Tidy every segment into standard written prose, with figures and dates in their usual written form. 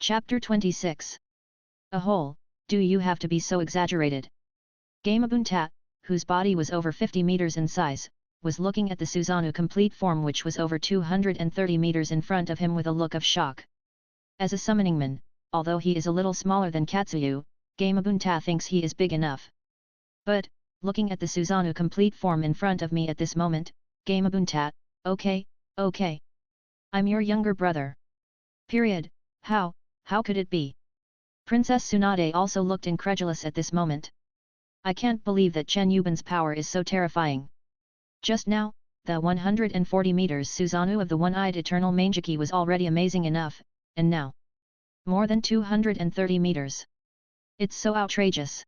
Chapter 26. A hole, do you have to be so exaggerated? Gamabunta, whose body was over 50 meters in size, was looking at the Susanoo complete form which was over 230 meters in front of him with a look of shock. As a summoningman, although he is a little smaller than Katsuyu, Gamabunta thinks he is big enough. But, looking at the Susanoo complete form in front of me at this moment, Gamabunta, okay. I'm your younger brother. Period. How could it be? Princess Tsunade also looked incredulous at this moment. I can't believe that Chen Yiban's power is so terrifying. Just now, the 140 meters Susanoo of the one-eyed eternal Mangekyō was already amazing enough, and now, more than 230 meters. It's so outrageous.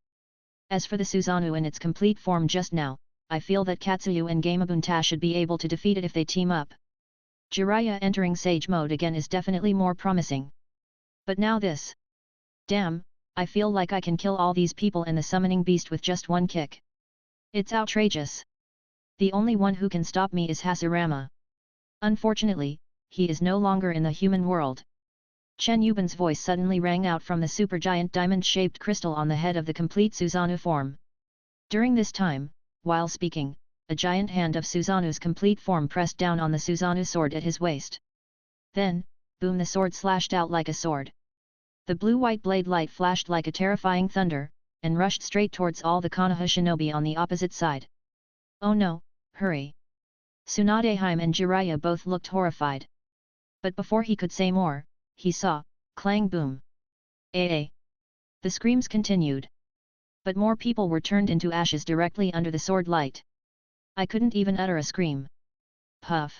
As for the Susanoo in its complete form just now, I feel that Katsuyu and Gamabunta should be able to defeat it if they team up. Jiraiya entering Sage mode again is definitely more promising. But now this. Damn, I feel like I can kill all these people and the summoning beast with just one kick. It's outrageous. The only one who can stop me is Hashirama. Unfortunately, he is no longer in the human world. Chen Yiban's voice suddenly rang out from the supergiant diamond-shaped crystal on the head of the complete Susanoo form. During this time, while speaking, a giant hand of Susanoo's complete form pressed down on the Susanoo sword at his waist. Then, boom, the sword slashed out like a sword. The blue-white blade light flashed like a terrifying thunder, and rushed straight towards all the Konoha shinobi on the opposite side. Oh no, hurry! Tsunadeheim and Jiraiya both looked horrified. But before he could say more, he saw, clang boom. The screams continued. But more people were turned into ashes directly under the sword light. I couldn't even utter a scream. Puff!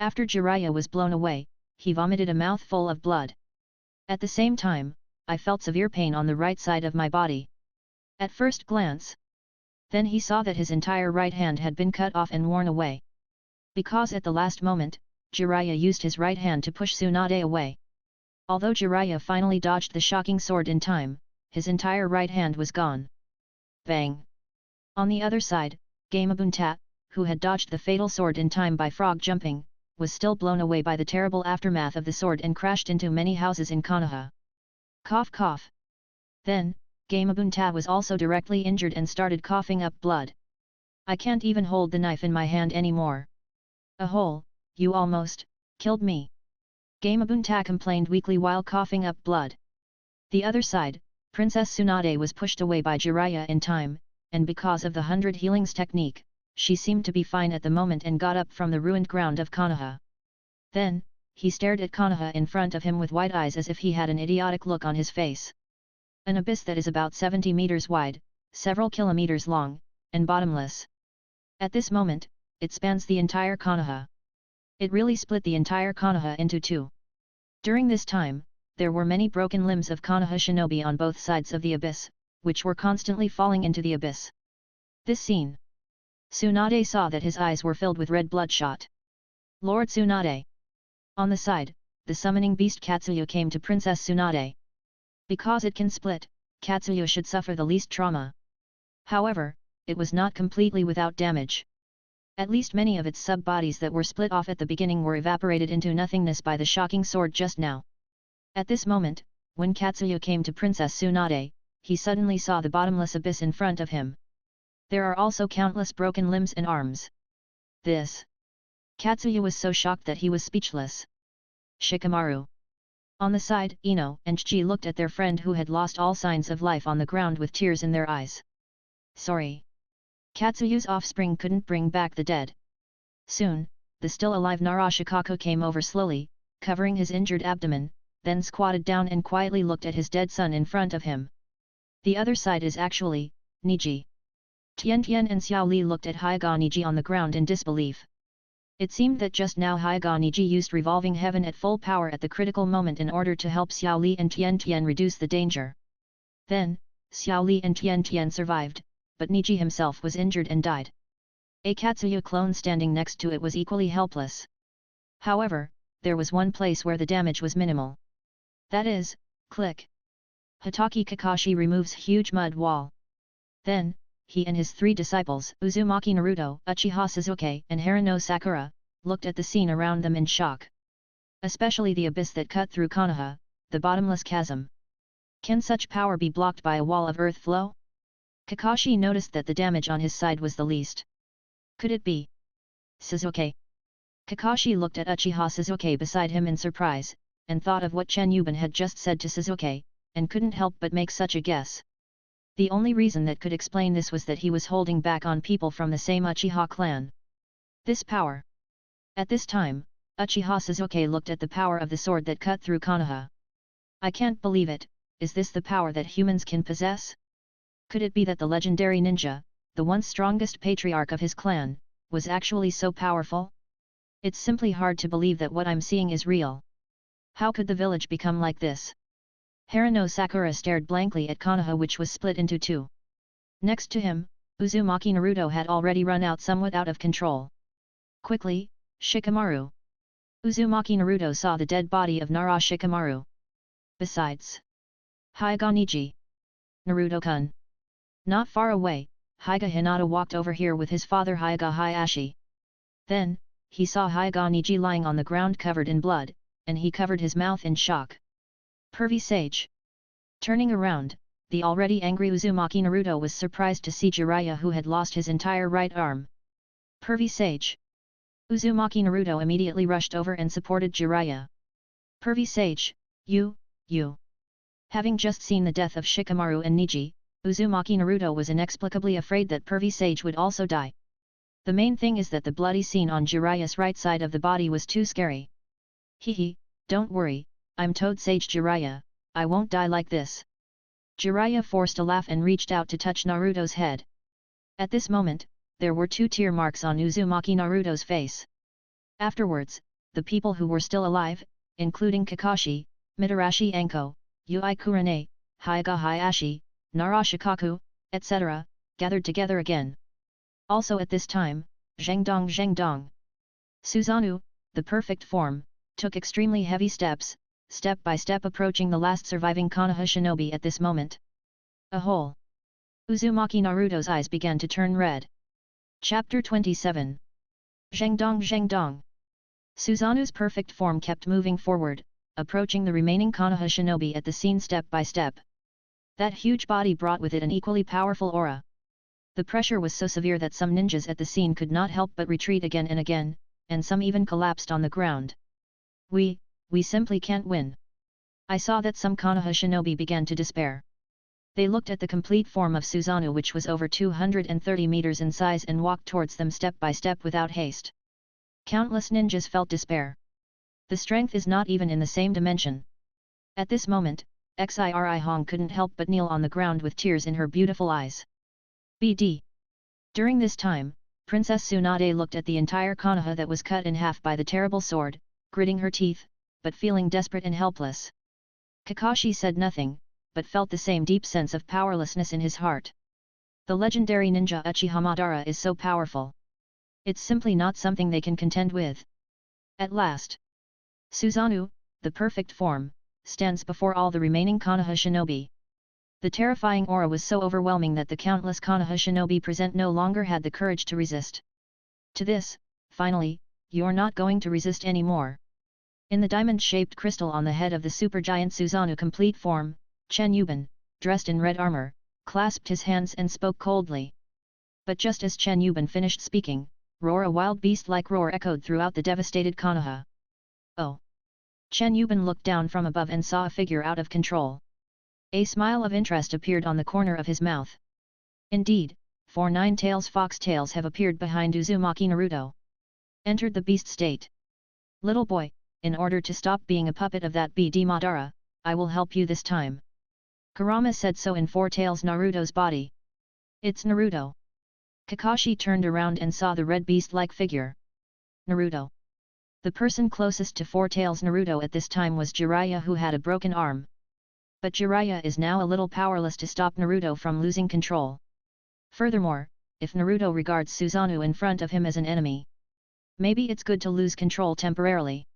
After Jiraiya was blown away, he vomited a mouthful of blood. At the same time, I felt severe pain on the right side of my body. At first glance. Then he saw that his entire right hand had been cut off and worn away. Because at the last moment, Jiraiya used his right hand to push Tsunade away. Although Jiraiya finally dodged the shocking sword in time, his entire right hand was gone. Bang! On the other side, Gamabunta, who had dodged the fatal sword in time by frog jumping, was still blown away by the terrible aftermath of the sword and crashed into many houses in Konoha. Cough cough. Then, Gamabunta was also directly injured and started coughing up blood. I can't even hold the knife in my hand anymore. A hole, you almost killed me. Gamabunta complained weakly while coughing up blood. The other side, Princess Tsunade was pushed away by Jiraiya in time, and because of the 100 healings technique, she seemed to be fine at the moment and got up from the ruined ground of Konoha. Then, he stared at Konoha in front of him with wide eyes as if he had an idiotic look on his face. An abyss that is about 70 meters wide, several kilometers long, and bottomless. At this moment, it spans the entire Konoha. It really split the entire Konoha into two. During this time, there were many broken limbs of Konoha shinobi on both sides of the abyss, which were constantly falling into the abyss. This scene. Tsunade saw that his eyes were filled with red bloodshot. Lord Tsunade. On the side, the summoning beast Katsuyu came to Princess Tsunade. Because it can split, Katsuyu should suffer the least trauma. However, it was not completely without damage. At least many of its sub-bodies that were split off at the beginning were evaporated into nothingness by the shocking sword just now. At this moment, when Katsuyu came to Princess Tsunade, he suddenly saw the bottomless abyss in front of him. There are also countless broken limbs and arms. This. Katsuyu was so shocked that he was speechless. Shikamaru. On the side, Ino and Chiji looked at their friend who had lost all signs of life on the ground with tears in their eyes. Sorry. Katsuyu's offspring couldn't bring back the dead. Soon, the still-alive Narashikaku came over slowly, covering his injured abdomen, then squatted down and quietly looked at his dead son in front of him. The other side is actually, Niji. Tian and Xiao Li looked at Hyuga Niji on the ground in disbelief. It seemed that just now Hyuga Niji used revolving heaven at full power at the critical moment in order to help Xiao Li and Tian reduce the danger. Then, Xiao Li and Tian survived, but Niji himself was injured and died. A Katsuyu clone standing next to it was equally helpless. However, there was one place where the damage was minimal. That is, click. Hitaki Kakashi removes huge mud wall. Then, he and his three disciples, Uzumaki Naruto, Uchiha Sasuke, and Haruno Sakura, looked at the scene around them in shock. Especially the abyss that cut through Konoha, the bottomless chasm. Can such power be blocked by a wall of earth flow? Kakashi noticed that the damage on his side was the least. Could it be Sasuke? Kakashi looked at Uchiha Sasuke beside him in surprise, and thought of what Chen Yiban had just said to Sasuke, and couldn't help but make such a guess. The only reason that could explain this was that he was holding back on people from the same Uchiha clan. This power. At this time, Uchiha Sasuke looked at the power of the sword that cut through Konoha. I can't believe it, is this the power that humans can possess? Could it be that the legendary ninja, the once strongest patriarch of his clan, was actually so powerful? It's simply hard to believe that what I'm seeing is real. How could the village become like this? Harano Sakura stared blankly at Konoha, which was split into two. Next to him, Uzumaki Naruto had already run out somewhat out of control. Quickly, Shikamaru! Uzumaki Naruto saw the dead body of Nara Shikamaru. Besides, Hyuga Niji! Naruto-kun! Not far away, Hyuga Hinata walked over here with his father Hyuga Hayashi. Then, he saw Hyuga Niji lying on the ground covered in blood, and he covered his mouth in shock. Pervy Sage! Turning around, the already angry Uzumaki Naruto was surprised to see Jiraiya, who had lost his entire right arm. Pervy Sage! Uzumaki Naruto immediately rushed over and supported Jiraiya. Pervy Sage, you. Having just seen the death of Shikamaru and Niji, Uzumaki Naruto was inexplicably afraid that Pervy Sage would also die. The main thing is that the bloody scene on Jiraiya's right side of the body was too scary. Hehe, don't worry, I'm Toad Sage Jiraiya, I won't die like this. Jiraiya forced a laugh and reached out to touch Naruto's head. At this moment, there were 2 tear marks on Uzumaki Naruto's face. Afterwards, the people who were still alive, including Kakashi, Mitarashi Anko, Yui Kurane, Hyuga Hayashi, Nara Shikaku, etc., gathered together again. Also at this time, Zhengdong. Susanoo, the perfect form, took extremely heavy steps, step by step approaching the last surviving Konoha shinobi at this moment. A hole. Uzumaki Naruto's eyes began to turn red. Chapter 27. Zhengdong. Susanoo's perfect form kept moving forward, approaching the remaining Konoha shinobi at the scene step by step. That huge body brought with it an equally powerful aura. The pressure was so severe that some ninjas at the scene could not help but retreat again and again, and some even collapsed on the ground. We simply can't win. I saw that some Konoha shinobi began to despair. They looked at the complete form of Susanoo, which was over 230 meters in size, and walked towards them step by step without haste. Countless ninjas felt despair. The strength is not even in the same dimension. At this moment, Xiri Hong couldn't help but kneel on the ground with tears in her beautiful eyes. BD. During this time, Princess Tsunade looked at the entire Konoha that was cut in half by the terrible sword, gritting her teeth, but feeling desperate and helpless. Kakashi said nothing, but felt the same deep sense of powerlessness in his heart. The legendary ninja Uchiha Madara is so powerful. It's simply not something they can contend with. At last, Susanoo, the perfect form, stands before all the remaining Konoha shinobi. The terrifying aura was so overwhelming that the countless Konoha shinobi present no longer had the courage to resist. To this, finally, you're not going to resist anymore. In the diamond-shaped crystal on the head of the supergiant Susanoo complete form, Chen Yiban, dressed in red armor, clasped his hands and spoke coldly. But just as Chen Yiban finished speaking, a wild beast-like roar echoed throughout the devastated Konoha. Oh! Chen Yiban looked down from above and saw a figure out of control. A smile of interest appeared on the corner of his mouth. Indeed, 4 nine-tails foxtails have appeared behind Uzumaki Naruto. Entered the beast state. Little boy, in order to stop being a puppet of that BD Madara, I will help you this time. Kurama said so in 4 tails Naruto's body. It's Naruto. Kakashi turned around and saw the red beast-like figure. Naruto. The person closest to 4 tails Naruto at this time was Jiraiya, who had a broken arm. But Jiraiya is now a little powerless to stop Naruto from losing control. Furthermore, if Naruto regards Susanoo in front of him as an enemy, maybe it's good to lose control temporarily.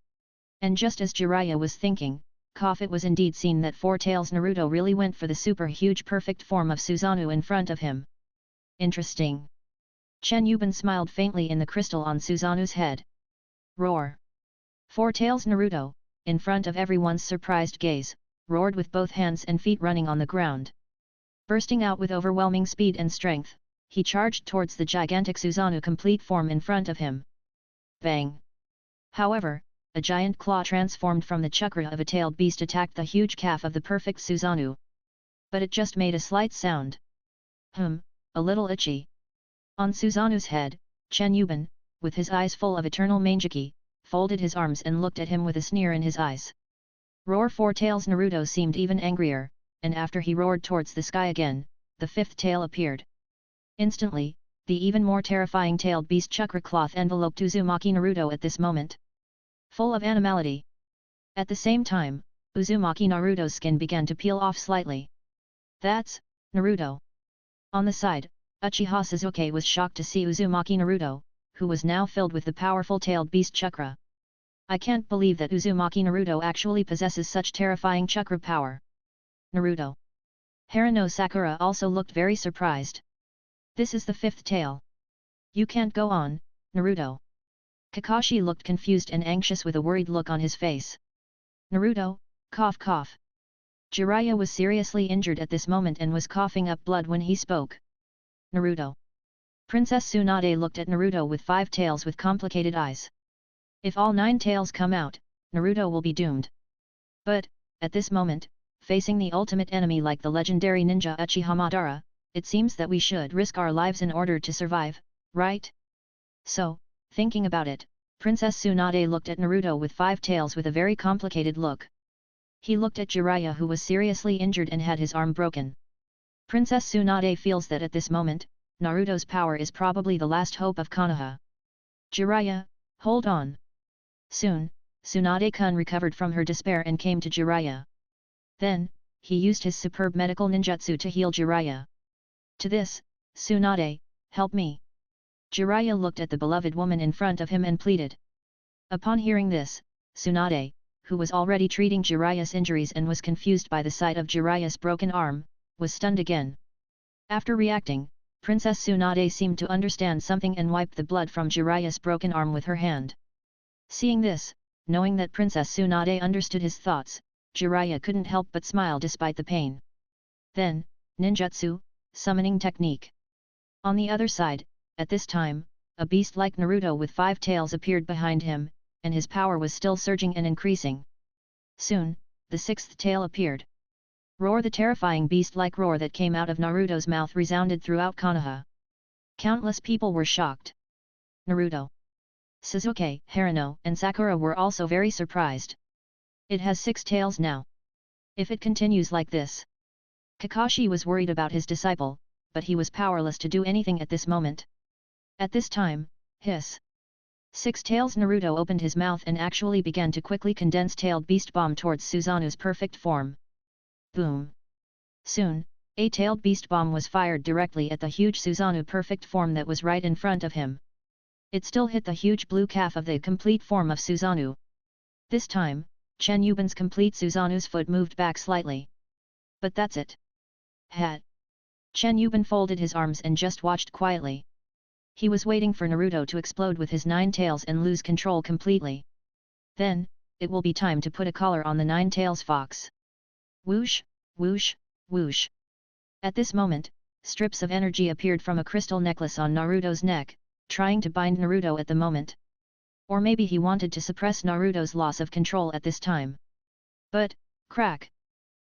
And just as Jiraiya was thinking, it was indeed seen that 4 tails Naruto really went for the super huge perfect form of Susanoo in front of him. Interesting. Chen Yiban smiled faintly in the crystal on Susanoo's head. Roar! 4 tails Naruto, in front of everyone's surprised gaze, roared with both hands and feet running on the ground. Bursting out with overwhelming speed and strength, he charged towards the gigantic Susanoo complete form in front of him. Bang! However, a giant claw transformed from the chakra of a tailed beast attacked the huge calf of the perfect Susanoo. But it just made a slight sound. A little itchy. On Susanoo's head, Chen Yiban, with his eyes full of eternal Mangekyō, folded his arms and looked at him with a sneer in his eyes. Roar Four Tails Naruto seemed even angrier, and after he roared towards the sky again, the fifth tail appeared. Instantly, the even more terrifying tailed beast chakra cloth enveloped Uzumaki Naruto at this moment. Full of animality. At the same time, Uzumaki Naruto's skin began to peel off slightly. That's Naruto. On the side, Uchiha Sasuke was shocked to see Uzumaki Naruto, who was now filled with the powerful tailed beast chakra. I can't believe that Uzumaki Naruto actually possesses such terrifying chakra power. Naruto. Harano Sakura also looked very surprised. This is the fifth tail. You can't go on, Naruto. Kakashi looked confused and anxious with a worried look on his face. Naruto, cough cough. Jiraiya was seriously injured at this moment and was coughing up blood when he spoke. Naruto. Princess Tsunade looked at Naruto with 5 tails with complicated eyes. If all 9 tails come out, Naruto will be doomed. But, at this moment, facing the ultimate enemy like the legendary ninja Uchiha Madara, it seems that we should risk our lives in order to survive, right? So, thinking about it, Princess Tsunade looked at Naruto with 5 tails with a very complicated look. He looked at Jiraiya who was seriously injured and had his arm broken. Princess Tsunade feels that at this moment, Naruto's power is probably the last hope of Konoha. Jiraiya, hold on. Soon, Tsunade-kun recovered from her despair and came to Jiraiya. Then, he used his superb medical ninjutsu to heal Jiraiya. To this, Tsunade, help me. Jiraiya looked at the beloved woman in front of him and pleaded. Upon hearing this, Tsunade, who was already treating Jiraiya's injuries and was confused by the sight of Jiraiya's broken arm, was stunned again. After reacting, Princess Tsunade seemed to understand something and wiped the blood from Jiraiya's broken arm with her hand. Seeing this, knowing that Princess Tsunade understood his thoughts, Jiraiya couldn't help but smile despite the pain. Then, ninjutsu, summoning technique. On the other side, at this time, a beast like Naruto with 5 tails appeared behind him, and his power was still surging and increasing. Soon, the 6th tail appeared. Roar! The terrifying beast-like roar that came out of Naruto's mouth resounded throughout Konoha. Countless people were shocked. Naruto, Sasuke, Harano, and Sakura were also very surprised. It has 6 tails now. If it continues like this. Kakashi was worried about his disciple, but he was powerless to do anything at this moment. At this time, hiss. 6 tails Naruto opened his mouth and actually began to quickly condense tailed beast bomb towards Susanoo's perfect form. Boom! Soon, a tailed beast bomb was fired directly at the huge Susanoo perfect form that was right in front of him. It still hit the huge blue calf of the complete form of Susanoo. This time, Chen Yiban's complete Susanoo's foot moved back slightly. But that's it. Hat. Chen Yiban folded his arms and just watched quietly. He was waiting for Naruto to explode with his 9 tails and lose control completely. Then, it will be time to put a collar on the 9 tails fox. Whoosh, whoosh, whoosh. At this moment, strips of energy appeared from a crystal necklace on Naruto's neck, trying to bind Naruto at the moment. Or maybe he wanted to suppress Naruto's loss of control at this time. But, crack!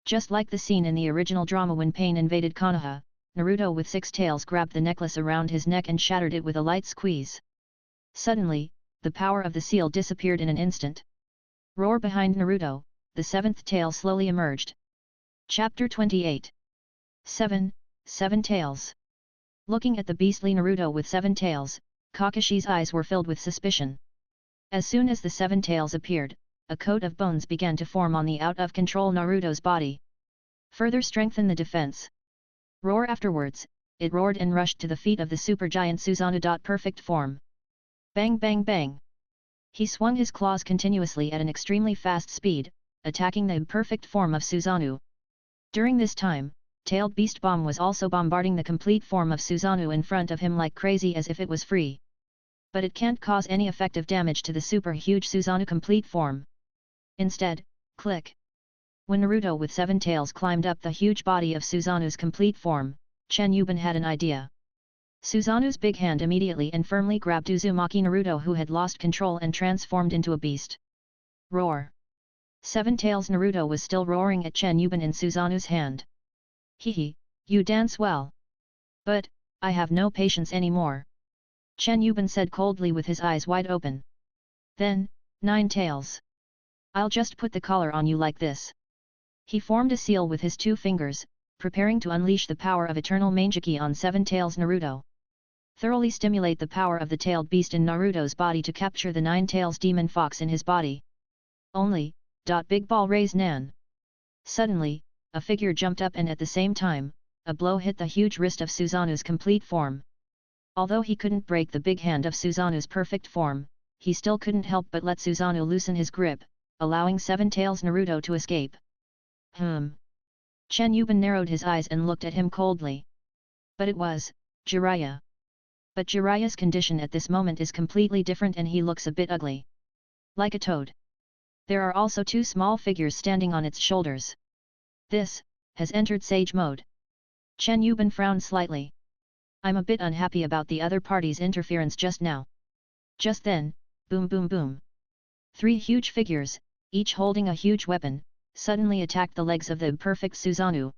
Just like the scene in the original drama when pain invaded Konoha, Naruto with 6 tails grabbed the necklace around his neck and shattered it with a light squeeze. Suddenly, the power of the seal disappeared in an instant. Roar! Behind Naruto, the 7th tail slowly emerged. Chapter 28. 7 Tails. Looking at the beastly Naruto with 7 tails, Kakashi's eyes were filled with suspicion. As soon as the 7 tails appeared, a coat of bones began to form on the out-of-control Naruto's body. Further strengthen the defense. Roar! Afterwards, it roared and rushed to the feet of the supergiant Susanoo. Perfect form. Bang bang bang! He swung his claws continuously at an extremely fast speed, attacking the perfect form of Susanoo. During this time, tailed beast bomb was also bombarding the complete form of Susanoo in front of him like crazy as if it was free. But it can't cause any effective damage to the super huge Susanoo complete form. Instead, click. When Naruto with 7 tails climbed up the huge body of Suzanu's complete form, Chen Yiban had an idea. Suzanu's big hand immediately and firmly grabbed Uzumaki Naruto, who had lost control and transformed into a beast. Roar! 7 tails Naruto was still roaring at Chen Yiban in Suzanu's hand. Hehe, you dance well. But, I have no patience anymore. Chen Yiban said coldly with his eyes wide open. Then, 9 tails. I'll just put the collar on you like this. He formed a seal with his 2 fingers, preparing to unleash the power of eternal Mangekyō on 7 tails Naruto. Thoroughly stimulate the power of the tailed beast in Naruto's body to capture the 9 tails demon fox in his body. Only, big ball raise Nan. Suddenly, a figure jumped up and at the same time, a blow hit the huge wrist of Suzanu's complete form. Although he couldn't break the big hand of Suzanu's perfect form, he still couldn't help but let Suzanu loosen his grip, allowing 7 tails Naruto to escape. Chen Yiban narrowed his eyes and looked at him coldly. But it was Jiraiya. But Jiraiya's condition at this moment is completely different and he looks a bit ugly. Like a toad. There are also 2 small figures standing on its shoulders. This has entered Sage mode. Chen Yiban frowned slightly. I'm a bit unhappy about the other party's interference just now. Just then, boom boom boom. 3 huge figures, each holding a huge weapon, suddenly attacked the legs of the perfect Suzanu.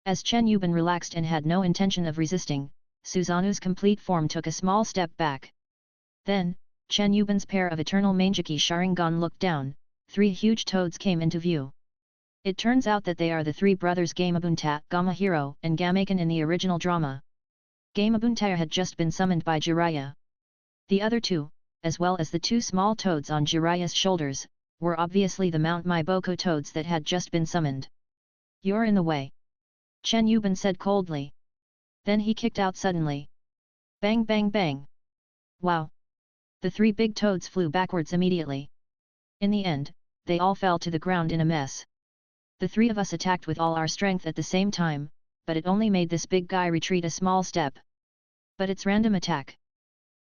As Chen Yiban relaxed and had no intention of resisting, Suzanu's complete form took a small step back. Then, Chen Yiban's pair of eternal Mangekyō Sharingan looked down, 3 huge toads came into view. It turns out that they are the 3 brothers Gamabunta, Gamahiro, and Gamaken in the original drama. Gamabunta had just been summoned by Jiraiya. The other 2, as well as the 2 small toads on Jiraiya's shoulders, were obviously the Mount Maiboko toads that had just been summoned. You're in the way. Chen Yiban said coldly. Then he kicked out suddenly. Bang bang bang. Wow! The 3 big toads flew backwards immediately. In the end, they all fell to the ground in a mess. The 3 of us attacked with all our strength at the same time, but it only made this big guy retreat a small step. But it's random attack.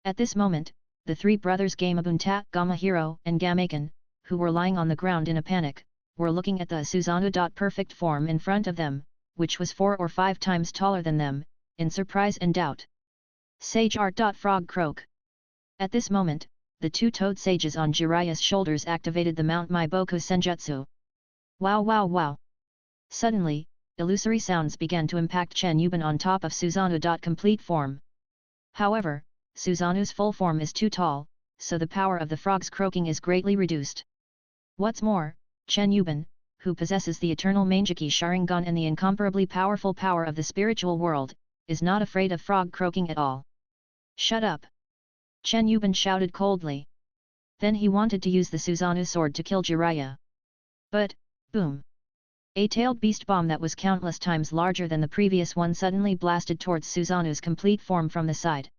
At this moment, the 3 brothers Gamabunta, Gamahiro, and Gamaken, who were lying on the ground in a panic, were looking at the Suzanu. Perfect form in front of them, which was 4 or 5 times taller than them, in surprise and doubt. Sage art. Frog croak. At this moment, the 2 toad sages on Jiraiya's shoulders activated the Mount Maiboko Senjutsu. Wow wow wow! Suddenly, illusory sounds began to impact Chen Yiban on top of Suzanu. Complete form. However, Suzanu's full form is too tall, so the power of the frog's croaking is greatly reduced. What's more, Chen Yiban, who possesses the eternal Mangekyō Sharingan and the incomparably powerful power of the spiritual world, is not afraid of frog croaking at all. Shut up! Chen Yiban shouted coldly. Then he wanted to use the Suzanu sword to kill Jiraiya. But, boom! A tailed beast bomb that was countless times larger than the previous one suddenly blasted towards Suzanu's complete form from the side.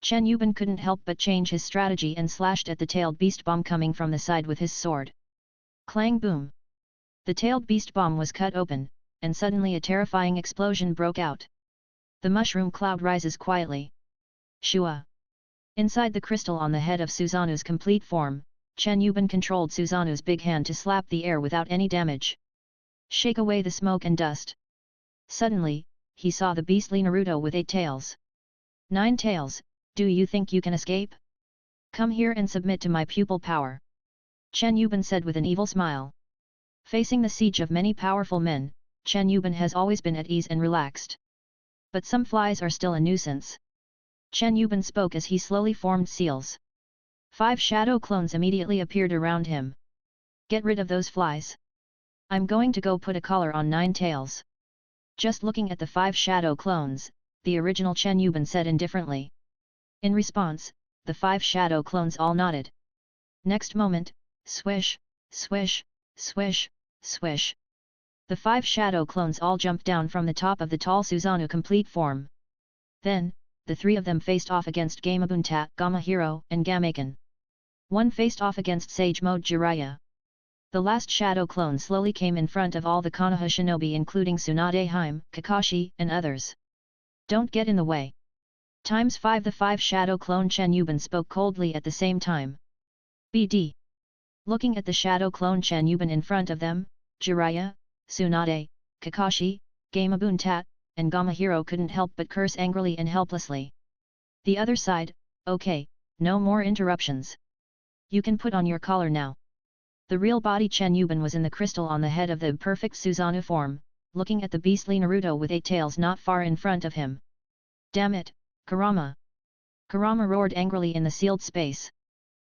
Chen Yiban couldn't help but change his strategy and slashed at the tailed beast bomb coming from the side with his sword. Clang boom! The tailed beast bomb was cut open, and suddenly a terrifying explosion broke out. The mushroom cloud rises quietly. Shua! Inside the crystal on the head of Suzanu's complete form, Chen Yiban controlled Suzanu's big hand to slap the air without any damage. Shake away the smoke and dust. Suddenly, he saw the beastly Naruto with 8 tails. 9 tails, do you think you can escape? Come here and submit to my pupil power. Chen Yiban said with an evil smile. Facing the siege of many powerful men, Chen Yiban has always been at ease and relaxed. But some flies are still a nuisance. Chen Yiban spoke as he slowly formed seals. 5 shadow clones immediately appeared around him. Get rid of those flies. I'm going to go put a collar on 9 tails. Just looking at the 5 shadow clones, the original Chen Yiban said indifferently. In response, the 5 shadow clones all nodded. Next moment, swish, swish, swish, swish. The 5 shadow clones all jumped down from the top of the tall Suzanu complete form. Then, the 3 of them faced off against Gamabunta, Gamahiro, and Gamaken. One faced off against Sage Mode Jiraiya. The last shadow clone slowly came in front of all the Konoha shinobi including Tsunade Hime, Kakashi, and others. Don't get in the way. Times 5 The 5 shadow clone Chen Yiban spoke coldly at the same time. BD. Looking at the shadow clone Chen Yiban in front of them, Jiraiya, Tsunade, Kakashi, Gamabuntat, and Gamahiro couldn't help but curse angrily and helplessly. The other side, okay, no more interruptions. You can put on your collar now. The real body Chen Yiban was in the crystal on the head of the perfect Susanoo form, looking at the beastly Naruto with 8 tails not far in front of him. Damn it, Kurama! Kurama roared angrily in the sealed space.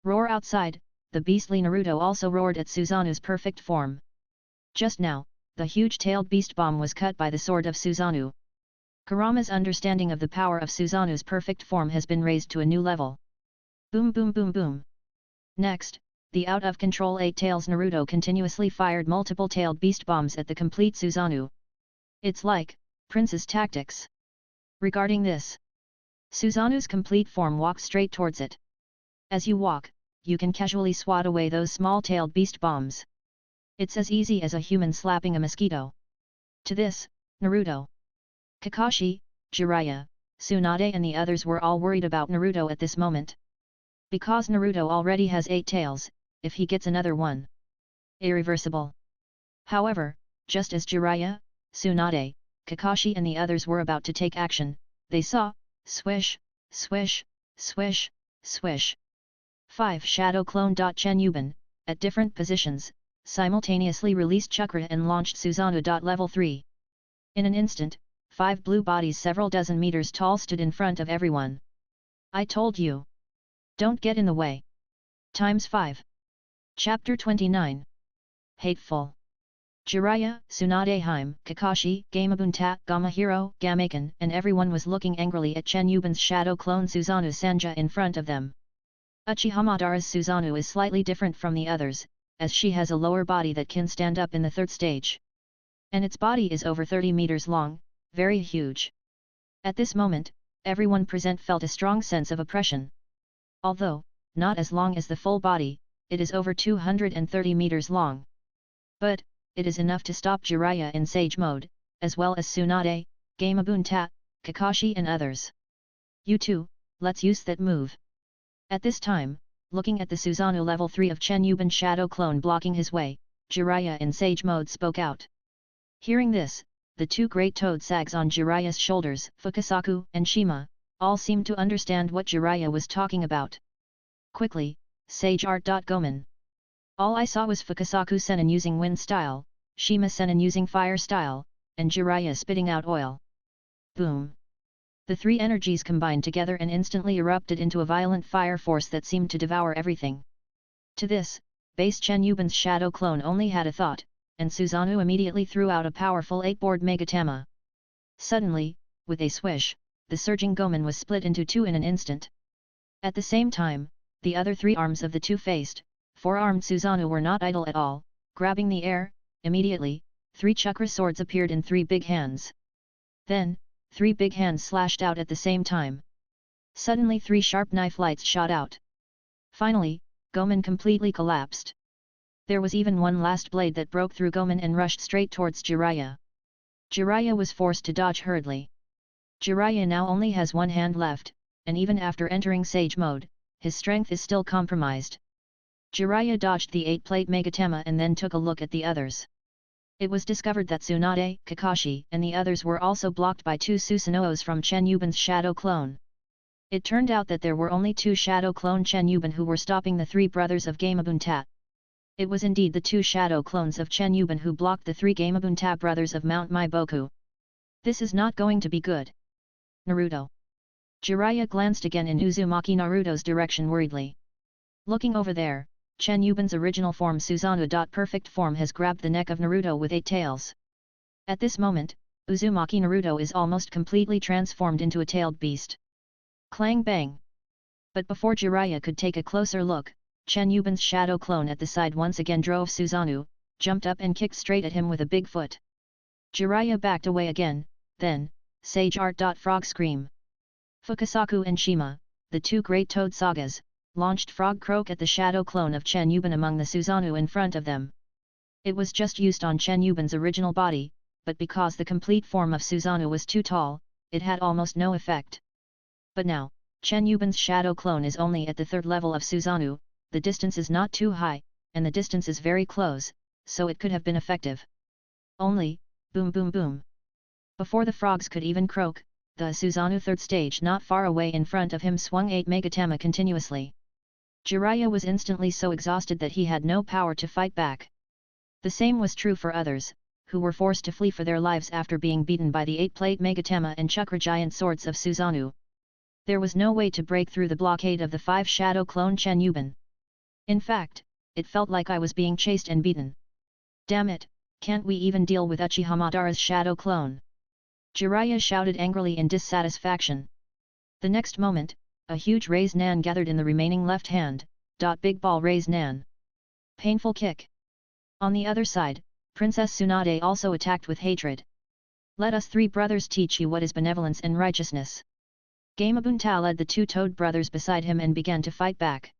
Roar outside, the beastly Naruto also roared at Susanoo's perfect form. Just now, the huge-tailed beast bomb was cut by the sword of Susanoo. Kurama's understanding of the power of Susanoo's perfect form has been raised to a new level. Boom boom boom boom. Next, the out-of-control 8 tails Naruto continuously fired multiple-tailed beast bombs at the complete Susanoo. It's like, Prince's tactics. Regarding this, Susanoo's complete form walks straight towards it. As you walk, you can casually swat away those small-tailed beast bombs. It's as easy as a human slapping a mosquito. To this, Naruto, Kakashi, Jiraiya, Tsunade and the others were all worried about Naruto at this moment. Because Naruto already has 8 tails, if he gets another one, irreversible. However, just as Jiraiya, Tsunade, Kakashi and the others were about to take action, they saw, swish, swish, swish, swish. 5 shadow clone. Chen Yiban, at different positions, simultaneously released chakra and launched Susanoo. Level 3. In an instant, 5 blue bodies several dozen meters tall stood in front of everyone. I told you. Don't get in the way. Times 5. Chapter 29. Hateful. Jiraiya, Tsunade, Kakashi, Gamabunta, Gamahiro, Gamaken and everyone was looking angrily at Chen Yiban's shadow clone Susanoo Sanja in front of them. Uchiha Madara's Susanoo is slightly different from the others, as she has a lower body that can stand up in the 3rd stage. And its body is over 30 meters long, very huge. At this moment, everyone present felt a strong sense of oppression. Although, not as long as the full body, it is over 230 meters long. But, it is enough to stop Jiraiya in Sage Mode, as well as Tsunade, Gamabunta, Kakashi and others. You two, let's use that move. At this time, looking at the Susanoo level 3 of Chen Yiban shadow clone blocking his way, Jiraiya in Sage Mode spoke out. Hearing this, the 2 great toad sags on Jiraiya's shoulders, Fukasaku and Shima, all seemed to understand what Jiraiya was talking about. Quickly, Sage Art. Gomen. All I saw was Fukasaku Sennin using wind style, Shima Sennin using fire style, and Jiraiya spitting out oil. Boom! The 3 energies combined together and instantly erupted into a violent fire force that seemed to devour everything. To this, base Chen Yiban's shadow clone only had a thought, and Susanoo immediately threw out a powerful 8-board Megatama. Suddenly, with a swish, the surging Gomen was split into 2 in an instant. At the same time, the other 3 arms of the 2-faced, 4-armed Susanoo were not idle at all, grabbing the air, immediately, 3 chakra swords appeared in 3 big hands. Then, 3 big hands slashed out at the same time. Suddenly 3 sharp knife lights shot out. Finally, Gomen completely collapsed. There was even one last blade that broke through Gomen and rushed straight towards Jiraiya. Jiraiya was forced to dodge hurriedly. Jiraiya now only has 1 hand left, and even after entering Sage Mode, his strength is still compromised. Jiraiya dodged the 8-plate Megatama and then took a look at the others. It was discovered that Tsunade, Kakashi and the others were also blocked by 2 Susanuos from Chen Yiban's shadow clone. It turned out that there were only 2 shadow clone Chen Yiban who were stopping the 3 brothers of Gamabunta. It was indeed the 2 shadow clones of Chen Yiban who blocked the 3 Gamabunta brothers of Mount Maiboku. This is not going to be good. Naruto. Jiraiya glanced again in Uzumaki Naruto's direction worriedly. Looking over there, Chen Yiban's original form Susanoo. Perfect form has grabbed the neck of Naruto with 8 tails. At this moment, Uzumaki Naruto is almost completely transformed into a tailed beast. Clang bang! But before Jiraiya could take a closer look, Chen Yiban's shadow clone at the side once again drove Susanoo, jumped up and kicked straight at him with a big foot. Jiraiya backed away again, then, Sage Art. Frog scream. Fukasaku and Shima, the 2 great toad sagas, launched Frog Croak at the shadow clone of Chen Yiban among the Susanoo in front of them. It was just used on Chen Yiban's original body, but because the complete form of Susanoo was too tall, it had almost no effect. But now, Chen Yiban's shadow clone is only at the 3rd level of Susanoo, the distance is not too high, and the distance is very close, so it could have been effective. Only, boom boom boom. Before the frogs could even croak, the Susanoo third stage not far away in front of him swung 8 Megatama continuously. Jiraiya was instantly so exhausted that he had no power to fight back. The same was true for others, who were forced to flee for their lives after being beaten by the 8-plate Megatama and Chakra giant swords of Susanoo. There was no way to break through the blockade of the 5 shadow clone Chen Yiban. In fact, it felt like I was being chased and beaten. Damn it, can't we even deal with Uchiha Madara's shadow clone? Jiraiya shouted angrily in dissatisfaction. The next moment, a huge raise nan gathered in the remaining left hand, big ball raise nan. Painful kick. On the other side, Princess Tsunade also attacked with hatred. Let us 3 brothers teach you what is benevolence and righteousness. Gamabunta led the 2 Toad brothers beside him and began to fight back.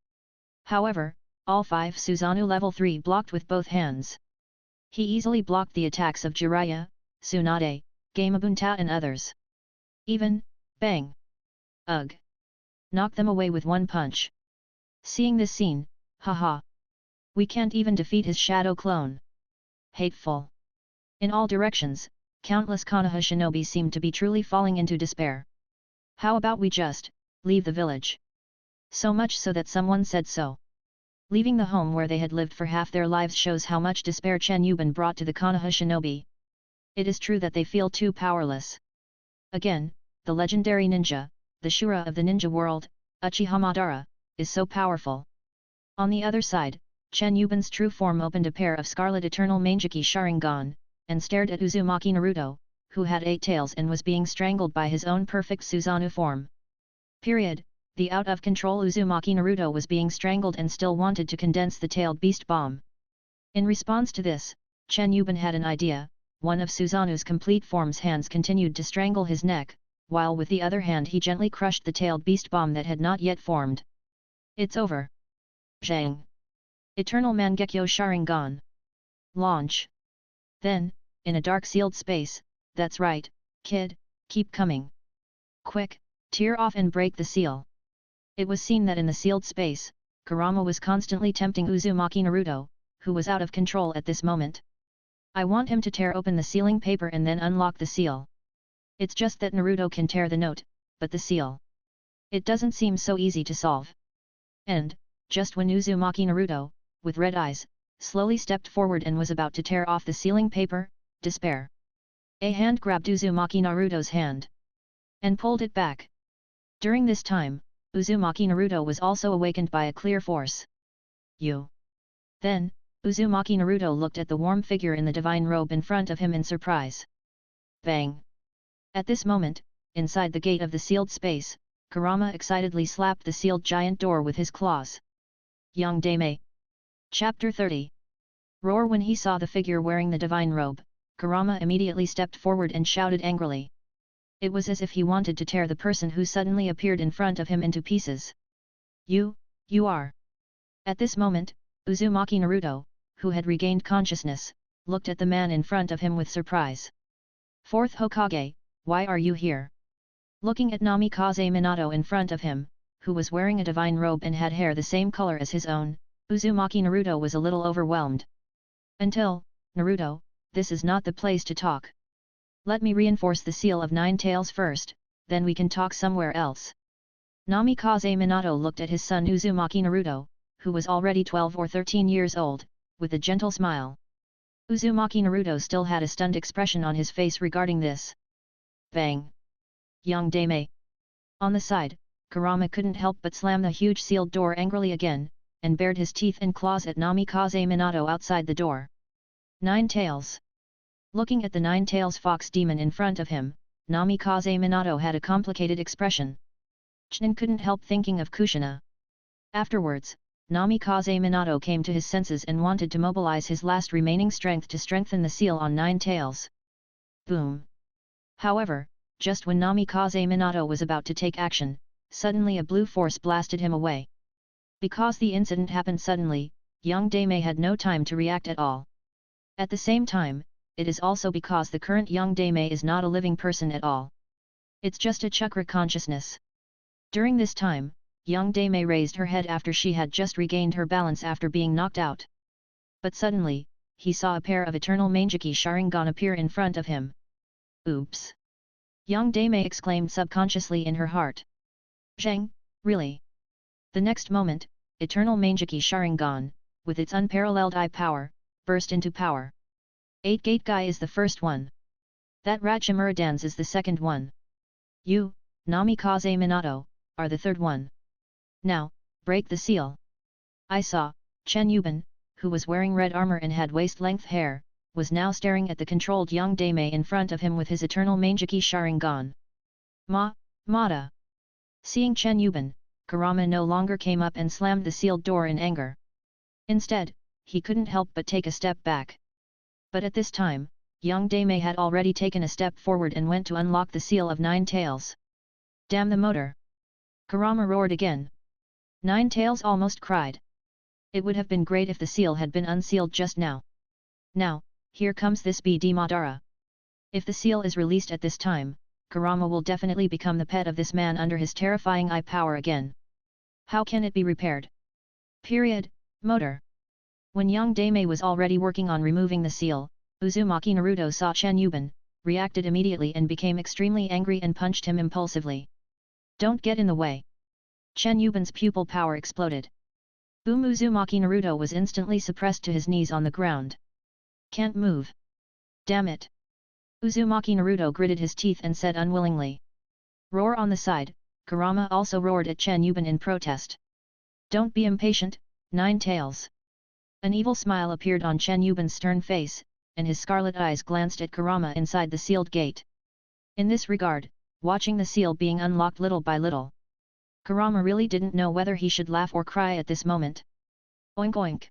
However, all 5 Susanoo level 3 blocked with both hands. He easily blocked the attacks of Jiraiya, Tsunade, Gamabunta and others. Even, bang! Ugh! Knocked them away with one punch. Seeing this scene, haha! We can't even defeat his shadow clone. Hateful! In all directions, countless Konoha shinobi seemed to be truly falling into despair. How about we just leave the village? So much so that someone said so. Leaving the home where they had lived for half their lives shows how much despair Chen Yiban brought to the Konoha shinobi. It is true that they feel too powerless. Again, the legendary ninja, the Shura of the ninja world, Uchiha Madara, is so powerful. On the other side, Chen Yiban's true form opened a pair of scarlet eternal Mangekyō Sharingan, and stared at Uzumaki Naruto, who had 8 tails and was being strangled by his own perfect Susanoo form. Period. The out-of-control Uzumaki Naruto was being strangled and still wanted to condense the tailed beast bomb. In response to this, Chen Yiban had an idea. One of Susanoo's complete form's hands continued to strangle his neck, while with the other hand he gently crushed the tailed beast bomb that had not yet formed. It's over. Zhang. Eternal Mangekyō Sharingan. Launch. Then, in a dark sealed space, that's right, kid, keep coming. Quick, tear off and break the seal. It was seen that in the sealed space, Kurama was constantly tempting Uzumaki Naruto, who was out of control at this moment. I want him to tear open the sealing paper and then unlock the seal. It's just that Naruto can tear the note, but the seal. It doesn't seem so easy to solve. And, just when Uzumaki Naruto, with red eyes, slowly stepped forward and was about to tear off the sealing paper, despair. A hand grabbed Uzumaki Naruto's hand and pulled it back. During this time, Uzumaki Naruto was also awakened by a clear force. You. Then, Uzumaki Naruto looked at the warm figure in the divine robe in front of him in surprise. Bang! At this moment, inside the gate of the sealed space, Kurama excitedly slapped the sealed giant door with his claws. Young Dame. Chapter 30. Roar. When he saw the figure wearing the divine robe, Kurama immediately stepped forward and shouted angrily. It was as if he wanted to tear the person who suddenly appeared in front of him into pieces. You are. At this moment, Uzumaki Naruto, who had regained consciousness, looked at the man in front of him with surprise. Fourth Hokage, why are you here? Looking at Namikaze Minato in front of him, who was wearing a divine robe and had hair the same color as his own, Uzumaki Naruto was a little overwhelmed. Until, Naruto, this is not the place to talk. Let me reinforce the seal of 9 tails first, then we can talk somewhere else. Namikaze Minato looked at his son Uzumaki Naruto, who was already 12 or 13 years old, with a gentle smile. Uzumaki Naruto still had a stunned expression on his face regarding this. Bang! Young Dame. On the side, Kurama couldn't help but slam the huge sealed door angrily again, and bared his teeth and claws at Namikaze Minato outside the door. 9 tails. Looking at the 9 tails fox demon in front of him, Namikaze Minato had a complicated expression. Chen couldn't help thinking of Kushina. Afterwards, Namikaze Minato came to his senses and wanted to mobilize his last remaining strength to strengthen the seal on 9 tails. Boom! However, just when Namikaze Minato was about to take action, suddenly a blue force blasted him away. Because the incident happened suddenly, young Dame had no time to react at all. At the same time, it is also because the current young Dame is not a living person at all. It's just a chakra consciousness. During this time, young Dame raised her head after she had just regained her balance after being knocked out. But suddenly, he saw a pair of eternal Mangekyō Sharingan appear in front of him. Oops! Yang Daimei exclaimed subconsciously in her heart. Zheng, really? The next moment, eternal Mangekyō Sharingan, with its unparalleled eye power, burst into power. 8-Gate Guy is the first one. That Rachimura Dance is the second one. You, Namikaze Minato, are the third one. Now, break the seal. I saw, Chen Yiban, who was wearing red armor and had waist-length hair, was now staring at the controlled young Daimei in front of him with his eternal Mangekyō Sharingan. Mada! Seeing Chen Yiban, Kurama no longer came up and slammed the sealed door in anger. Instead, he couldn't help but take a step back. But at this time, young Daimei had already taken a step forward and went to unlock the seal of Nine Tails. Damn the motor! Kurama roared again. Nine Tails almost cried. It would have been great if the seal had been unsealed just now. Now, here comes this BD Madara. If the seal is released at this time, Kurama will definitely become the pet of this man under his terrifying eye power again. How can it be repaired? Motor. When young Daimei was already working on removing the seal, Uzumaki Naruto saw Chen Yiban, reacted immediately and became extremely angry and punched him impulsively. Don't get in the way. Chen Yiban's pupil power exploded. Boom! Uzumaki Naruto was instantly suppressed to his knees on the ground. Can't move. Damn it. Uzumaki Naruto gritted his teeth and said unwillingly. Roar on the side, Kurama also roared at Chen Yiban in protest. Don't be impatient, Nine Tails. An evil smile appeared on Chen Yiban's stern face, and his scarlet eyes glanced at Kurama inside the sealed gate. In this regard, watching the seal being unlocked little by little, Kurama really didn't know whether he should laugh or cry at this moment. Oink oink!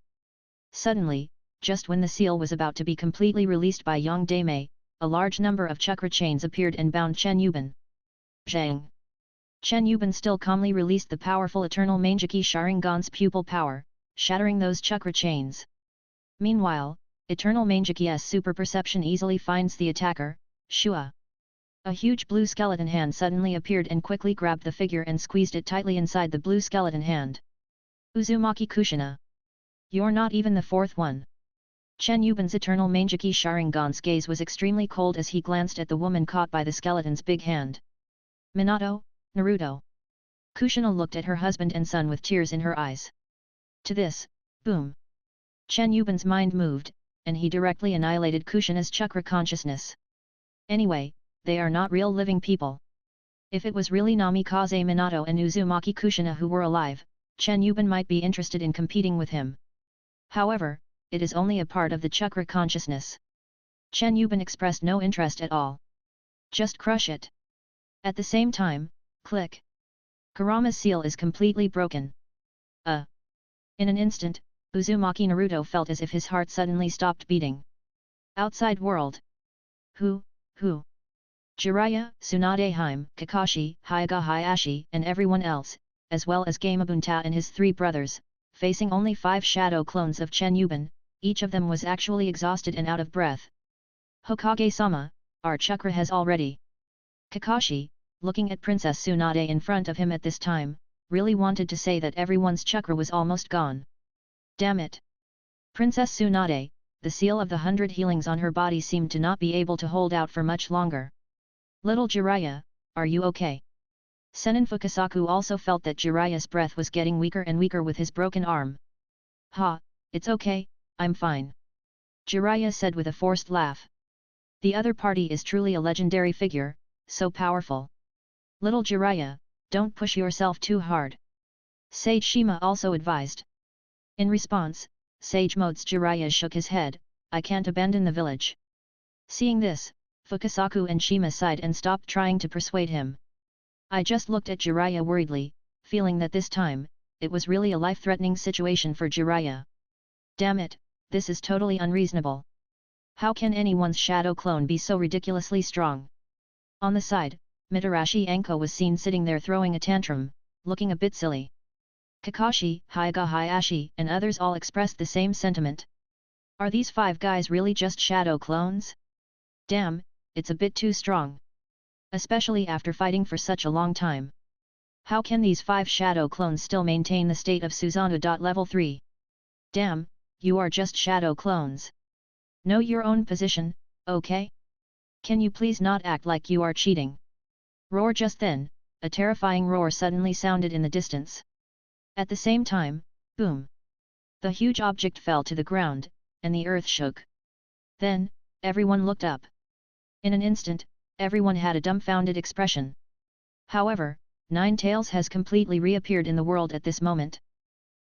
Suddenly, just when the seal was about to be completely released by young Daimei, a large number of chakra chains appeared and bound Chen Yiban. Zhang! Chen Yiban still calmly released the powerful eternal Mangekyō Sharingan's pupil power, shattering those chakra chains. Meanwhile, eternal Mangekyō's super perception easily finds the attacker, Shua. A huge blue skeleton hand suddenly appeared and quickly grabbed the figure and squeezed it tightly inside the blue skeleton hand. Uzumaki Kushina! You're not even the fourth one. Chen Yiban's eternal Mangekyō Sharingan's gaze was extremely cold as he glanced at the woman caught by the skeleton's big hand. Minato, Naruto. Kushina looked at her husband and son with tears in her eyes. To this, boom! Chen Yiban's mind moved, and he directly annihilated Kushina's chakra consciousness. Anyway, they are not real living people. If it was really Namikaze Minato and Uzumaki Kushina who were alive, Chen Yiban might be interested in competing with him. However, it is only a part of the chakra consciousness. Chen Yiban expressed no interest at all. Just crush it. At the same time, click. Kurama's seal is completely broken. In an instant, Uzumaki Naruto felt as if his heart suddenly stopped beating. Outside world. Who? Jiraiya, Tsunade Hime, Kakashi, Hyuga Hayashi and everyone else, as well as Gamabunta and his three brothers, facing only 5 shadow clones of Chen Yiban, each of them was actually exhausted and out of breath. Hokage-sama, our chakra has already. Kakashi, looking at Princess Tsunade in front of him at this time, really wanted to say that everyone's chakra was almost gone. Damn it! Princess Tsunade, the seal of the 100 healings on her body seemed to not be able to hold out for much longer. Little Jiraiya, are you okay? Sennin Fukasaku also felt that Jiraiya's breath was getting weaker and weaker with his broken arm. Ha, it's okay, I'm fine. Jiraiya said with a forced laugh. The other party is truly a legendary figure, so powerful. Little Jiraiya, don't push yourself too hard. Sage Shima also advised. In response, Sage Mode's Jiraiya shook his head, I can't abandon the village. Seeing this, Fukasaku and Shima sighed and stopped trying to persuade him. I just looked at Jiraiya worriedly, feeling that this time, it was really a life-threatening situation for Jiraiya. Damn it, this is totally unreasonable. How can anyone's shadow clone be so ridiculously strong? On the side, Mitarashi Anko was seen sitting there throwing a tantrum, looking a bit silly. Kakashi, Hyuga Hayashi and others all expressed the same sentiment. Are these 5 guys really just shadow clones? Damn, it's a bit too strong. Especially after fighting for such a long time. How can these 5 shadow clones still maintain the state of Susanoo? Level 3? Damn, you are just shadow clones. Know your own position, okay? Can you please not act like you are cheating? Roar. Just then, a terrifying roar suddenly sounded in the distance. At the same time, boom! The huge object fell to the ground, and the earth shook. Then, everyone looked up. In an instant, everyone had a dumbfounded expression. However, Nine Tails has completely reappeared in the world at this moment.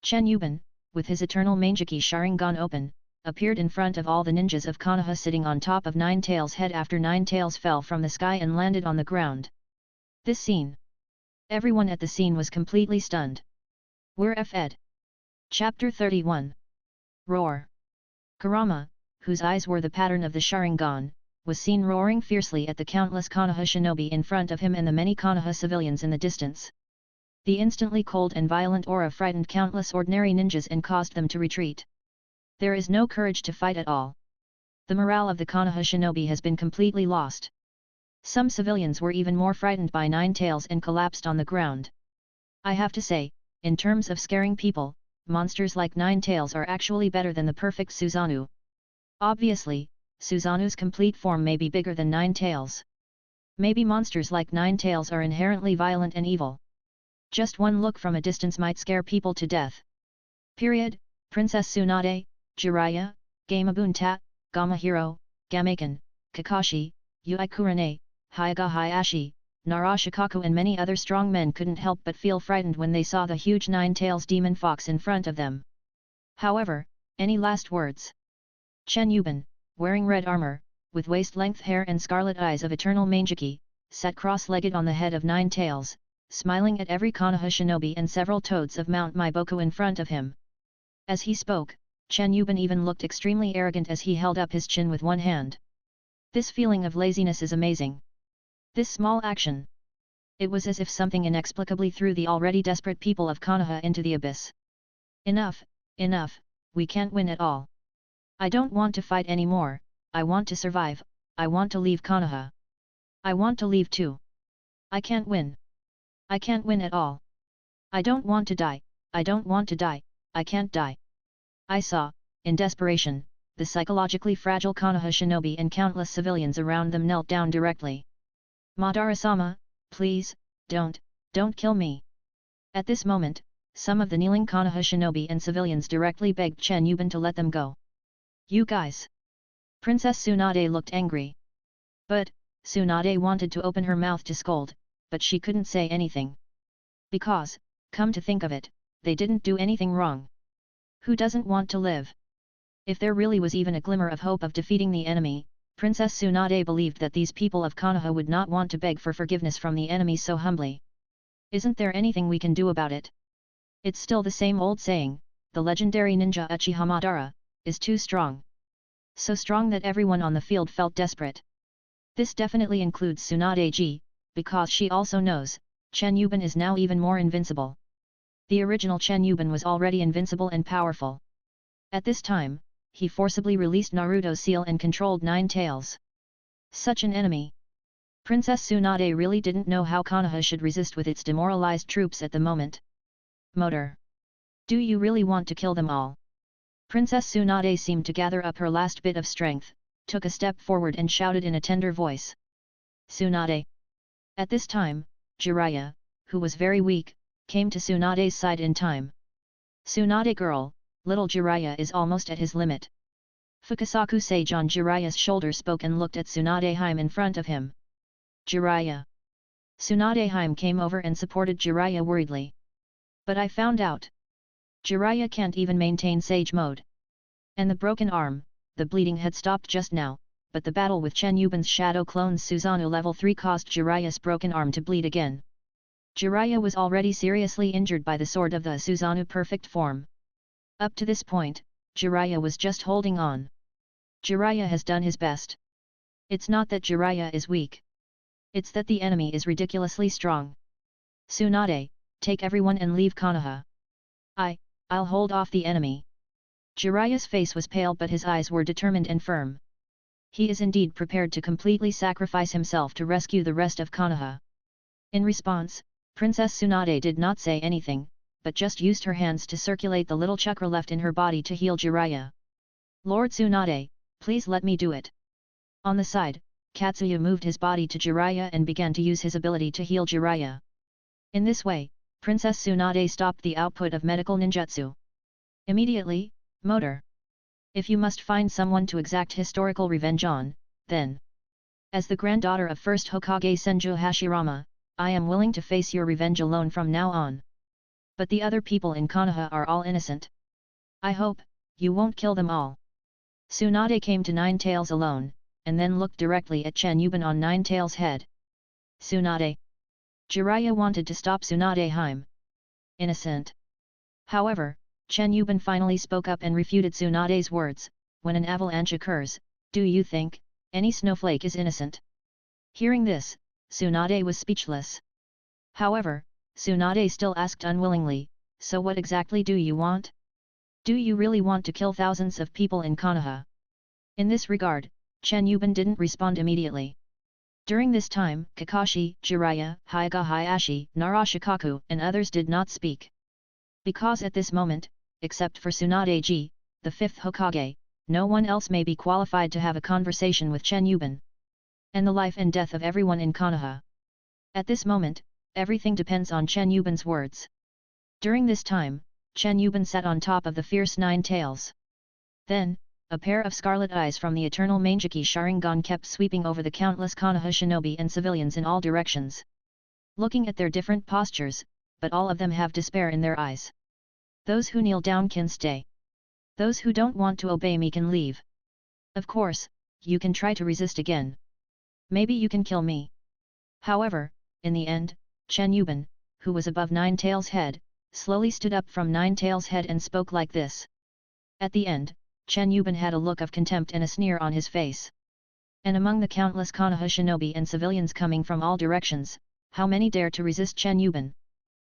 Chen Yiban, with his eternal Mangekyō Sharingan open, appeared in front of all the ninjas of Konoha sitting on top of Nine Tails' head after Nine Tails fell from the sky and landed on the ground. This scene. Everyone at the scene was completely stunned. We're Fed. Chapter 31. Roar. Kurama, whose eyes were the pattern of the Sharingan, was seen roaring fiercely at the countless Konoha shinobi in front of him and the many Konoha civilians in the distance. The instantly cold and violent aura frightened countless ordinary ninjas and caused them to retreat. There is no courage to fight at all. The morale of the Konoha shinobi has been completely lost. Some civilians were even more frightened by Nine Tails and collapsed on the ground. I have to say, in terms of scaring people, monsters like Nine Tails are actually better than the perfect Susanoo. Obviously, Susanoo's complete form may be bigger than Nine Tails. Maybe monsters like Nine Tails are inherently violent and evil. Just one look from a distance might scare people to death. Period. Princess Tsunade, Jiraiya, Gamabunta, Gamahiro, Gamaken, Kakashi, Yui Kurane, Hyuga Hayashi, Narashikaku and many other strong men couldn't help but feel frightened when they saw the huge Nine Tails demon fox in front of them. However, any last words? Chen Yiban, wearing red armor, with waist-length hair and scarlet eyes of eternal Mangekyō, sat cross-legged on the head of Nine Tails, smiling at every Konoha shinobi and several toads of Mount Maiboku in front of him. As he spoke, Chen Yiban even looked extremely arrogant as he held up his chin with one hand. This feeling of laziness is amazing. This small action. It was as if something inexplicably threw the already desperate people of Konoha into the abyss. Enough, enough, we can't win at all. I don't want to fight anymore, I want to survive, I want to leave Konoha. I want to leave too. I can't win. I can't win at all. I don't want to die, I don't want to die, I can't die. I saw, in desperation, the psychologically fragile Konoha shinobi and countless civilians around them knelt down directly. Madara-sama, please, don't kill me. At this moment, some of the kneeling Konoha shinobi and civilians directly begged Chen Yiban to let them go. You guys! Princess Tsunade looked angry. But, Tsunade wanted to open her mouth to scold, but she couldn't say anything. Because, come to think of it, they didn't do anything wrong. Who doesn't want to live? If there really was even a glimmer of hope of defeating the enemy, Princess Tsunade believed that these people of Konoha would not want to beg for forgiveness from the enemy so humbly. Isn't there anything we can do about it? It's still the same old saying, the legendary ninja Uchiha Madara, is too strong. So strong that everyone on the field felt desperate. This definitely includes Tsunade-ji, because she also knows, Chen Yiban is now even more invincible. The original Chen Yiban was already invincible and powerful. At this time, he forcibly released Naruto's seal and controlled Nine Tails. Such an enemy. Princess Tsunade really didn't know how Konoha should resist with its demoralized troops at the moment. Motor. Do you really want to kill them all? Princess Tsunade seemed to gather up her last bit of strength, took a step forward and shouted in a tender voice. Tsunade. At this time, Jiraiya, who was very weak, came to Tsunade's side in time. Tsunade girl, little Jiraiya is almost at his limit. Fukasaku sage on Jiraiya's shoulder spoke and looked at Tsunade-hime in front of him. Jiraiya. Tsunade-hime came over and supported Jiraiya worriedly. But I found out. Jiraiya can't even maintain sage mode. And the broken arm, the bleeding had stopped just now, but the battle with Chen Yiban's shadow clones Susanoo level 3 caused Jiraiya's broken arm to bleed again. Jiraiya was already seriously injured by the sword of the Susanoo perfect form. Up to this point, Jiraiya was just holding on. Jiraiya has done his best. It's not that Jiraiya is weak. It's that the enemy is ridiculously strong. Tsunade, take everyone and leave Konoha. I'll hold off the enemy. Jiraiya's face was pale but his eyes were determined and firm. He is indeed prepared to completely sacrifice himself to rescue the rest of Konoha. In response, Princess Tsunade did not say anything, but just used her hands to circulate the little chakra left in her body to heal Jiraiya. "Lord Tsunade, please let me do it." On the side, Katsuya moved his body to Jiraiya and began to use his ability to heal Jiraiya. In this way, Princess Tsunade stopped the output of medical ninjutsu. Immediately, motor. "If you must find someone to exact historical revenge on, then. As the granddaughter of first Hokage Senju Hashirama, I am willing to face your revenge alone from now on. But the other people in Konoha are all innocent. I hope, you won't kill them all." Tsunade came to Nine Tails alone, and then looked directly at Chen Yiban on Nine Tails' head. "Tsunade." Jiraiya wanted to stop Tsunade Hime. "Innocent." However, Chen Yiban finally spoke up and refuted Tsunade's words. "When an avalanche occurs, do you think any snowflake is innocent?" Hearing this, Tsunade was speechless. However, Tsunade still asked unwillingly, "So what exactly do you want? Do you really want to kill thousands of people in Konoha?" In this regard, Chen Yiban didn't respond immediately. During this time, Kakashi, Jiraiya, Hyuga Hayashi, Narashikaku and others did not speak. Because at this moment, except for Tsunade-ji, the fifth Hokage, no one else may be qualified to have a conversation with Chen Yiban. And the life and death of everyone in Konoha. At this moment, everything depends on Chen Yiban's words. During this time, Chen Yiban sat on top of the fierce Nine Tails. Then, a pair of scarlet eyes from the eternal Mangekyō Sharingan kept sweeping over the countless Konoha shinobi and civilians in all directions. Looking at their different postures, but all of them have despair in their eyes. Those who kneel down can stay. Those who don't want to obey me can leave. Of course, you can try to resist again. Maybe you can kill me. However, in the end, Chen Yiban, who was above Nine Tails' head, slowly stood up from Nine Tails' head and spoke like this. At the end, Chen Yiban had a look of contempt and a sneer on his face. And among the countless Konoha shinobi and civilians coming from all directions, how many dare to resist Chen Yiban?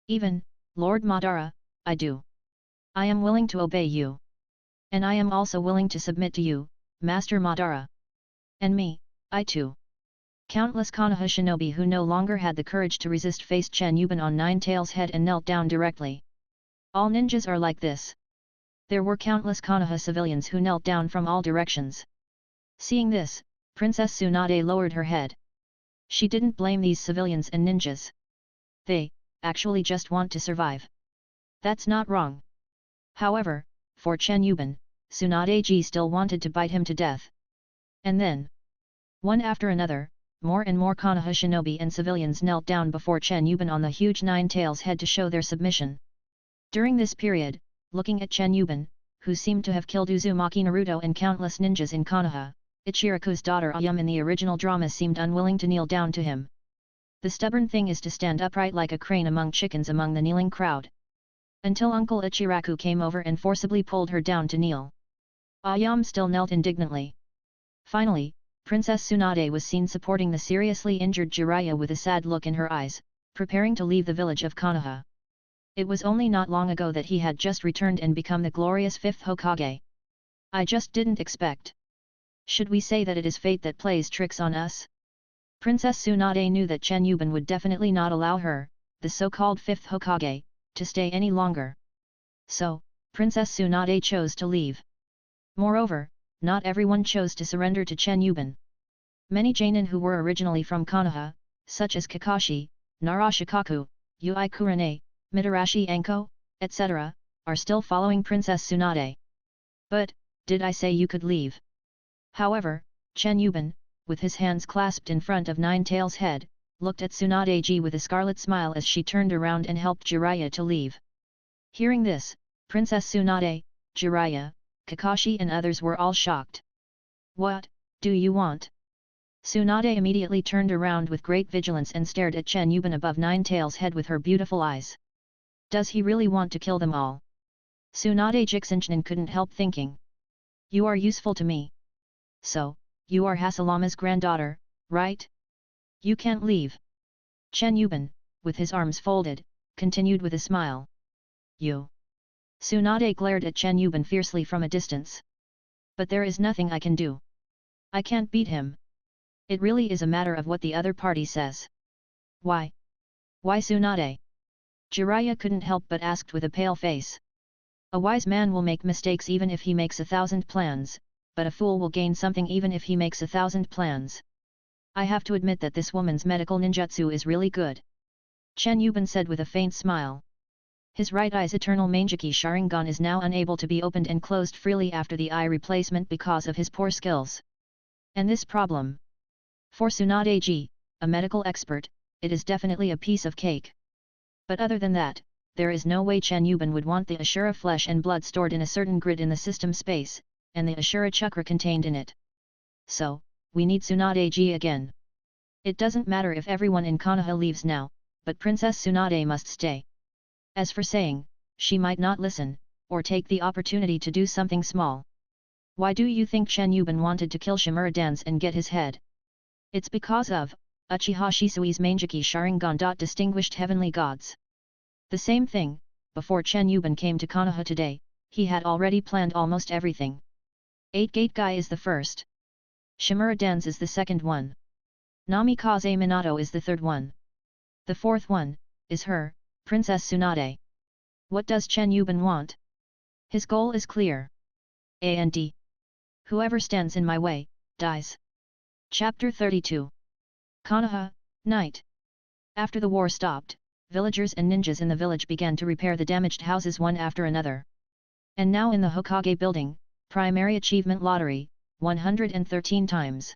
"Even, Lord Madara, I do. I am willing to obey you. And I am also willing to submit to you, Master Madara. And me, I too." Countless Konoha shinobi who no longer had the courage to resist faced Chen Yiban on Nine Tails' head and knelt down directly. All ninjas are like this. There were countless Konoha civilians who knelt down from all directions. Seeing this, Princess Tsunade lowered her head. She didn't blame these civilians and ninjas. They, actually just want to survive. That's not wrong. However, for Chen Yiban, Tsunade-ji still wanted to bite him to death. And then, one after another, more and more Konoha shinobi and civilians knelt down before Chen Yiban on the huge Nine Tails' head to show their submission. During this period, looking at Chen Yiban, who seemed to have killed Uzumaki Naruto and countless ninjas in Konoha, Ichiraku's daughter Ayumi in the original drama seemed unwilling to kneel down to him. The stubborn thing is to stand upright like a crane among chickens among the kneeling crowd. Until Uncle Ichiraku came over and forcibly pulled her down to kneel. Ayumi still knelt indignantly. Finally, Princess Tsunade was seen supporting the seriously injured Jiraiya with a sad look in her eyes, preparing to leave the village of Konoha. It was only not long ago that he had just returned and become the glorious fifth Hokage. I just didn't expect. Should we say that it is fate that plays tricks on us? Princess Tsunade knew that Chen Yiban would definitely not allow her, the so-called fifth Hokage, to stay any longer. So, Princess Tsunade chose to leave. Moreover, not everyone chose to surrender to Chen Yiban. Many Jonin who were originally from Konoha, such as Kakashi, Narashikaku, Yui Kurane, Mitarashi Anko, etc., are still following Princess Tsunade. But, did I say you could leave? However, Chen Yiban, with his hands clasped in front of Nine Tails' head, looked at Tsunade-ji with a scarlet smile as she turned around and helped Jiraiya to leave. Hearing this, Princess Tsunade, Jiraiya, Kakashi and others were all shocked. "What do you want?" Tsunade immediately turned around with great vigilance and stared at Chen Yiban above Nine Tails' head with her beautiful eyes. Does he really want to kill them all? Tsunade Jixinchen couldn't help thinking. You are useful to me. So, you are Hashirama's granddaughter, right? You can't leave. Chen Yiban, with his arms folded, continued with a smile. You. Tsunade glared at Chen Yiban fiercely from a distance. But there is nothing I can do. I can't beat him. It really is a matter of what the other party says. Why? Why Tsunade? Jiraiya couldn't help but asked with a pale face. A wise man will make mistakes even if he makes 1,000 plans, but a fool will gain something even if he makes 1,000 plans. I have to admit that this woman's medical ninjutsu is really good. Chen Yiban said with a faint smile. His right eye's eternal Mangekyō Sharingan is now unable to be opened and closed freely after the eye replacement because of his poor skills. And this problem? For Tsunade-ji, a medical expert, it is definitely a piece of cake. But other than that, there is no way Chen Yiban would want the Ashura flesh and blood stored in a certain grid in the system space, and the Ashura chakra contained in it. So, we need Tsunade-ji again. It doesn't matter if everyone in Konoha leaves now, but Princess Tsunade must stay. As for saying, she might not listen, or take the opportunity to do something small. Why do you think Chen Yiban wanted to kill Shimura Dance and get his head? It's because of Uchiha Shisui's Mangekyō Sharingan. Distinguished heavenly gods. The same thing, before Chen Yiban came to Konoha today, he had already planned almost everything. 8-Gate Guy is the first. Shimura Dance is the second one. Namikaze Minato is the third one. The fourth one, is her, Princess Tsunade. What does Chen Yiban want? His goal is clear. And whoever stands in my way, dies. Chapter 32. Konoha, Night. After the war stopped, villagers and ninjas in the village began to repair the damaged houses one after another. And now in the Hokage building, Primary Achievement Lottery, 113 times.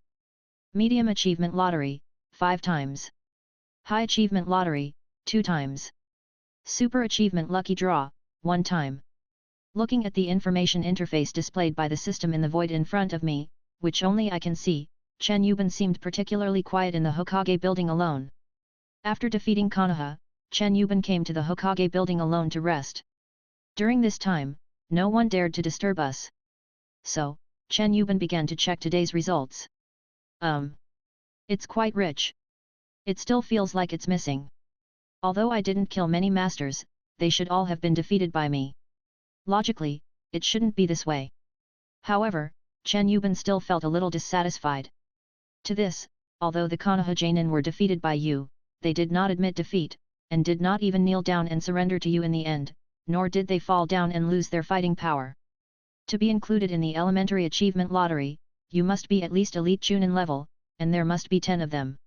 Medium Achievement Lottery, 5 times. High Achievement Lottery, 2 times. Super Achievement Lucky Draw, 1 time. Looking at the information interface displayed by the system in the void in front of me, which only I can see, Chen Yiban seemed particularly quiet in the Hokage building alone. After defeating Konoha, Chen Yiban came to the Hokage building alone to rest. During this time, no one dared to disturb us. So, Chen Yiban began to check today's results. It's quite rich. It still feels like it's missing. Although I didn't kill many masters, they should all have been defeated by me. Logically, it shouldn't be this way. However, Chen Yiban still felt a little dissatisfied. To this, although the Konoha Genin were defeated by you, they did not admit defeat, and did not even kneel down and surrender to you in the end, nor did they fall down and lose their fighting power. To be included in the Elementary Achievement Lottery, you must be at least Elite Chunin level, and there must be 10 of them.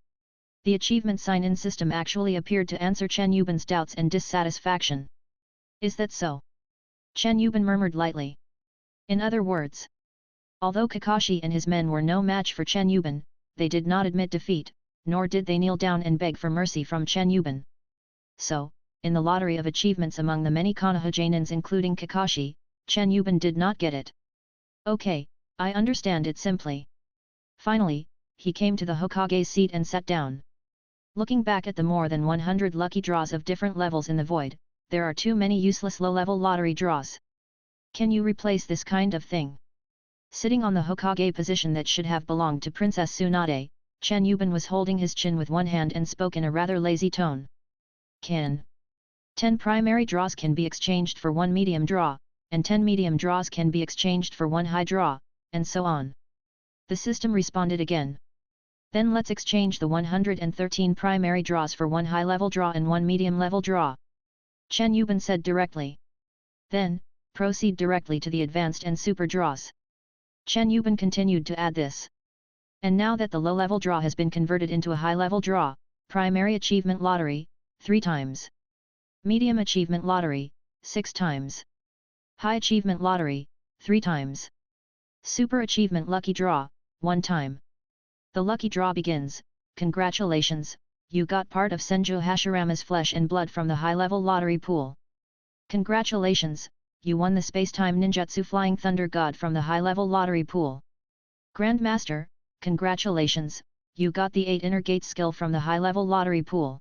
The achievement sign-in system actually appeared to answer Chen Yiban's doubts and dissatisfaction. Is that so? Chen Yiban murmured lightly. In other words, although Kakashi and his men were no match for Chen Yiban, they did not admit defeat, nor did they kneel down and beg for mercy from Chen Yiban. So, in the lottery of achievements among the many Konoha Genins including Kakashi, Chen Yiban did not get it. Okay, I understand it simply. Finally, he came to the Hokage's seat and sat down. Looking back at the more than 100 lucky draws of different levels in the void, there are too many useless low-level lottery draws. Can you replace this kind of thing? Sitting on the Hokage position that should have belonged to Princess Tsunade, Chen Yiban was holding his chin with one hand and spoke in a rather lazy tone. 10 primary draws can be exchanged for 1 medium draw, and 10 medium draws can be exchanged for 1 high draw, and so on. The system responded again. Then let's exchange the 113 primary draws for 1 high-level draw and 1 medium-level draw. Chen Yiban said directly. Then, proceed directly to the advanced and super draws. Chen Yiban continued to add this. And now that the low-level draw has been converted into a high-level draw, Primary Achievement Lottery, 3 times. Medium Achievement Lottery, 6 times. High Achievement Lottery, 3 times. Super Achievement Lucky Draw, 1 time. The lucky draw begins. Congratulations, you got part of Senju Hashirama's flesh and blood from the high-level lottery pool. Congratulations, you won the Space-Time Ninjutsu Flying Thunder God from the high-level lottery pool. Grandmaster, congratulations, you got the 8 Inner Gate skill from the high-level lottery pool.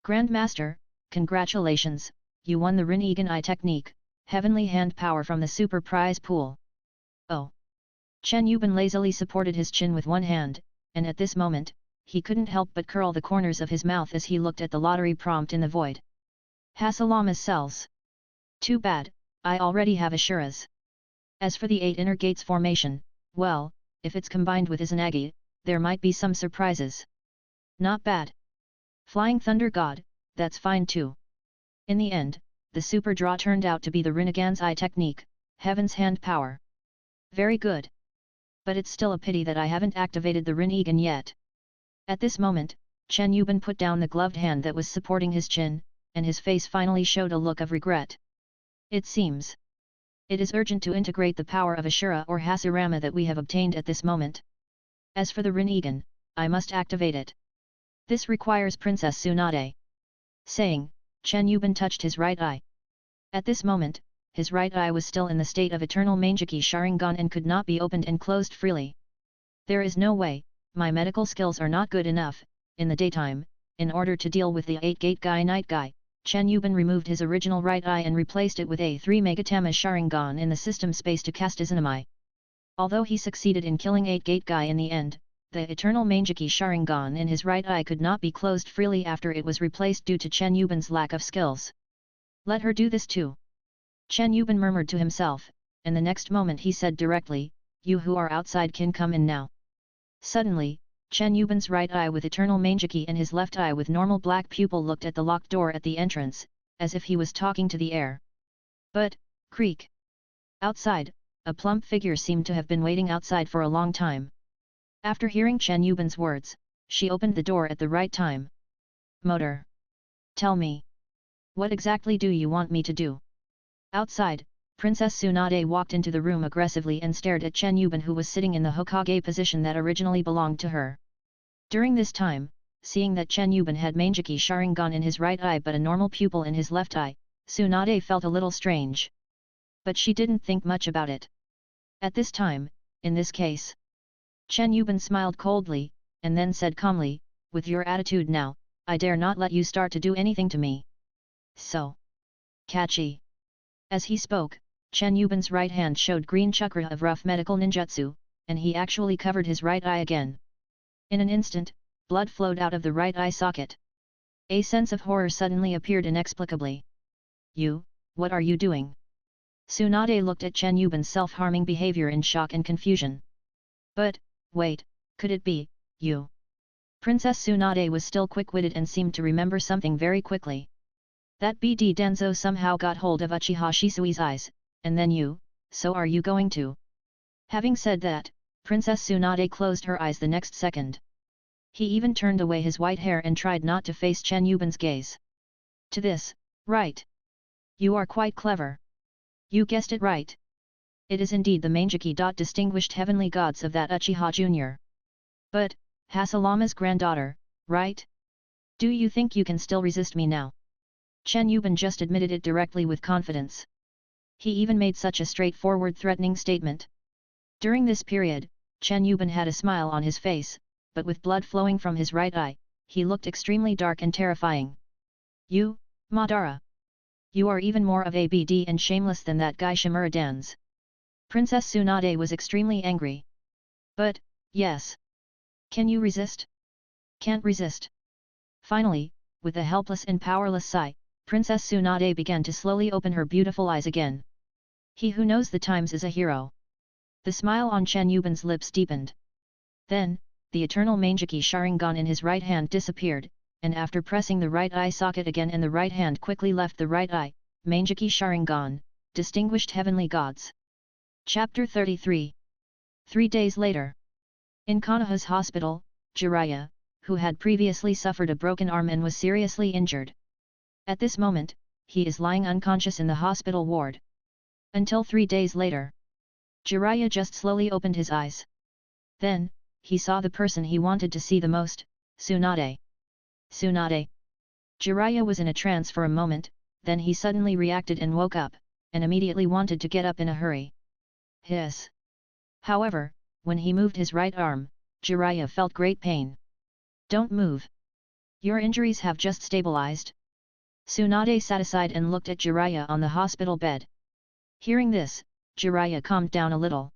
Grandmaster, congratulations, you won the Rin-Egan Eye Technique, Heavenly Hand Power from the Super Prize pool. Oh! Chen Yiban lazily supported his chin with one hand, and at this moment, he couldn't help but curl the corners of his mouth as he looked at the lottery prompt in the void. Hasalama's cells. Too bad, I already have Ashura's. As for the 8 Inner Gates formation, well, if it's combined with Izanagi, there might be some surprises. Not bad. Flying Thunder God, that's fine too. In the end, the super draw turned out to be the Rinnegan's Eye technique, Heaven's Hand power. Very good. But it's still a pity that I haven't activated the Rinnegan yet. At this moment, Chen Yiban put down the gloved hand that was supporting his chin, and his face finally showed a look of regret. It seems it is urgent to integrate the power of Ashura or Hashirama that we have obtained at this moment. As for the Rinnegan, I must activate it. This requires Princess Tsunade. Saying, Chen Yiban touched his right eye. At this moment, his right eye was still in the state of eternal Mangekyō Sharingan and could not be opened and closed freely. There is no way, my medical skills are not good enough. In the daytime, in order to deal with the 8-gate guy night guy, Chen Yiban removed his original right eye and replaced it with A3 Megatama Sharingan in the system space to cast Izanami. Although he succeeded in killing 8-gate guy in the end, the eternal Mangekyō Sharingan in his right eye could not be closed freely after it was replaced due to Chen Yiban's lack of skills. Let her do this too. Chen Yiban murmured to himself, and the next moment he said directly, you who are outside can come in now. Suddenly, Chen Yiban's right eye with eternal Mangekyō and his left eye with normal black pupil looked at the locked door at the entrance, as if he was talking to the air. But, creak. Outside, a plump figure seemed to have been waiting outside for a long time. After hearing Chen Yiban's words, she opened the door at the right time. Motor. Tell me. What exactly do you want me to do? Outside, Princess Tsunade walked into the room aggressively and stared at Chen Yiban who was sitting in the Hokage position that originally belonged to her. During this time, seeing that Chen Yiban had Mangekyō Sharingan in his right eye but a normal pupil in his left eye, Tsunade felt a little strange. But she didn't think much about it. At this time, in this case, Chen Yiban smiled coldly, and then said calmly, with your attitude now, I dare not let you start to do anything to me. So catchy. As he spoke, Chen Yiban's right hand showed green chakra of rough medical ninjutsu, and he actually covered his right eye again. In an instant, blood flowed out of the right eye socket. A sense of horror suddenly appeared inexplicably. You, what are you doing? Tsunade looked at Chen Yiban's self-harming behavior in shock and confusion. But, wait, could it be, you? Princess Tsunade was still quick-witted and seemed to remember something very quickly. That BD Denzo somehow got hold of Uchiha Shisui's eyes, and then you, so are you going to? Having said that, Princess Tsunade closed her eyes the next second. He even turned away his white hair and tried not to face Chen Yiban's gaze. To this, right. You are quite clever. You guessed it right. It is indeed the Mangekyō. Distinguished heavenly gods of that Uchiha Jr. But, Hashirama's granddaughter, right? Do you think you can still resist me now? Chen Yiban just admitted it directly with confidence. He even made such a straightforward threatening statement. During this period, Chen Yiban had a smile on his face, but with blood flowing from his right eye, he looked extremely dark and terrifying. You, Madara. You are even more of a BD and shameless than that guy Shimura Dan's. Princess Tsunade was extremely angry. But, yes. Can you resist? Can't resist. Finally, with a helpless and powerless sigh, Princess Tsunade began to slowly open her beautiful eyes again. He who knows the times is a hero. The smile on Chen Yiban's lips deepened. Then, the eternal Mangekyō Sharingan in his right hand disappeared, and after pressing the right eye socket again and the right hand quickly left the right eye, Mangekyō Sharingan, distinguished heavenly gods. Chapter 33. 3 days later. In Konoha's hospital, Jiraiya, who had previously suffered a broken arm and was seriously injured. At this moment, he is lying unconscious in the hospital ward. Until 3 days later. Jiraiya just slowly opened his eyes. Then, he saw the person he wanted to see the most, Tsunade. Tsunade. Jiraiya was in a trance for a moment, then he suddenly reacted and woke up, and immediately wanted to get up in a hurry. Hiss. However, when he moved his right arm, Jiraiya felt great pain. Don't move. Your injuries have just stabilized. Tsunade sat aside and looked at Jiraiya on the hospital bed. Hearing this, Jiraiya calmed down a little.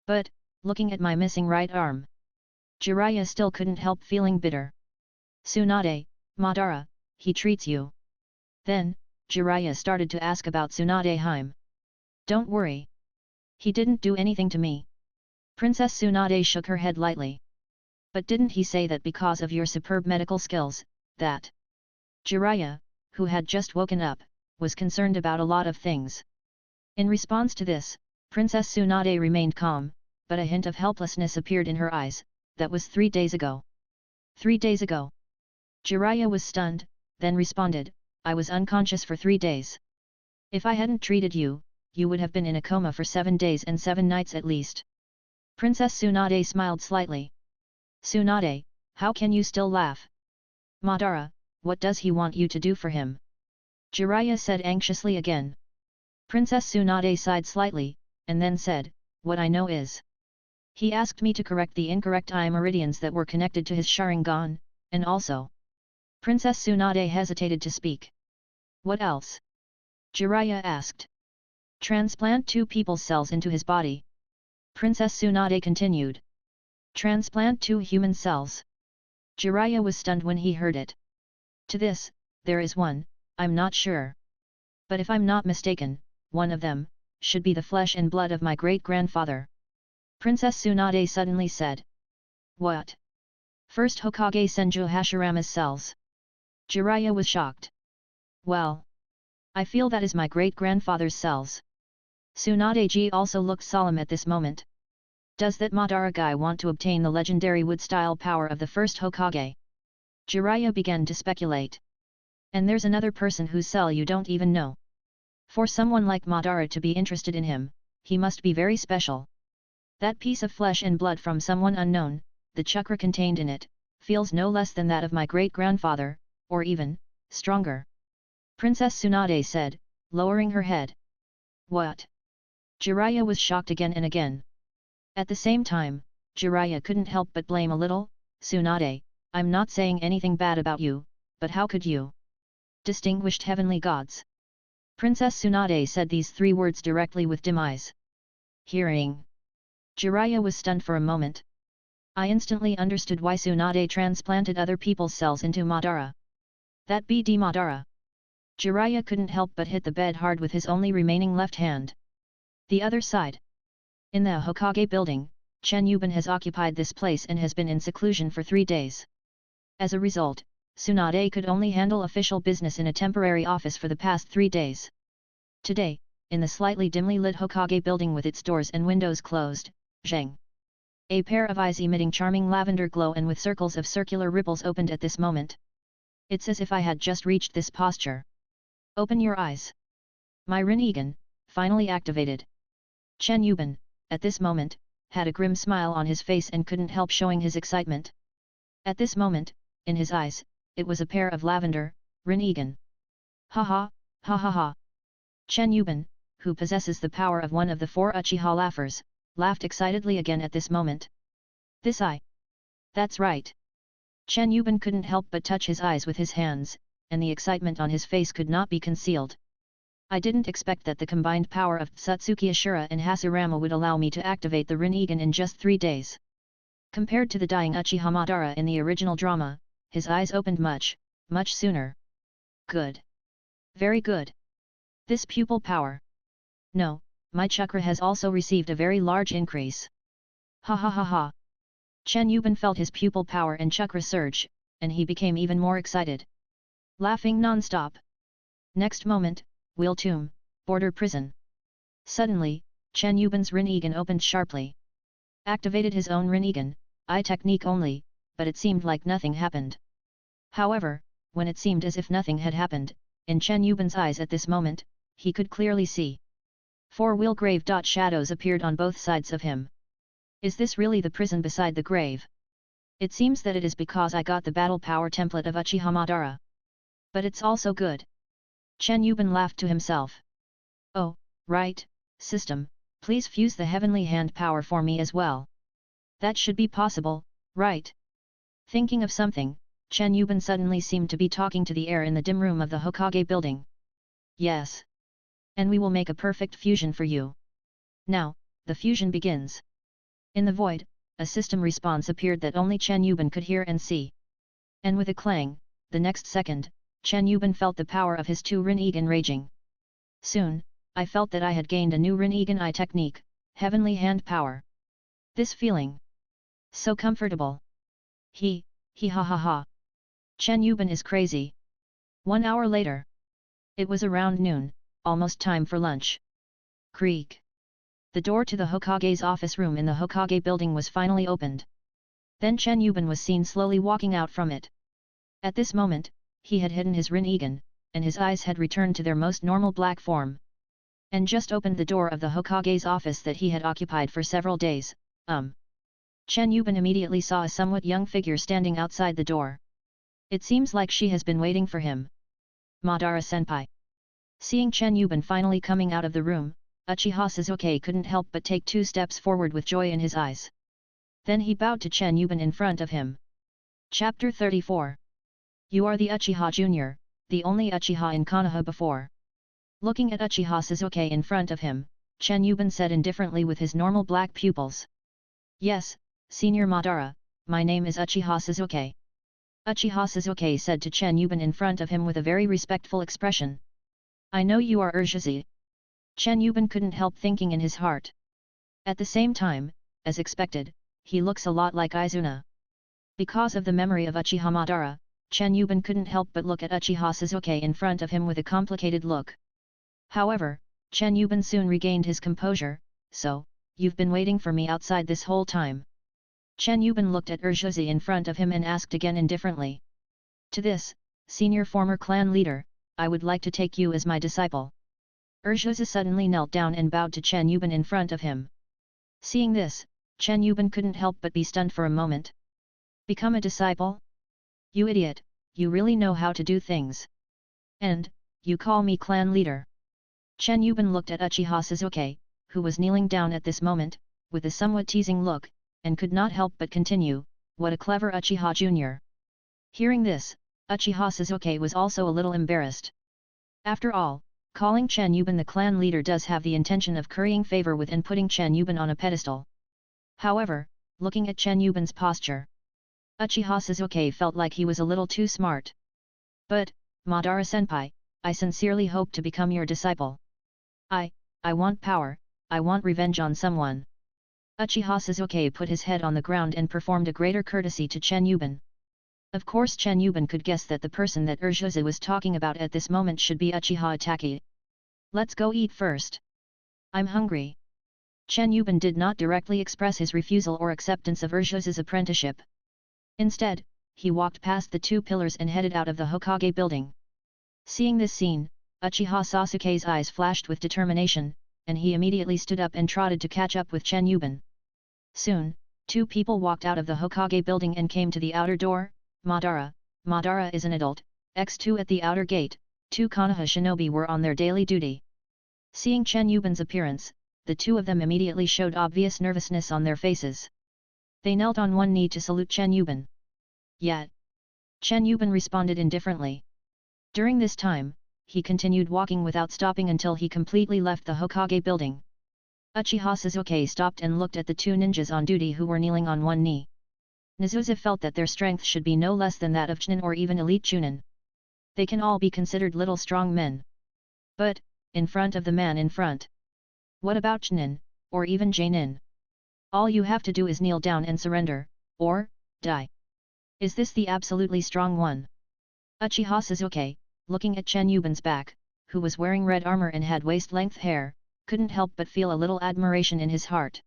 But, looking at my missing right arm, Jiraiya still couldn't help feeling bitter. Tsunade, Madara, he treats you. Then, Jiraiya started to ask about Tsunade Heim. Don't worry. He didn't do anything to me. Princess Tsunade shook her head lightly. But didn't he say that because of your superb medical skills, that Jiraiya, who had just woken up, was concerned about a lot of things. In response to this, Princess Tsunade remained calm, but a hint of helplessness appeared in her eyes. That was 3 days ago. 3 days ago. Jiraiya was stunned, then responded, I was unconscious for 3 days. If I hadn't treated you, you would have been in a coma for 7 days and 7 nights at least. Princess Tsunade smiled slightly. Tsunade, how can you still laugh? Madara, what does he want you to do for him? Jiraiya said anxiously again. Princess Tsunade sighed slightly, and then said, what I know is. He asked me to correct the incorrect eye meridians that were connected to his Sharingan, and also. Princess Tsunade hesitated to speak. What else? Jiraiya asked. Transplant 2 people's cells into his body. Princess Tsunade continued. Transplant 2 human cells. Jiraiya was stunned when he heard it. To this, there is one, I'm not sure. But if I'm not mistaken, one of them, should be the flesh and blood of my great-grandfather. Princess Tsunade suddenly said. What? First Hokage Senju Hashirama's cells. Jiraiya was shocked. Well. I feel that is my great-grandfather's cells. Tsunade-ji also looked solemn at this moment. Does that Madara guy want to obtain the legendary wood-style power of the first Hokage? Jiraiya began to speculate. And there's another person whose cell you don't even know. For someone like Madara to be interested in him, he must be very special. That piece of flesh and blood from someone unknown, the chakra contained in it, feels no less than that of my great-grandfather, or even, stronger. Princess Tsunade said, lowering her head. What? Jiraiya was shocked again and again. At the same time, Jiraiya couldn't help but blame a little. Tsunade, I'm not saying anything bad about you, but how could you? Distinguished heavenly gods. Princess Tsunade said these 3 words directly with dim eyes. Hearing. Jiraiya was stunned for a moment. I instantly understood why Tsunade transplanted other people's cells into Madara. That BD Madara. Jiraiya couldn't help but hit the bed hard with his only remaining left hand. The other side. In the Hokage building, Chen Yiban has occupied this place and has been in seclusion for 3 days. As a result, Tsunade could only handle official business in a temporary office for the past 3 days. Today, in the slightly dimly lit Hokage building with its doors and windows closed, Zheng. A pair of eyes emitting charming lavender glow and with circles of circular ripples opened at this moment. It's as if I had just reached this posture. Open your eyes. My Rinnegan, finally activated. Chen Yiban, at this moment, had a grim smile on his face and couldn't help showing his excitement. At this moment, in his eyes, it was a pair of lavender, Rinnegan. Ha ha, ha ha ha. Chen Yiban, who possesses the power of one of the 4 Uchiha laughers, laughed excitedly again at this moment. This eye. That's right. Chen Yiban couldn't help but touch his eyes with his hands, and the excitement on his face could not be concealed. I didn't expect that the combined power of Akatsuki Ashura and Hashirama would allow me to activate the Rinnegan in just 3 days. Compared to the dying Uchiha Madara in the original drama, his eyes opened much sooner. Good. Very good. This pupil power. No, my chakra has also received a very large increase. Ha ha ha ha. Chen Yiban felt his pupil power and chakra surge, and he became even more excited. Laughing non-stop. Next moment, Wheel Tomb, Border Prison. Suddenly, Chen Yiban's Rinnegan opened sharply. Activated his own Rinnegan, eye technique only, but it seemed like nothing happened. However, when it seemed as if nothing had happened, in Chen Yiban's eyes at this moment, he could clearly see. 4 wheel grave. Shadows appeared on both sides of him. Is this really the prison beside the grave? It seems that it is because I got the battle power template of Uchiha Madara. But it's also good. Chen Yiban laughed to himself. Oh, right, system, please fuse the heavenly hand power for me as well. That should be possible, right? Thinking of something, Chen Yiban suddenly seemed to be talking to the air in the dim room of the Hokage building. Yes. And we will make a perfect fusion for you. Now, the fusion begins. In the void, a system response appeared that only Chen Yiban could hear and see. And with a clang, the next second, Chen Yiban felt the power of his 2 Rinnegan raging. Soon, I felt that I had gained a new Rinnegan eye technique, heavenly hand power. This feeling. So comfortable. He ha ha ha. Chen Yiban is crazy. 1 hour later. It was around noon, almost time for lunch. Creak. The door to the Hokage's office room in the Hokage building was finally opened. Then Chen Yiban was seen slowly walking out from it. At this moment, he had hidden his Rinnegan, and his eyes had returned to their most normal black form. And just opened the door of the Hokage's office that he had occupied for several days. Chen Yiban immediately saw a somewhat young figure standing outside the door. It seems like she has been waiting for him. Madara-senpai. Seeing Chen Yiban finally coming out of the room, Uchiha Sasuke couldn't help but take 2 steps forward with joy in his eyes. Then he bowed to Chen Yiban in front of him. Chapter 34. You are the Uchiha Jr., the only Uchiha in Konoha before. Looking at Uchiha Sasuke in front of him, Chen Yiban said indifferently with his normal black pupils. Yes, Senior Madara, my name is Uchiha Sasuke. Uchiha Sasuke said to Chen Yiban in front of him with a very respectful expression. I know you are Uchiha. Chen Yiban couldn't help thinking in his heart. At the same time, as expected, he looks a lot like Izuna. Because of the memory of Uchiha Madara, Chen Yiban couldn't help but look at Uchiha Sasuke in front of him with a complicated look. However, Chen Yiban soon regained his composure. So, you've been waiting for me outside this whole time. Chen Yiban looked at Uchiha in front of him and asked again indifferently. To this, senior former clan leader, I would like to take you as my disciple. Uchiha suddenly knelt down and bowed to Chen Yiban in front of him. Seeing this, Chen Yiban couldn't help but be stunned for a moment. Become a disciple? You idiot, you really know how to do things. And, you call me clan leader. Chen Yiban looked at Uchiha Sasuke, who was kneeling down at this moment, with a somewhat teasing look, and could not help but continue, what a clever Uchiha Jr. Hearing this, Uchiha Sasuke was also a little embarrassed. After all, calling Chen Yiban the clan leader does have the intention of currying favor with and putting Chen Yiban on a pedestal. However, looking at Chen Yiban's posture, Uchiha Sasuke felt like he was a little too smart. But, Madara-senpai, I sincerely hope to become your disciple. I want power, I want revenge on someone. Uchiha Sasuke put his head on the ground and performed a greater courtesy to Chen Yiban. Of course Chen Yiban could guess that the person that Uchiha was talking about at this moment should be Uchiha Itachi. Let's go eat first. I'm hungry. Chen Yiban did not directly express his refusal or acceptance of Uchiha's apprenticeship. Instead, he walked past the 2 pillars and headed out of the Hokage building. Seeing this scene, Uchiha Sasuke's eyes flashed with determination, and he immediately stood up and trotted to catch up with Chen Yiban. Soon, 2 people walked out of the Hokage building and came to the outer door. Madara is an adult. X2 at the outer gate, 2 Konoha shinobi were on their daily duty. Seeing Chen Yiban's appearance, the 2 of them immediately showed obvious nervousness on their faces. They knelt on one knee to salute Chen Yiban. Yet, Chen Yiban responded indifferently. During this time, he continued walking without stopping until he completely left the Hokage building. Uchiha Sasuke stopped and looked at the 2 ninjas on duty who were kneeling on one knee. Nizusa felt that their strength should be no less than that of Chunin or even elite Chunin. They can all be considered little strong men. But, in front of the man in front. What about Chunin, or even Jainin? All you have to do is kneel down and surrender, or die. Is this the absolutely strong one? Uchiha Sasuke, looking at Chen Yiban's back, who was wearing red armor and had waist-length hair, couldn't help but feel a little admiration in his heart.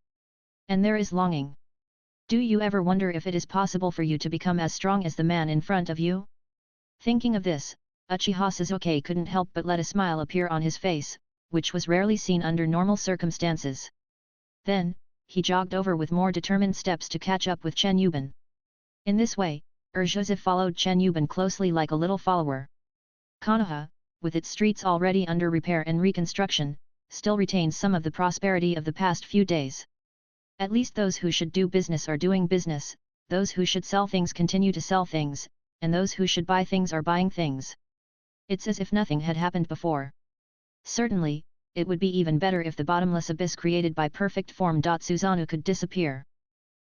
And there is longing. Do you ever wonder if it is possible for you to become as strong as the man in front of you? Thinking of this, Uchiha Sasuke couldn't help but let a smile appear on his face, which was rarely seen under normal circumstances. Then, he jogged over with more determined steps to catch up with Chen Yiban. In this way, Uchiha followed Chen Yiban closely like a little follower. Konoha, with its streets already under repair and reconstruction, still retains some of the prosperity of the past few days. At least those who should do business are doing business, those who should sell things continue to sell things, and those who should buy things are buying things. It's as if nothing had happened before. Certainly, it would be even better if the bottomless abyss created by perfect form Susanoo could disappear.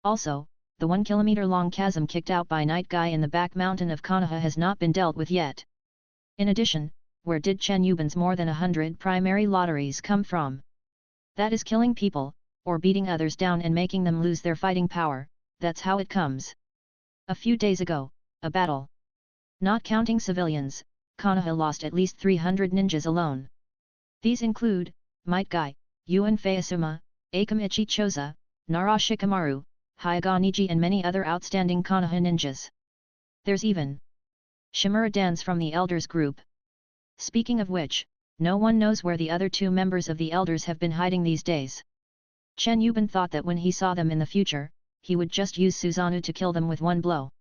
Also, the 1 kilometer-long chasm kicked out by Night Guy in the back mountain of Konoha has not been dealt with yet. In addition, where did Chen Yiban's more than 100 primary lotteries come from? That is killing people, or beating others down and making them lose their fighting power, that's how it comes. A few days ago, a battle. Not counting civilians, Konoha lost at least 300 ninjas alone. These include, Might Guy, Yuan Fuyasuma, Akamichi Choza, Nara Shikamaru, Hyuga Niji and many other outstanding Konoha ninjas. There's even Shimura Dance from the Elders group. Speaking of which, no one knows where the other two members of the Elders have been hiding these days. Chen Yiban thought that when he saw them in the future, he would just use Susanoo to kill them with one blow.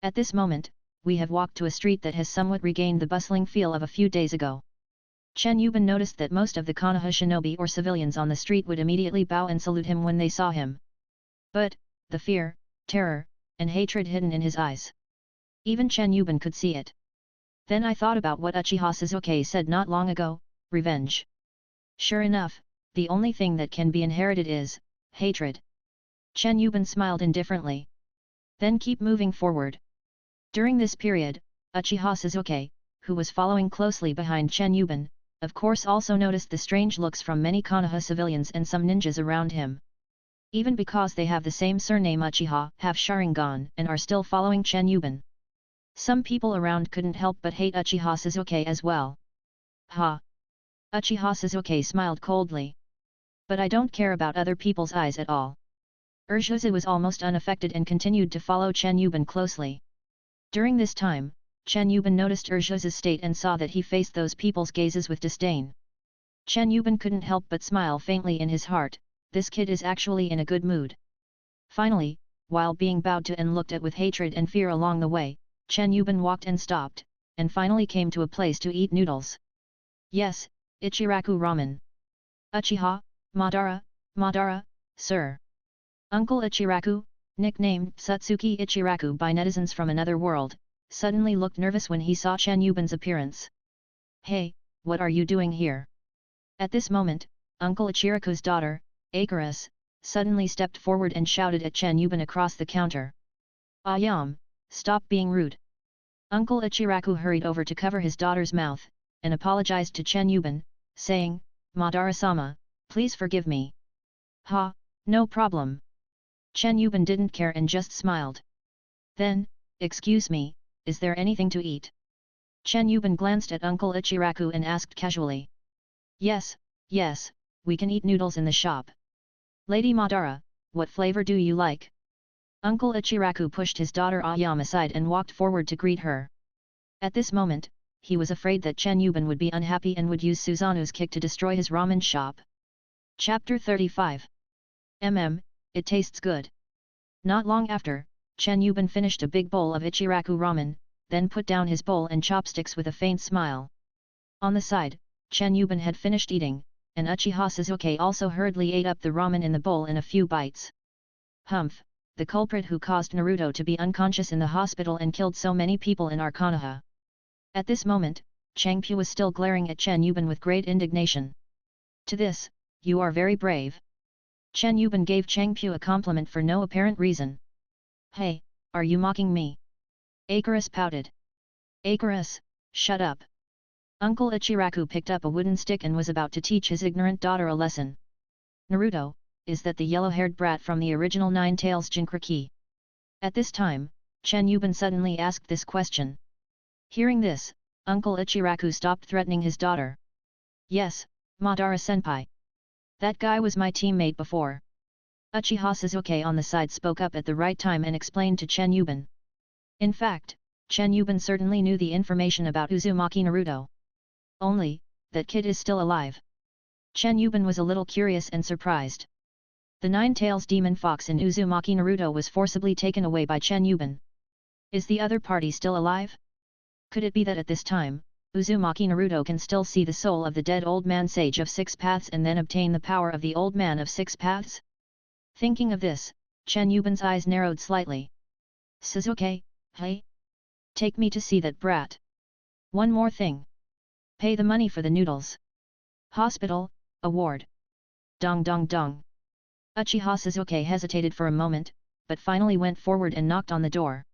At this moment, we have walked to a street that has somewhat regained the bustling feel of a few days ago. Chen Yiban noticed that most of the Konoha shinobi or civilians on the street would immediately bow and salute him when they saw him. But, the fear, terror, and hatred hidden in his eyes. Even Chen Yiban could see it. Then I thought about what Uchiha Sasuke said not long ago, revenge. Sure enough, the only thing that can be inherited is hatred. Chen Yiban smiled indifferently. Then keep moving forward. During this period, Uchiha Sasuke, who was following closely behind Chen Yiban, of course also noticed the strange looks from many Konoha civilians and some ninjas around him. Even because they have the same surname Uchiha, have Sharingan and are still following Chen Yiban. Some people around couldn't help but hate Uchiha Sasuke as well. Ha! Uchiha Sasuke smiled coldly. But I don't care about other people's eyes at all. Urshiozu was almost unaffected and continued to follow Chen Yiban closely. During this time, Chen Yiban noticed Urshioz's state and saw that he faced those people's gazes with disdain. Chen Yiban couldn't help but smile faintly in his heart, this kid is actually in a good mood. Finally, while being bowed to and looked at with hatred and fear along the way, Chen Yiban walked and stopped, and finally came to a place to eat noodles. Yes, Ichiraku ramen. Uchiha, Madara, sir. Uncle Ichiraku, nicknamed Satsuki Ichiraku by netizens from another world, suddenly looked nervous when he saw Chen Yiban's appearance. Hey, what are you doing here? At this moment, Uncle Ichiraku's daughter, Akaris, suddenly stepped forward and shouted at Chen Yiban across the counter. Ayam, stop being rude. Uncle Ichiraku hurried over to cover his daughter's mouth, and apologized to Chen Yiban, saying, Madara-sama, please forgive me. Ha, no problem. Chen Yiban didn't care and just smiled. Then, excuse me, is there anything to eat? Chen Yiban glanced at Uncle Ichiraku and asked casually. Yes, we can eat noodles in the shop. Lady Madara, what flavor do you like? Uncle Ichiraku pushed his daughter Ayam aside and walked forward to greet her. At this moment, he was afraid that Chen Yiban would be unhappy and would use Susanoo's kick to destroy his ramen shop. Chapter 35. It tastes good. Not long after, Chen Yiban finished a big bowl of Ichiraku ramen, then put down his bowl and chopsticks with a faint smile. On the side, Chen Yiban had finished eating, and Uchiha Sasuke also hurriedly ate up the ramen in the bowl in a few bites. Humph, the culprit who caused Naruto to be unconscious in the hospital and killed so many people in our Konoha. At this moment, Changpu was still glaring at Chen Yiban with great indignation. To this, you are very brave. Chen Yiban gave Changpu a compliment for no apparent reason. Hey, are you mocking me? Akaris pouted. Akaris, shut up. Uncle Ichiraku picked up a wooden stick and was about to teach his ignorant daughter a lesson. Naruto, is that the yellow-haired brat from the original Nine Tails Jinchuriki? At this time, Chen Yiban suddenly asked this question. Hearing this, Uncle Ichiraku stopped threatening his daughter. Yes, Madara-senpai. That guy was my teammate before. Uchiha Sasuke on the side spoke up at the right time and explained to Chen Yiban. In fact, Chen Yiban certainly knew the information about Uzumaki Naruto. Only, that kid is still alive. Chen Yiban was a little curious and surprised. The Nine-Tails Demon Fox in Uzumaki Naruto was forcibly taken away by Chen Yiban. Is the other party still alive? Could it be that at this time, Uzumaki Naruto can still see the soul of the dead old man sage of six paths and then obtain the power of the old man of six paths? Thinking of this, Chen Yiban's eyes narrowed slightly. Sasuke, hey? Take me to see that brat. One more thing. Pay the money for the noodles. Hospital, award. Dong dong dong. Uchiha Sasuke hesitated for a moment, but finally went forward and knocked on the door.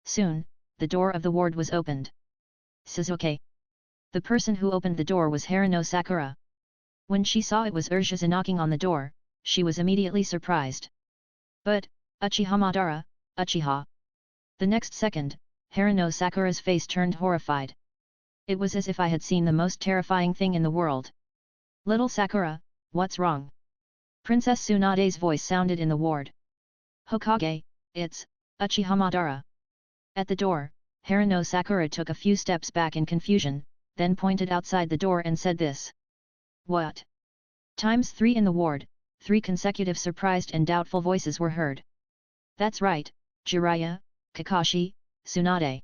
Soon, the door of the ward was opened. Sasuke. The person who opened the door was Harino Sakura. When she saw it was Urshiozue knocking on the door, she was immediately surprised. But, Uchiha Madara, Uchiha. The next second, Harino Sakura's face turned horrified. It was as if I had seen the most terrifying thing in the world. Little Sakura, what's wrong? Princess Tsunade's voice sounded in the ward. Hokage, it's Uchiha Madara. At the door, Harano Sakura took a few steps back in confusion, then pointed outside the door and said this. What? ×3 in the ward, 3 consecutive surprised and doubtful voices were heard. That's right, Jiraiya, Kakashi, Tsunade.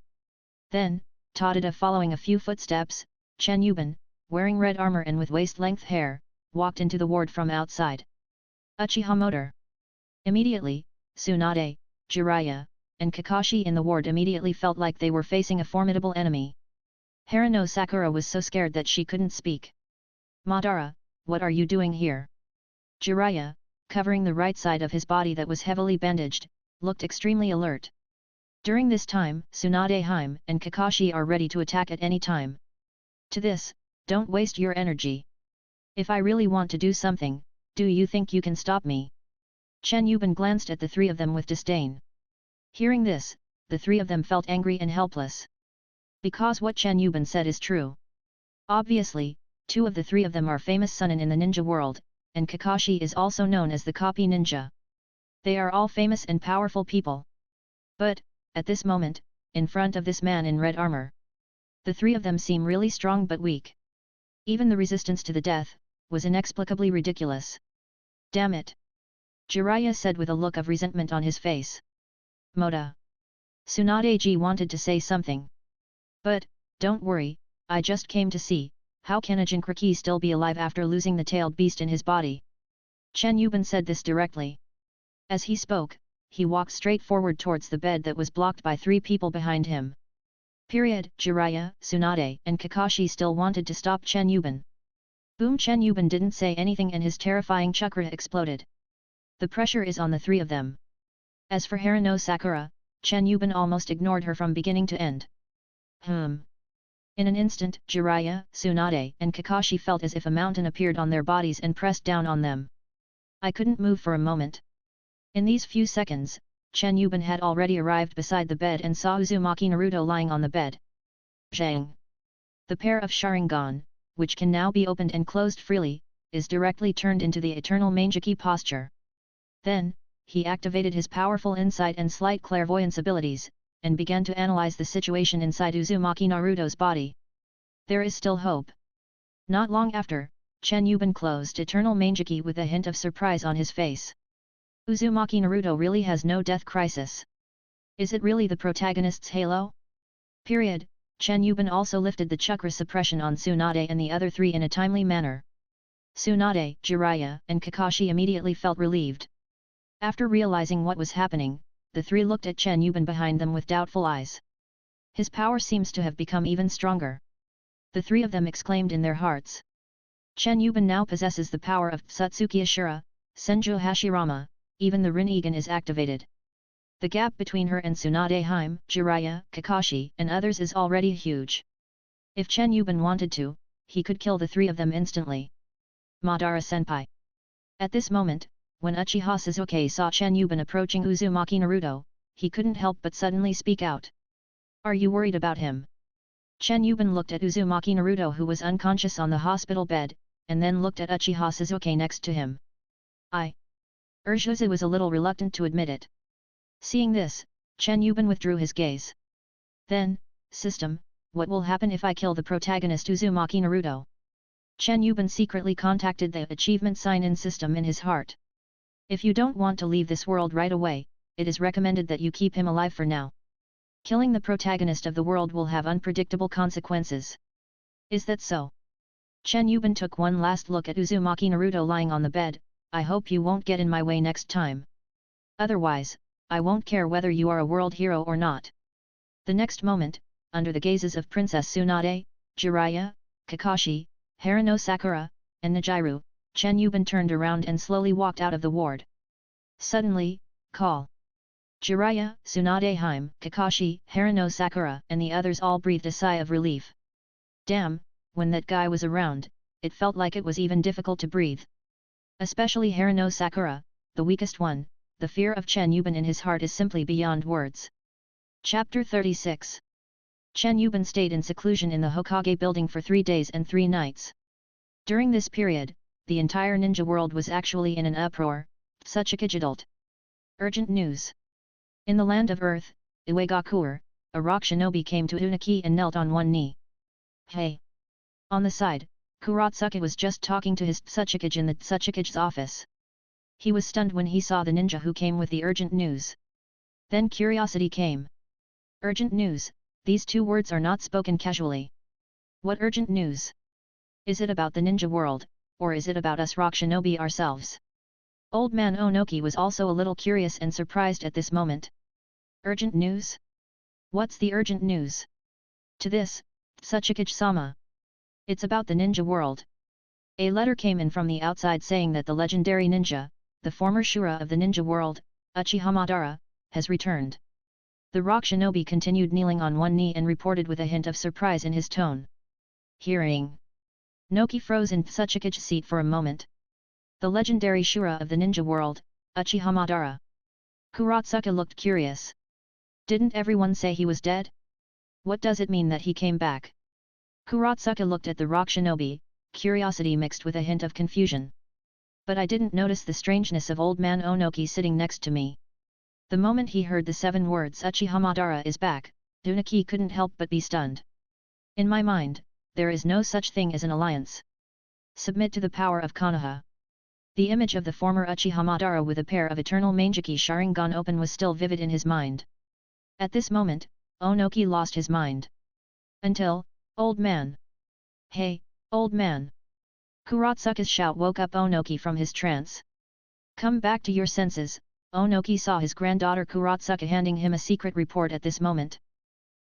Then, Tadada following a few footsteps, Chen Yiban, wearing red armor and with waist-length hair, walked into the ward from outside. Uchiha Motor. Immediately, Tsunade, Jiraiya, and Kakashi in the ward immediately felt like they were facing a formidable enemy. Harano Sakura was so scared that she couldn't speak. Madara, what are you doing here? Jiraiya, covering the right side of his body that was heavily bandaged, looked extremely alert. During this time, Tsunade Hime and Kakashi are ready to attack at any time. To this, don't waste your energy. If I really want to do something, do you think you can stop me? Chen Yiban glanced at the three of them with disdain. Hearing this, the three of them felt angry and helpless. Because what Chen Yiban said is true. Obviously, two of the three of them are famous Sunin in the ninja world, and Kakashi is also known as the copy ninja. They are all famous and powerful people. But, at this moment, in front of this man in red armor, the three of them seem really strong but weak. Even the resistance to the death was inexplicably ridiculous. Damn it! Jiraiya said with a look of resentment on his face. Moda. Tsunade-ji wanted to say something. But, don't worry, I just came to see, how can a Jinkriki still be alive after losing the tailed beast in his body? Chen Yiban said this directly. As he spoke, he walked straight forward towards the bed that was blocked by three people behind him. Jiraiya, Tsunade and Kakashi still wanted to stop Chen Yiban. Boom! Chen Yiban didn't say anything and his terrifying chakra exploded. The pressure is on the three of them. As for Harano Sakura, Chen Yiban almost ignored her from beginning to end. In an instant, Jiraiya, Tsunade and Kakashi felt as if a mountain appeared on their bodies and pressed down on them. I couldn't move for a moment. In these few seconds, Chen Yiban had already arrived beside the bed and saw Uzumaki Naruto lying on the bed. Zhang. The pair of Sharingan, which can now be opened and closed freely, is directly turned into the eternal Mangekyō posture. Then, he activated his powerful insight and slight clairvoyance abilities, and began to analyze the situation inside Uzumaki Naruto's body. There is still hope. Not long after, Chen Yiban closed eternal Mangekyō with a hint of surprise on his face. Uzumaki Naruto really has no death crisis. Is it really the protagonist's halo? Chen Yiban also lifted the chakra suppression on Tsunade and the other three in a timely manner. Tsunade, Jiraiya and Kakashi immediately felt relieved. After realizing what was happening, the three looked at Chen Yiban behind them with doubtful eyes. His power seems to have become even stronger. The three of them exclaimed in their hearts. Chen Yiban now possesses the power of Tsutsuki Ashura, Senju Hashirama, even the Rinnegan is activated. The gap between her and Tsunade Hime, Jiraiya, Kakashi and others is already huge. If Chen Yiban wanted to, he could kill the three of them instantly. Madara-senpai. At this moment, when Uchiha Sasuke saw Chen Yiban approaching Uzumaki Naruto, he couldn't help but suddenly speak out. Are you worried about him? Chen Yiban looked at Uzumaki Naruto who was unconscious on the hospital bed, and then looked at Uchiha Sasuke next to him. Urshuse was a little reluctant to admit it. Seeing this, Chen Yiban withdrew his gaze. Then, system, what will happen if I kill the protagonist Uzumaki Naruto? Chen Yiban secretly contacted the achievement sign-in system in his heart. If you don't want to leave this world right away, it is recommended that you keep him alive for now. Killing the protagonist of the world will have unpredictable consequences. Is that so? Chen Yiban took one last look at Uzumaki Naruto lying on the bed. I hope you won't get in my way next time. Otherwise, I won't care whether you are a world hero or not. The next moment, under the gazes of Princess Tsunade, Jiraiya, Kakashi, Harano Sakura, and Nijiru, Chen Yiban turned around and slowly walked out of the ward. Suddenly, call. Jiraiya, Tsunade Hime, Kakashi, Harano Sakura and the others all breathed a sigh of relief. Damn, when that guy was around, it felt like it was even difficult to breathe. Especially Harano Sakura, the weakest one, the fear of Chen Yiban in his heart is simply beyond words. Chapter 36. Chen Yiban stayed in seclusion in the Hokage building for 3 days and 3 nights. During this period, the entire ninja world was actually in an uproar. Suchikage adult. Urgent news. In the land of Earth, Iwagakur, a rock shinobi came to Unaki and knelt on one knee. Hey! On the side, Kurotsuka was just talking to his Tsuchikage in the Tsuchikage's office. He was stunned when he saw the ninja who came with the urgent news. Then curiosity came. Urgent news, these 2 words are not spoken casually. What urgent news? Is it about the ninja world, or is it about us rock shinobi ourselves? Old man Onoki was also a little curious and surprised at this moment. Urgent news? What's the urgent news? To this, Tsuchikage-sama. It's about the ninja world. A letter came in from the outside saying that the legendary ninja, the former Shura of the ninja world, Uchiha Madara, has returned. The rock shinobi continued kneeling on one knee and reported with a hint of surprise in his tone. Hearing. Noki froze in Tsuchikage's seat for a moment. The legendary Shura of the ninja world, Uchiha Madara. Kurotsuka looked curious. Didn't everyone say he was dead? What does it mean that he came back? Kurotsuka looked at the rock shinobi, curiosity mixed with a hint of confusion. But I didn't notice the strangeness of old man Onoki sitting next to me. The moment he heard the 7 words Uchiha Madara is back, Unaki couldn't help but be stunned. In my mind, there is no such thing as an alliance. Submit to the power of Konoha. The image of the former Uchiha Madara with a pair of eternal Mangekyō Sharingan open was still vivid in his mind. At this moment, Onoki lost his mind. Until, old man. Hey, old man. Kurotsuka's shout woke up Onoki from his trance. Come back to your senses. Onoki saw his granddaughter Kurotsuka handing him a secret report at this moment.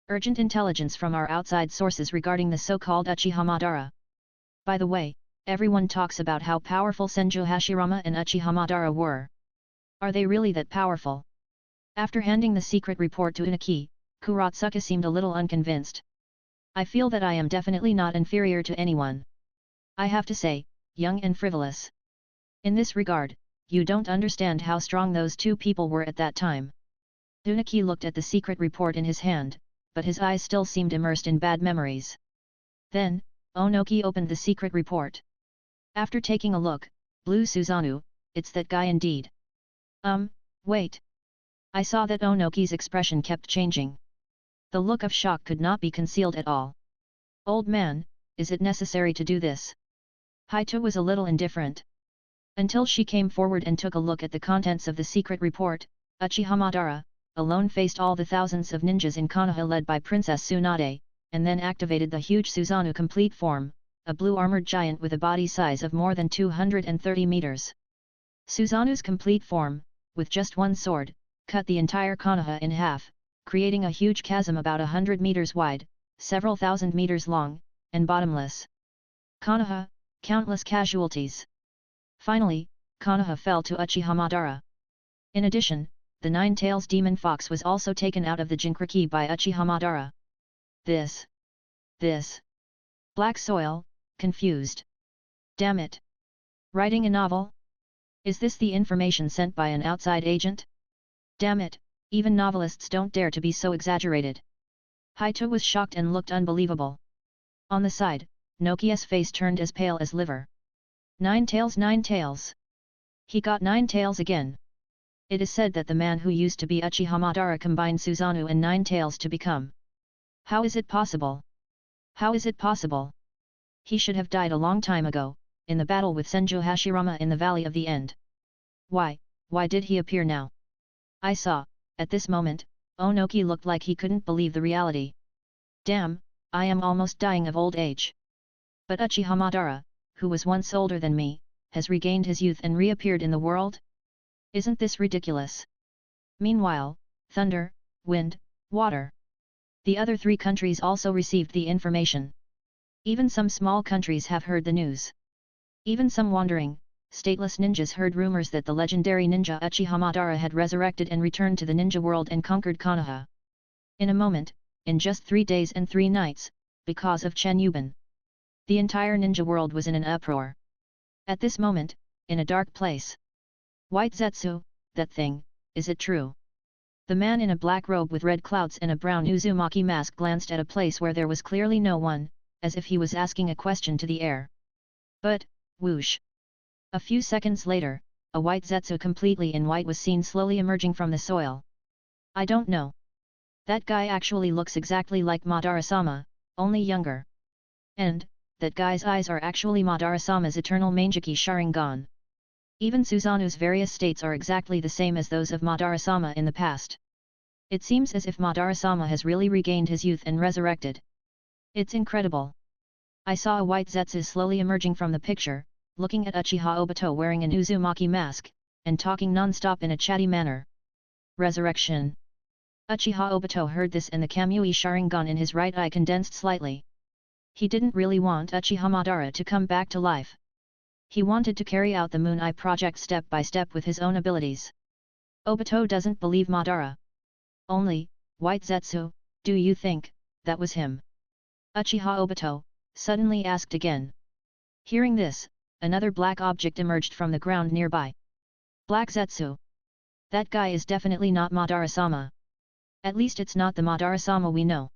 Urgent intelligence from our outside sources regarding the so-called Uchiha Madara. By the way, everyone talks about how powerful Senju Hashirama and Uchiha Madara were. Are they really that powerful? After handing the secret report to Unaki, Kurotsuka seemed a little unconvinced. I feel that I am definitely not inferior to anyone. I have to say, young and frivolous. In this regard, you don't understand how strong those 2 people were at that time. Unaki looked at the secret report in his hand, but his eyes still seemed immersed in bad memories. Then, Onoki opened the secret report. After taking a look, Blue Susanoo, it's that guy indeed. Wait. I saw that Onoki's expression kept changing. The look of shock could not be concealed at all. Old man, is it necessary to do this? Haito was a little indifferent. Until she came forward and took a look at the contents of the secret report, Uchiha Madara, alone faced all the thousands of ninjas in Konoha led by Princess Tsunade, and then activated the huge Susanoo complete form, a blue armored giant with a body size of more than 230 meters. Susanoo's complete form, with just one sword, cut the entire Konoha in half, creating a huge chasm about 100 meters wide, several thousand meters long, and bottomless. Konoha, countless casualties. Finally, Konoha fell to Uchiha Madara. In addition, the 9 Tails Demon Fox was also taken out of the Jinchuriki by Uchiha Madara. This. Black soil, confused. Damn it. Writing a novel? Is this the information sent by an outside agent? Damn it, even novelists don't dare to be so exaggerated. Haito was shocked and looked unbelievable. On the side, Nokia's face turned as pale as liver. 9 tails, 9 tails. He got 9 tails again. It is said that the man who used to be Uchiha Madara combined Susanoo and 9 tails to become. How is it possible? How is it possible? He should have died a long time ago, in the battle with Senju Hashirama in the Valley of the End. Why did he appear now? I saw, at this moment, Onoki looked like he couldn't believe the reality. Damn, I am almost dying of old age. But Uchiha Madara, who was once older than me, has regained his youth and reappeared in the world? Isn't this ridiculous? Meanwhile, thunder, wind, water. The other 3 countries also received the information. Even some small countries have heard the news. Even some wandering, stateless ninjas heard rumors that the legendary ninja Uchiha Madara had resurrected and returned to the ninja world and conquered Konoha. In a moment, in just 3 days and 3 nights, because of Chen Yiban. The entire ninja world was in an uproar. At this moment, in a dark place. White Zetsu, that thing, is it true? The man in a black robe with red clouds and a brown Uzumaki mask glanced at a place where there was clearly no one, as if he was asking a question to the air. But, whoosh! A few seconds later, a white Zetsu completely in white was seen slowly emerging from the soil. I don't know. That guy actually looks exactly like Madara-sama, only younger. And, that guy's eyes are actually Madara-sama's eternal Mangekyō Sharingan. Even Suzanu's various states are exactly the same as those of Madara-sama in the past. It seems as if Madara-sama has really regained his youth and resurrected. It's incredible. I saw a white Zetsu slowly emerging from the picture, looking at Uchiha Obito wearing an Uzumaki mask, and talking non-stop in a chatty manner. Resurrection. Uchiha Obito heard this and the Kamui Sharingan in his right eye condensed slightly. He didn't really want Uchiha Madara to come back to life. He wanted to carry out the Moon Eye project step by step with his own abilities. Obito doesn't believe Madara. Only, White Zetsu, do you think that was him? Uchiha Obito suddenly asked again. Hearing this, another black object emerged from the ground nearby. Black Zetsu. That guy is definitely not Madara-sama. At least it's not the Madara-sama we know.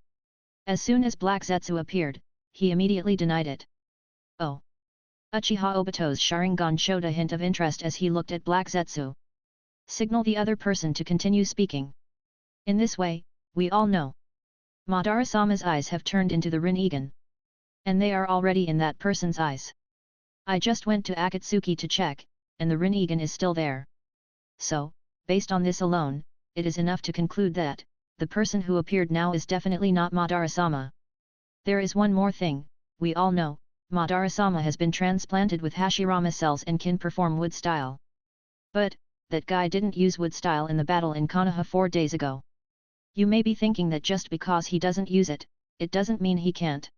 As soon as Black Zetsu appeared, he immediately denied it. Oh. Uchiha Obito's Sharingan showed a hint of interest as he looked at Black Zetsu. Signal the other person to continue speaking. In this way, we all know. Madara-sama's eyes have turned into the Rinnegan. And they are already in that person's eyes. I just went to Akatsuki to check, and the Rinnegan is still there. So, based on this alone, it is enough to conclude that, the person who appeared now is definitely not Madara-sama. There is one more thing, we all know, Madara-sama has been transplanted with Hashirama cells and can perform wood style. But, that guy didn't use wood style in the battle in Konoha 4 days ago. You may be thinking that just because he doesn't use it, it doesn't mean he can't.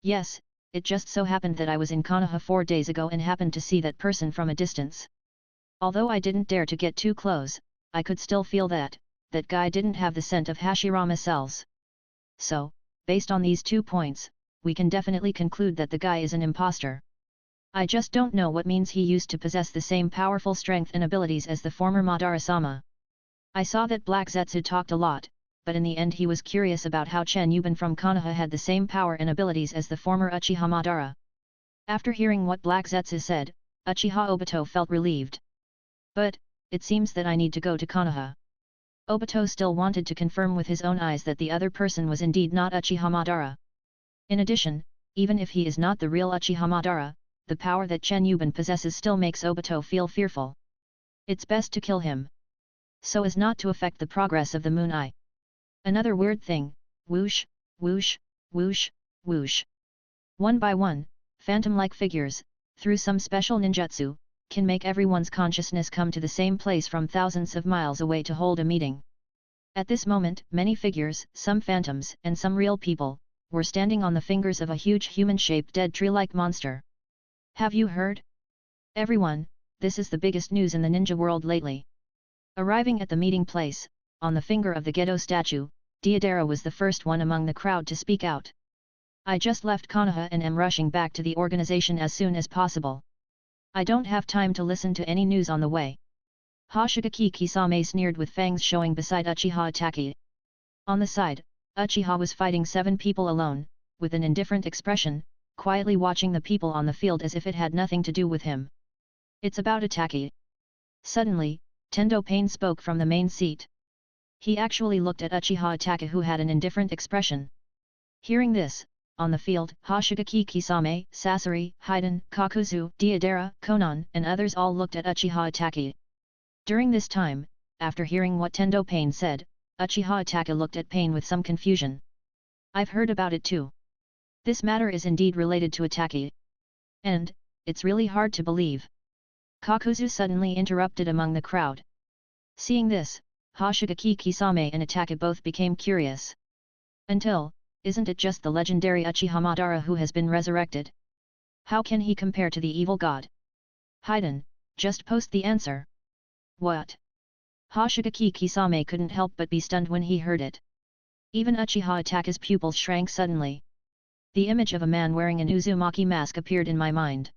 Yes, it just so happened that I was in Konoha 4 days ago and happened to see that person from a distance. Although I didn't dare to get too close, I could still feel that guy didn't have the scent of Hashirama cells. So, based on these 2 points, we can definitely conclude that the guy is an imposter. I just don't know what means he used to possess the same powerful strength and abilities as the former Madara-sama. I saw that Black Zetsu talked a lot, but in the end he was curious about how Chen Yiban from Konoha had the same power and abilities as the former Uchiha Madara. After hearing what Black Zetsu said, Uchiha Obito felt relieved. But, it seems that I need to go to Konoha. Obito still wanted to confirm with his own eyes that the other person was indeed not Uchiha Madara. In addition, even if he is not the real Uchiha Madara, the power that Chen Yiban possesses still makes Obito feel fearful. It's best to kill him, so as not to affect the progress of the Moon Eye. Another weird thing, whoosh, whoosh, whoosh, whoosh. One by one, phantom-like figures, through some special ninjutsu, can make everyone's consciousness come to the same place from thousands of miles away to hold a meeting. At this moment, many figures, some phantoms and some real people, were standing on the fingers of a huge human-shaped dead tree-like monster. Have you heard? Everyone, this is the biggest news in the ninja world lately. Arriving at the meeting place, on the finger of the Gedo statue, Deidara was the first one among the crowd to speak out. I just left Konoha and am rushing back to the organization as soon as possible. I don't have time to listen to any news on the way. Hashirama Kisame sneered with fangs showing beside Uchiha Itachi. On the side, Uchiha was fighting 7 people alone, with an indifferent expression, quietly watching the people on the field as if it had nothing to do with him. It's about Itachi. Suddenly, Tendo Pain spoke from the main seat. He actually looked at Uchiha Itachi who had an indifferent expression. Hearing this, on the field, Hashirama Kisame, Sasori, Haiden, Kakuzu, Deidara, Konan and others all looked at Uchiha Itachi. During this time, after hearing what Tendo Pain said, Uchiha Itachi looked at Pain with some confusion. I've heard about it too. This matter is indeed related to Itachi. And, it's really hard to believe. Kakuzu suddenly interrupted among the crowd. Seeing this, Hashirama Kisame and Itachi both became curious. Until, isn't it just the legendary Uchiha Madara who has been resurrected? How can he compare to the evil god? Haiden, just post the answer. What? Hashirama Kisame couldn't help but be stunned when he heard it. Even Uchiha Itachi's pupils shrank suddenly. The image of a man wearing an Uzumaki mask appeared in my mind.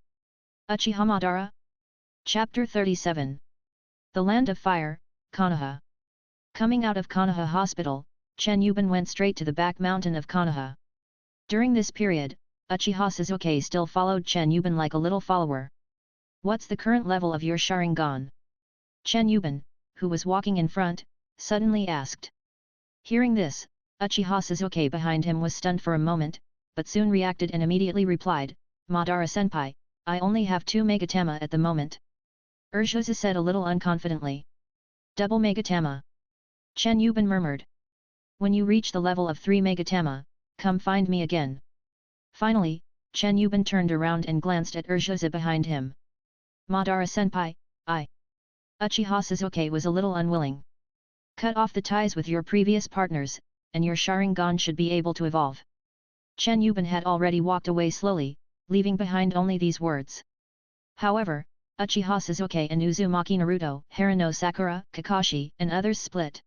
Uchiha Madara? Chapter 37. The Land of Fire, Konoha. Coming out of Konoha Hospital, Chen Yiban went straight to the back mountain of Konoha. During this period, Uchiha Sasuke still followed Chen Yiban like a little follower. What's the current level of your Sharingan? Chen Yiban, who was walking in front, suddenly asked. Hearing this, Uchiha Sasuke behind him was stunned for a moment, but soon reacted and immediately replied, Madara-senpai, I only have 2 Megatama at the moment. Urshiosa said a little unconfidently. Double Megatama. Chen Yiban murmured. When you reach the level of 3 Megatama, come find me again. Finally, Chen Yiban turned around and glanced at Urshiosa behind him. Madara-senpai, I. Uchiha Sasuke was a little unwilling. Cut off the ties with your previous partners, and your Sharingan should be able to evolve. Chen Yiban had already walked away slowly, leaving behind only these words. However, Uchiha Sasuke and Uzumaki Naruto, Haruno Sakura, Kakashi, and others split.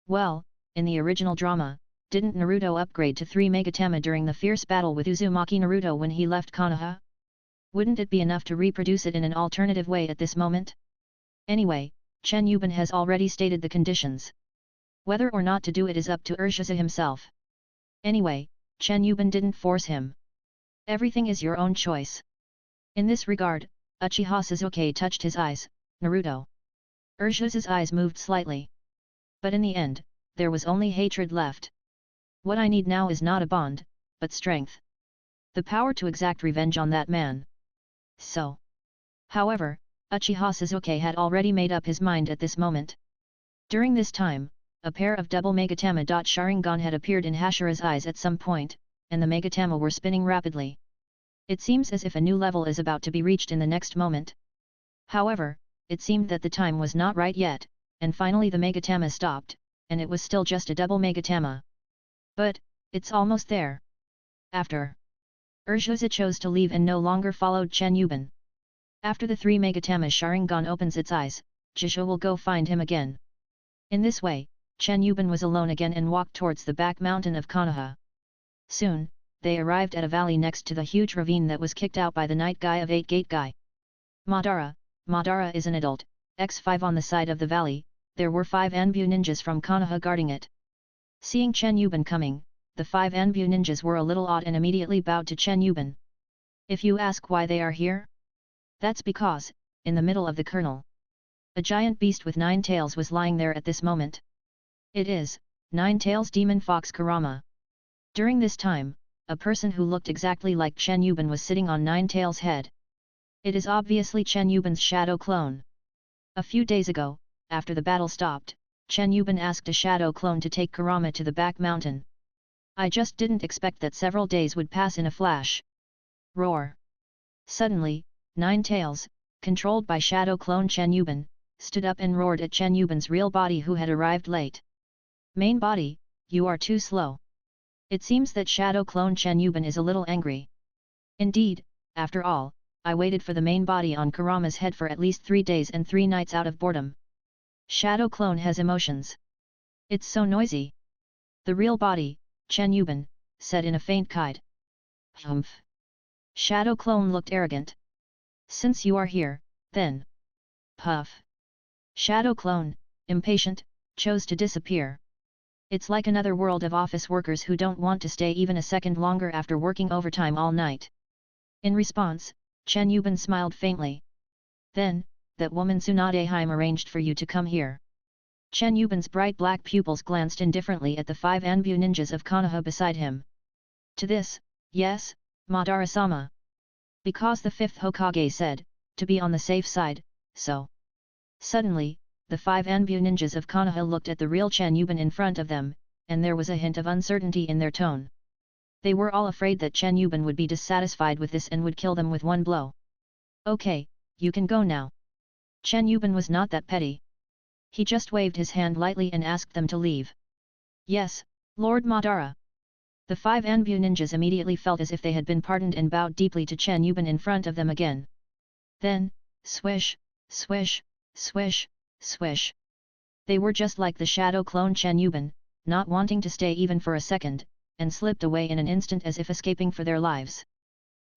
Well, in the original drama, didn't Naruto upgrade to 3 Megatama during the fierce battle with Uzumaki Naruto when he left Konoha? Wouldn't it be enough to reproduce it in an alternative way at this moment? Anyway, Chen Yiban has already stated the conditions. Whether or not to do it is up to Urshiosa himself. Anyway, Chen Yiban didn't force him. Everything is your own choice. In this regard, Uchiha Sasuke touched his eyes, Naruto. Urshiosa's eyes moved slightly. But in the end, there was only hatred left. What I need now is not a bond, but strength. The power to exact revenge on that man. So. However, Uchiha Sasuke had already made up his mind at this moment. During this time, a pair of double Megatama Sharingan had appeared in Hashira's eyes at some point, and the Megatama were spinning rapidly. It seems as if a new level is about to be reached in the next moment. However, it seemed that the time was not right yet, and finally the Megatama stopped, and it was still just a double Megatama. But, it's almost there. After. Urshiosa chose to leave and no longer followed Chen Yiban. After the 3 Megatama Sharingan opens its eyes, Jisho will go find him again. In this way, Chen Yiban was alone again and walked towards the back mountain of Konoha. Soon, they arrived at a valley next to the huge ravine that was kicked out by the night guy of 8 Gate Guy. Madara is an adult, X5 on the side of the valley, there were 5 Anbu ninjas from Konoha guarding it. Seeing Chen Yiban coming, the 5 Anbu ninjas were a little awed and immediately bowed to Chen Yiban. If you ask why they are here? That's because, in the middle of the kernel, a giant beast with 9 tails was lying there at this moment. It is, 9 Tails Demon Fox Kurama. During this time, a person who looked exactly like Chen Yiban was sitting on 9 Tails' head. It is obviously Chen Yiban's shadow clone. A few days ago, after the battle stopped, Chen Yiban asked a shadow clone to take Kurama to the back mountain. I just didn't expect that several days would pass in a flash. Roar! Suddenly, 9 Tails, controlled by shadow clone Chen Yiban, stood up and roared at Chen Yiban's real body who had arrived late. Main body, you are too slow. It seems that shadow clone Chen Yiban is a little angry. Indeed, after all, I waited for the main body on Kurama's head for at least 3 days and 3 nights out of boredom. Shadow clone has emotions. It's so noisy. The real body, Chen Yiban, said in a faint kide. Humph. Shadow clone looked arrogant. Since you are here, then. Puff. Shadow clone, impatient, chose to disappear. It's like another world of office workers who don't want to stay even a second longer after working overtime all night. In response, Chen Yiban smiled faintly. Then, that woman Tsunadeheim arranged for you to come here. Chen Yiban's bright black pupils glanced indifferently at the 5 Anbu ninjas of Konoha beside him. To this, yes, Madara-sama. Because the 5th Hokage said, to be on the safe side, so. Suddenly, the 5 Anbu ninjas of Konoha looked at the real Chen Yiban in front of them, and there was a hint of uncertainty in their tone. They were all afraid that Chen Yiban would be dissatisfied with this and would kill them with one blow. Okay, you can go now. Chen Yiban was not that petty. He just waved his hand lightly and asked them to leave. Yes, Lord Madara. The 5 Anbu ninjas immediately felt as if they had been pardoned and bowed deeply to Chen Yiban in front of them again. Then, swish, swish, swish, swish. They were just like the shadow clone Chen Yiban, not wanting to stay even for a second, and slipped away in an instant as if escaping for their lives.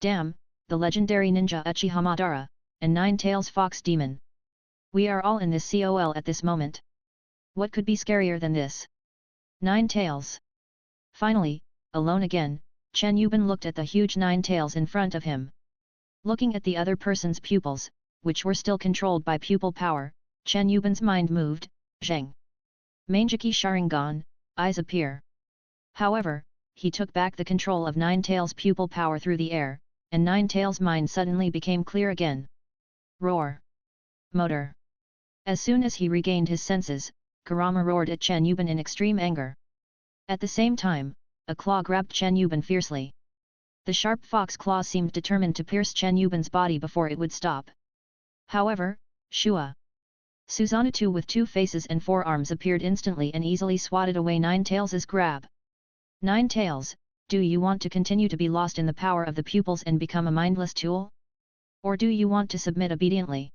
Damn, the legendary ninja Uchiha Madara, and 9 Tails Fox Demon. We are all in this COL at this moment. What could be scarier than this? 9 tails. Finally, alone again, Chen Yiban looked at the huge 9 tails in front of him. Looking at the other person's pupils, which were still controlled by pupil power, Chen Yiban's mind moved, Zheng. Mangekyō Sharingan, eyes appear. However, he took back the control of 9 tails pupil power through the air, and 9 tails' mind suddenly became clear again. Roar! Motor! As soon as he regained his senses, Kurama roared at Chen Yiban in extreme anger. At the same time, a claw grabbed Chen Yiban fiercely. The sharp fox claw seemed determined to pierce Chen Yiban's body before it would stop. However, Shua! Susanoo with 2 faces and 4 arms appeared instantly and easily swatted away 9 tails' grab. 9 tails, do you want to continue to be lost in the power of the pupils and become a mindless tool? Or do you want to submit obediently?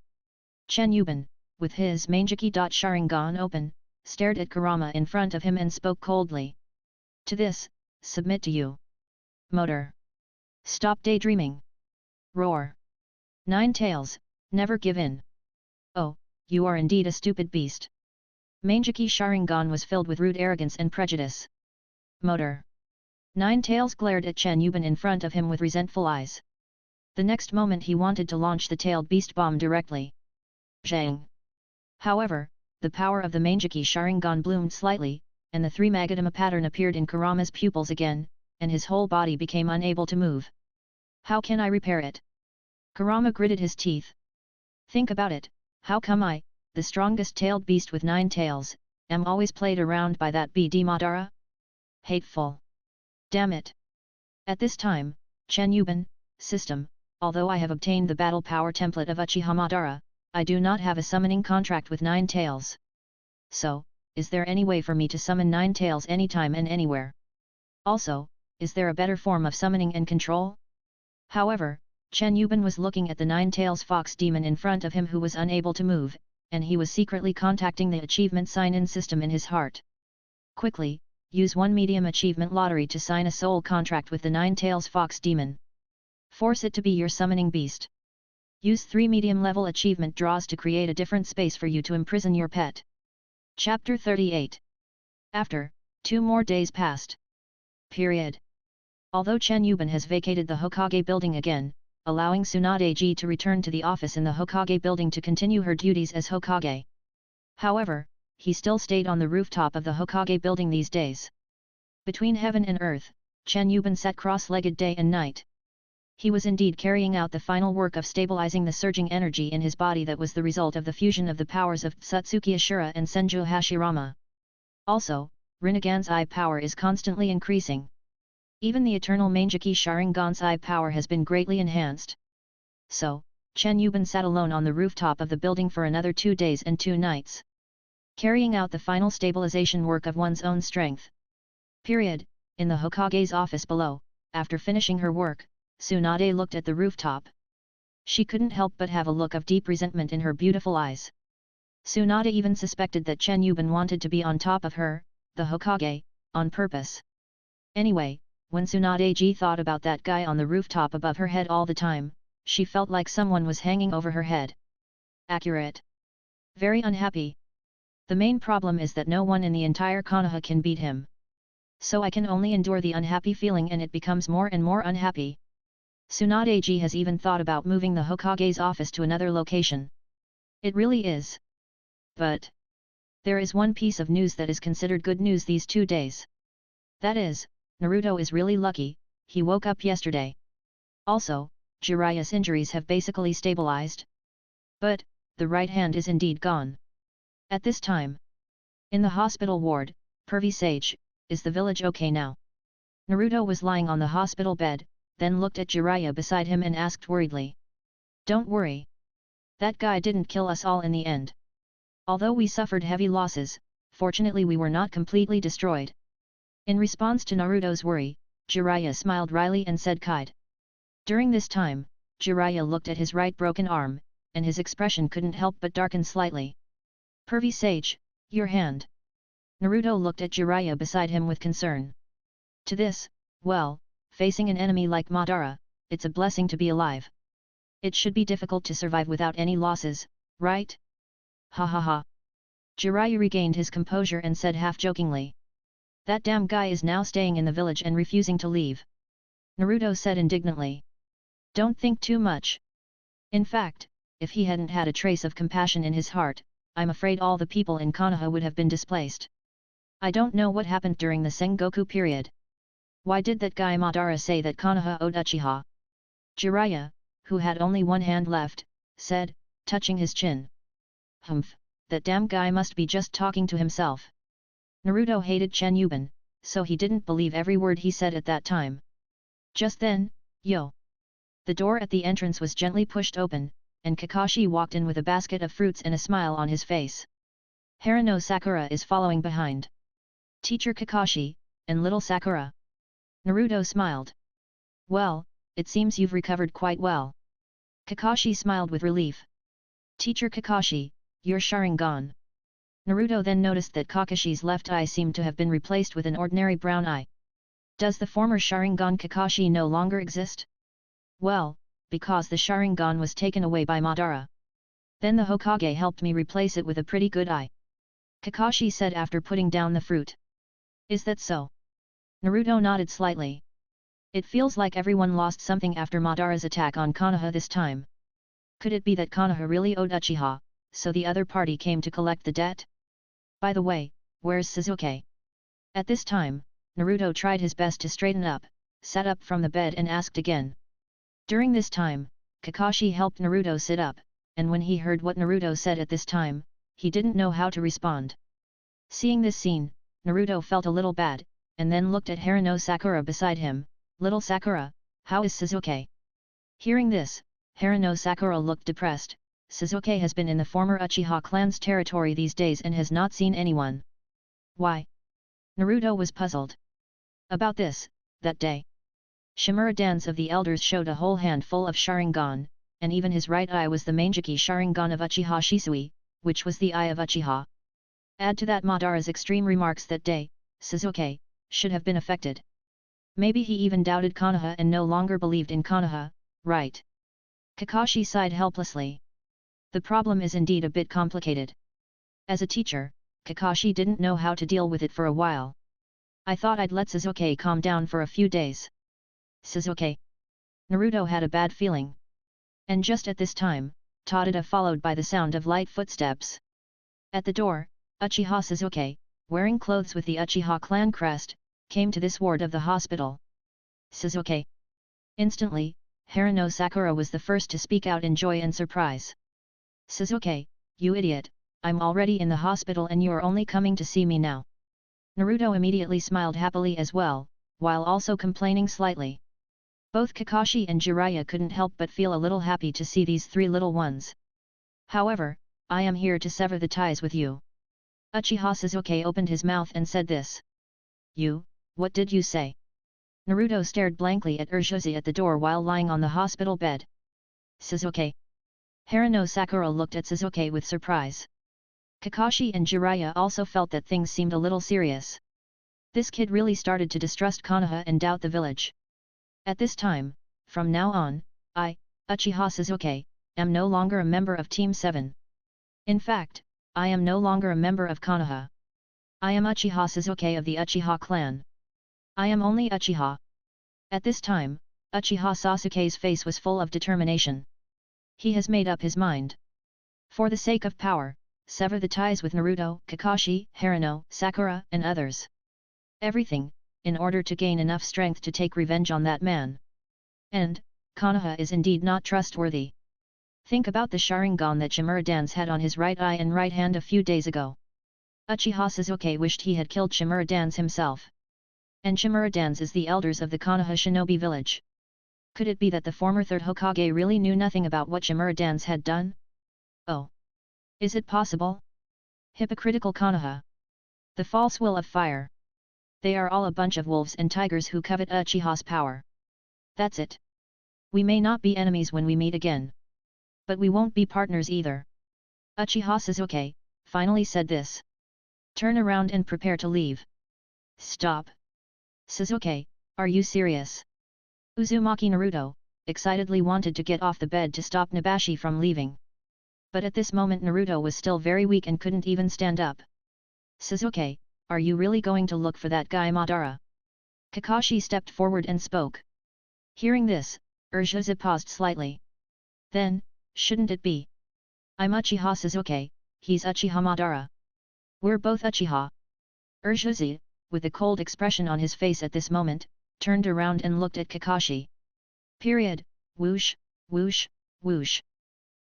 Chen Yiban, with his Mangekyō Sharingan open, stared at Kurama in front of him and spoke coldly. To this, submit to you. Motor. Stop daydreaming. Roar. 9 tails, never give in. Oh, you are indeed a stupid beast. Mangekyō Sharingan was filled with rude arrogance and prejudice. Motor. 9 tails glared at Chen Yiban in front of him with resentful eyes. The next moment he wanted to launch the tailed beast bomb directly. Zhang. However, the power of the Mangekyō Sharingan bloomed slightly, and the 3 Magadama pattern appeared in Kurama's pupils again, and his whole body became unable to move. How can I repair it? Kurama gritted his teeth. Think about it, how come I, the strongest tailed beast with 9 tails, am always played around by that BD Madara? Hateful. Damn it. At this time, Chen Yiban, system, although I have obtained the battle power template of Uchiha Madara, I do not have a summoning contract with 9 tails. So, is there any way for me to summon 9 tails anytime and anywhere? Also, is there a better form of summoning and control? However, Chen Yiban was looking at the 9 tails fox demon in front of him who was unable to move, and he was secretly contacting the achievement sign-in system in his heart. Quickly, use 1 medium achievement lottery to sign a soul contract with the 9 tails fox demon. Force it to be your summoning beast. Use 3 medium level achievement draws to create a different space for you to imprison your pet. Chapter 38. After, 2 more days passed. Period. Although Chen Yiban has vacated the Hokage building again, allowing Tsunade-ji to return to the office in the Hokage building to continue her duties as Hokage. However, he still stayed on the rooftop of the Hokage building these days. Between heaven and earth, Chen Yiban sat cross-legged day and night. He was indeed carrying out the final work of stabilizing the surging energy in his body that was the result of the fusion of the powers of Satsuki Ashura and Senju Hashirama. Also, Rinnegan's eye power is constantly increasing. Even the eternal Mangekyō Sharingan's eye power has been greatly enhanced. So, Chen Yiban sat alone on the rooftop of the building for another 2 days and 2 nights. Carrying out the final stabilization work of one's own strength. Period. In the Hokage's office below, after finishing her work, Tsunade looked at the rooftop. She couldn't help but have a look of deep resentment in her beautiful eyes. Tsunade even suspected that Chen Yiban wanted to be on top of her, the Hokage, on purpose. Anyway, when Tsunade-ji thought about that guy on the rooftop above her head all the time, she felt like someone was hanging over her head. Accurate. Very unhappy. The main problem is that no one in the entire Konoha can beat him. So I can only endure the unhappy feeling and it becomes more and more unhappy. Tsunade-ji has even thought about moving the Hokage's office to another location. It really is. But there is one piece of news that is considered good news these 2 days. That is, Naruto is really lucky, he woke up yesterday. Also, Jiraiya's injuries have basically stabilized. But, the right hand is indeed gone. At this time, in the hospital ward, Pervy Sage, is the village okay now? Naruto was lying on the hospital bed, then looked at Jiraiya beside him and asked worriedly. Don't worry. That guy didn't kill us all in the end. Although we suffered heavy losses, fortunately we were not completely destroyed. In response to Naruto's worry, Jiraiya smiled wryly and said kind. During this time, Jiraiya looked at his right broken arm, and his expression couldn't help but darken slightly. Pervy Sage, your hand. Naruto looked at Jiraiya beside him with concern. To this, well, facing an enemy like Madara, it's a blessing to be alive. It should be difficult to survive without any losses, right? Ha ha ha. Jiraiya regained his composure and said half-jokingly. That damn guy is now staying in the village and refusing to leave. Naruto said indignantly. Don't think too much. In fact, if he hadn't had a trace of compassion in his heart, I'm afraid all the people in Konoha would have been displaced. I don't know what happened during the Sengoku period. Why did that guy Madara say that Konoha owed Uchiha? Jiraiya, who had only one hand left, said, touching his chin. Humph, that damn guy must be just talking to himself. Naruto hated Chen Yiban, so he didn't believe every word he said at that time. Just then, yo! The door at the entrance was gently pushed open, and Kakashi walked in with a basket of fruits and a smile on his face. Harano Sakura is following behind. Teacher Kakashi, and little Sakura. Naruto smiled. Well, it seems you've recovered quite well. Kakashi smiled with relief. Teacher Kakashi, your Sharingan. Naruto then noticed that Kakashi's left eye seemed to have been replaced with an ordinary brown eye. Does the former Sharingan Kakashi no longer exist? Well, because the Sharingan was taken away by Madara. Then the Hokage helped me replace it with a pretty good eye. Kakashi said after putting down the fruit. Is that so? Naruto nodded slightly. It feels like everyone lost something after Madara's attack on Konoha this time. Could it be that Konoha really owed Uchiha, so the other party came to collect the debt? By the way, where's Sasuke? At this time, Naruto tried his best to straighten up, sat up from the bed and asked again. During this time, Kakashi helped Naruto sit up, and when he heard what Naruto said at this time, he didn't know how to respond. Seeing this scene, Naruto felt a little bad, and then looked at Harano Sakura beside him. Little Sakura, how is Sasuke? Hearing this, Harano Sakura looked depressed. Sasuke has been in the former Uchiha clan's territory these days and has not seen anyone. Why? Naruto was puzzled. About this, that day, Shimura Dance of the Elders showed a whole handful of Sharingan, and even his right eye was the Mangekyō Sharingan of Uchiha Shisui, which was the eye of Uchiha. Add to that Madara's extreme remarks that day, Sasuke should have been affected. Maybe he even doubted Konoha and no longer believed in Konoha, right? Kakashi sighed helplessly. The problem is indeed a bit complicated. As a teacher, Kakashi didn't know how to deal with it for a while. I thought I'd let Sasuke calm down for a few days. Sasuke. Naruto had a bad feeling. And just at this time, Tadada followed by the sound of light footsteps. At the door, Uchiha Sasuke, wearing clothes with the Uchiha clan crest, came to this ward of the hospital. Sasuke. Instantly, Harano Sakura was the first to speak out in joy and surprise. Sasuke, you idiot, I'm already in the hospital and you're only coming to see me now. Naruto immediately smiled happily as well, while also complaining slightly. Both Kakashi and Jiraiya couldn't help but feel a little happy to see these three little ones. However, I am here to sever the ties with you. Uchiha Sasuke opened his mouth and said this. You, what did you say? Naruto stared blankly at Urshiozi at the door while lying on the hospital bed. Sasuke. Harano Sakura looked at Sasuke with surprise. Kakashi and Jiraiya also felt that things seemed a little serious. This kid really started to distrust Konoha and doubt the village. At this time, from now on, I, Uchiha Sasuke, am no longer a member of Team 7. In fact, I am no longer a member of Konoha. I am Uchiha Sasuke of the Uchiha clan. I am only Uchiha. At this time, Uchiha Sasuke's face was full of determination. He has made up his mind. For the sake of power, sever the ties with Naruto, Kakashi, Harano, Sakura, and others. Everything, in order to gain enough strength to take revenge on that man. And, Konoha is indeed not trustworthy. Think about the Sharingan that Shimura Dance had on his right eye and right hand a few days ago. Uchiha Sasuke wished he had killed Shimura Dance himself. And Shimura Dance is the elders of the Konoha shinobi village. Could it be that the former third Hokage really knew nothing about what Shimura Dance had done? Oh! Is it possible? Hypocritical Konoha! The false will of fire! They are all a bunch of wolves and tigers who covet Uchiha's power. That's it. We may not be enemies when we meet again. But we won't be partners either. Uchiha Sasuke finally said this. Turn around and prepare to leave. Stop. Sasuke, are you serious? Uzumaki Naruto excitedly wanted to get off the bed to stop Nabashi from leaving. But at this moment Naruto was still very weak and couldn't even stand up. Sasuke, are you really going to look for that guy Madara? Kakashi stepped forward and spoke. Hearing this, Urshuse paused slightly. Then, shouldn't it be? I'm Uchiha Sasuke, he's Uchiha Madara. We're both Uchiha. Urshuse, with a cold expression on his face at this moment, turned around and looked at Kakashi. Period. Whoosh, whoosh, whoosh.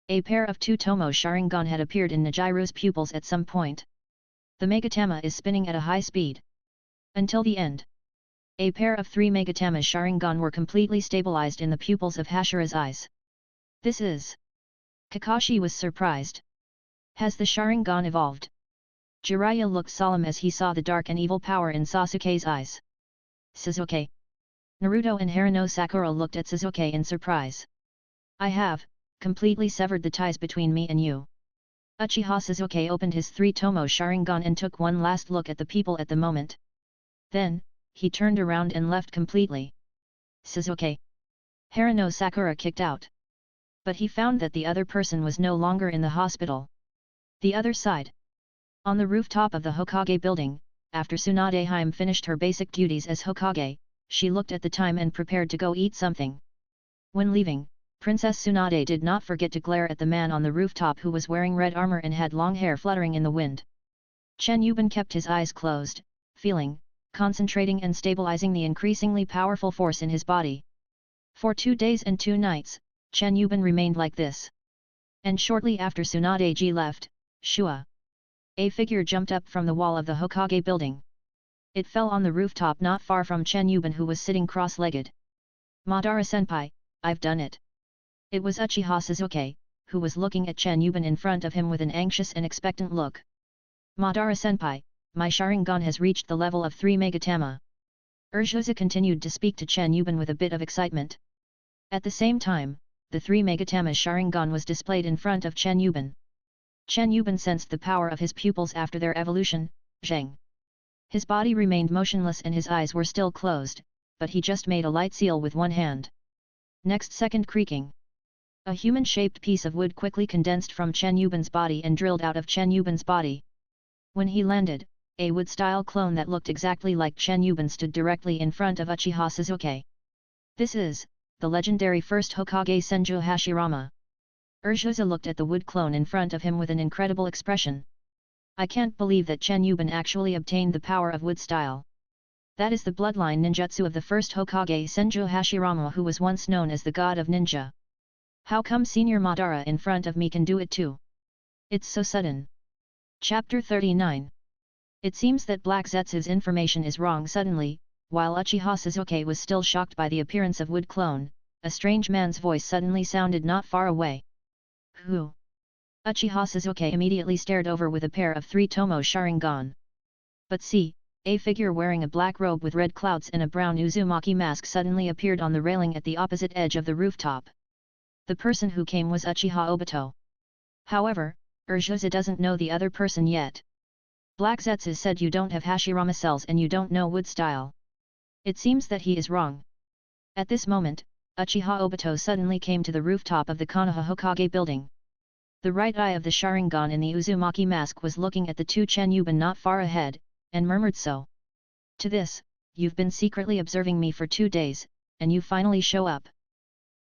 A pair of two Tomo Sharingan had appeared in Nijiro's pupils at some point. The Megatama is spinning at a high speed. Until the end. A pair of three Megatama Sharingan were completely stabilized in the pupils of Hashira's eyes. This is... Kakashi was surprised. Has the Sharingan evolved? Jiraiya looked solemn as he saw the dark and evil power in Sasuke's eyes. Sasuke. Naruto and Haruno Sakura looked at Sasuke in surprise. I have completely severed the ties between me and you. Uchiha Sasuke opened his three Tomo Sharingan and took one last look at the people at the moment. Then, he turned around and left completely. Sasuke. Haruno Sakura kicked out. But he found that the other person was no longer in the hospital. The other side. On the rooftop of the Hokage building, after Tsunade Hime finished her basic duties as Hokage, she looked at the time and prepared to go eat something. When leaving, Princess Tsunade did not forget to glare at the man on the rooftop who was wearing red armor and had long hair fluttering in the wind. Chen Yiban kept his eyes closed, feeling, concentrating and stabilizing the increasingly powerful force in his body. For 2 days and 2 nights, Chen Yiban remained like this. And shortly after Tsunade left, Shua. A figure jumped up from the wall of the Hokage building. It fell on the rooftop not far from Chen Yiban who was sitting cross-legged. Madara-senpai, I've done it. It was Uchiha Sasuke, who was looking at Chen Yiban in front of him with an anxious and expectant look. Madara-senpai, my Sharingan has reached the level of 3 Megatama. Urshuse continued to speak to Chen Yiban with a bit of excitement. At the same time, the 3 Megatama Sharingan was displayed in front of Chen Yiban. Chen Yiban sensed the power of his pupils after their evolution, Zheng. His body remained motionless and his eyes were still closed, but he just made a light seal with one hand. Next second creaking. A human-shaped piece of wood quickly condensed from Chen Yiban's body and drilled out of Chen Yiban's body. When he landed, a wood-style clone that looked exactly like Chen Yiban stood directly in front of Uchiha Sasuke. This is the legendary first Hokage Senju Hashirama. Urshuse looked at the wood clone in front of him with an incredible expression. I can't believe that Chen Yiban actually obtained the power of wood style. That is the bloodline ninjutsu of the first Hokage Senju Hashirama who was once known as the god of ninja. How come Senior Madara in front of me can do it too? It's so sudden. Chapter 39. It seems that Black Zetsu's information is wrong. Suddenly, while Uchiha Sasuke was still shocked by the appearance of wood clone, a strange man's voice suddenly sounded not far away. Who? Uchiha Sasuke immediately stared over with a pair of 3 Tomo Sharingan. But see, a figure wearing a black robe with red clouds and a brown Uzumaki mask suddenly appeared on the railing at the opposite edge of the rooftop. The person who came was Uchiha Obito. However, Urshuse doesn't know the other person yet. Black Zetsu said you don't have Hashirama cells and you don't know wood style. It seems that he is wrong. At this moment, Uchiha Obito suddenly came to the rooftop of the Konoha Hokage building. The right eye of the Sharingan in the Uzumaki mask was looking at the 2 Chen Yiban not far ahead, and murmured so. To this, you've been secretly observing me for 2 days, and you finally show up.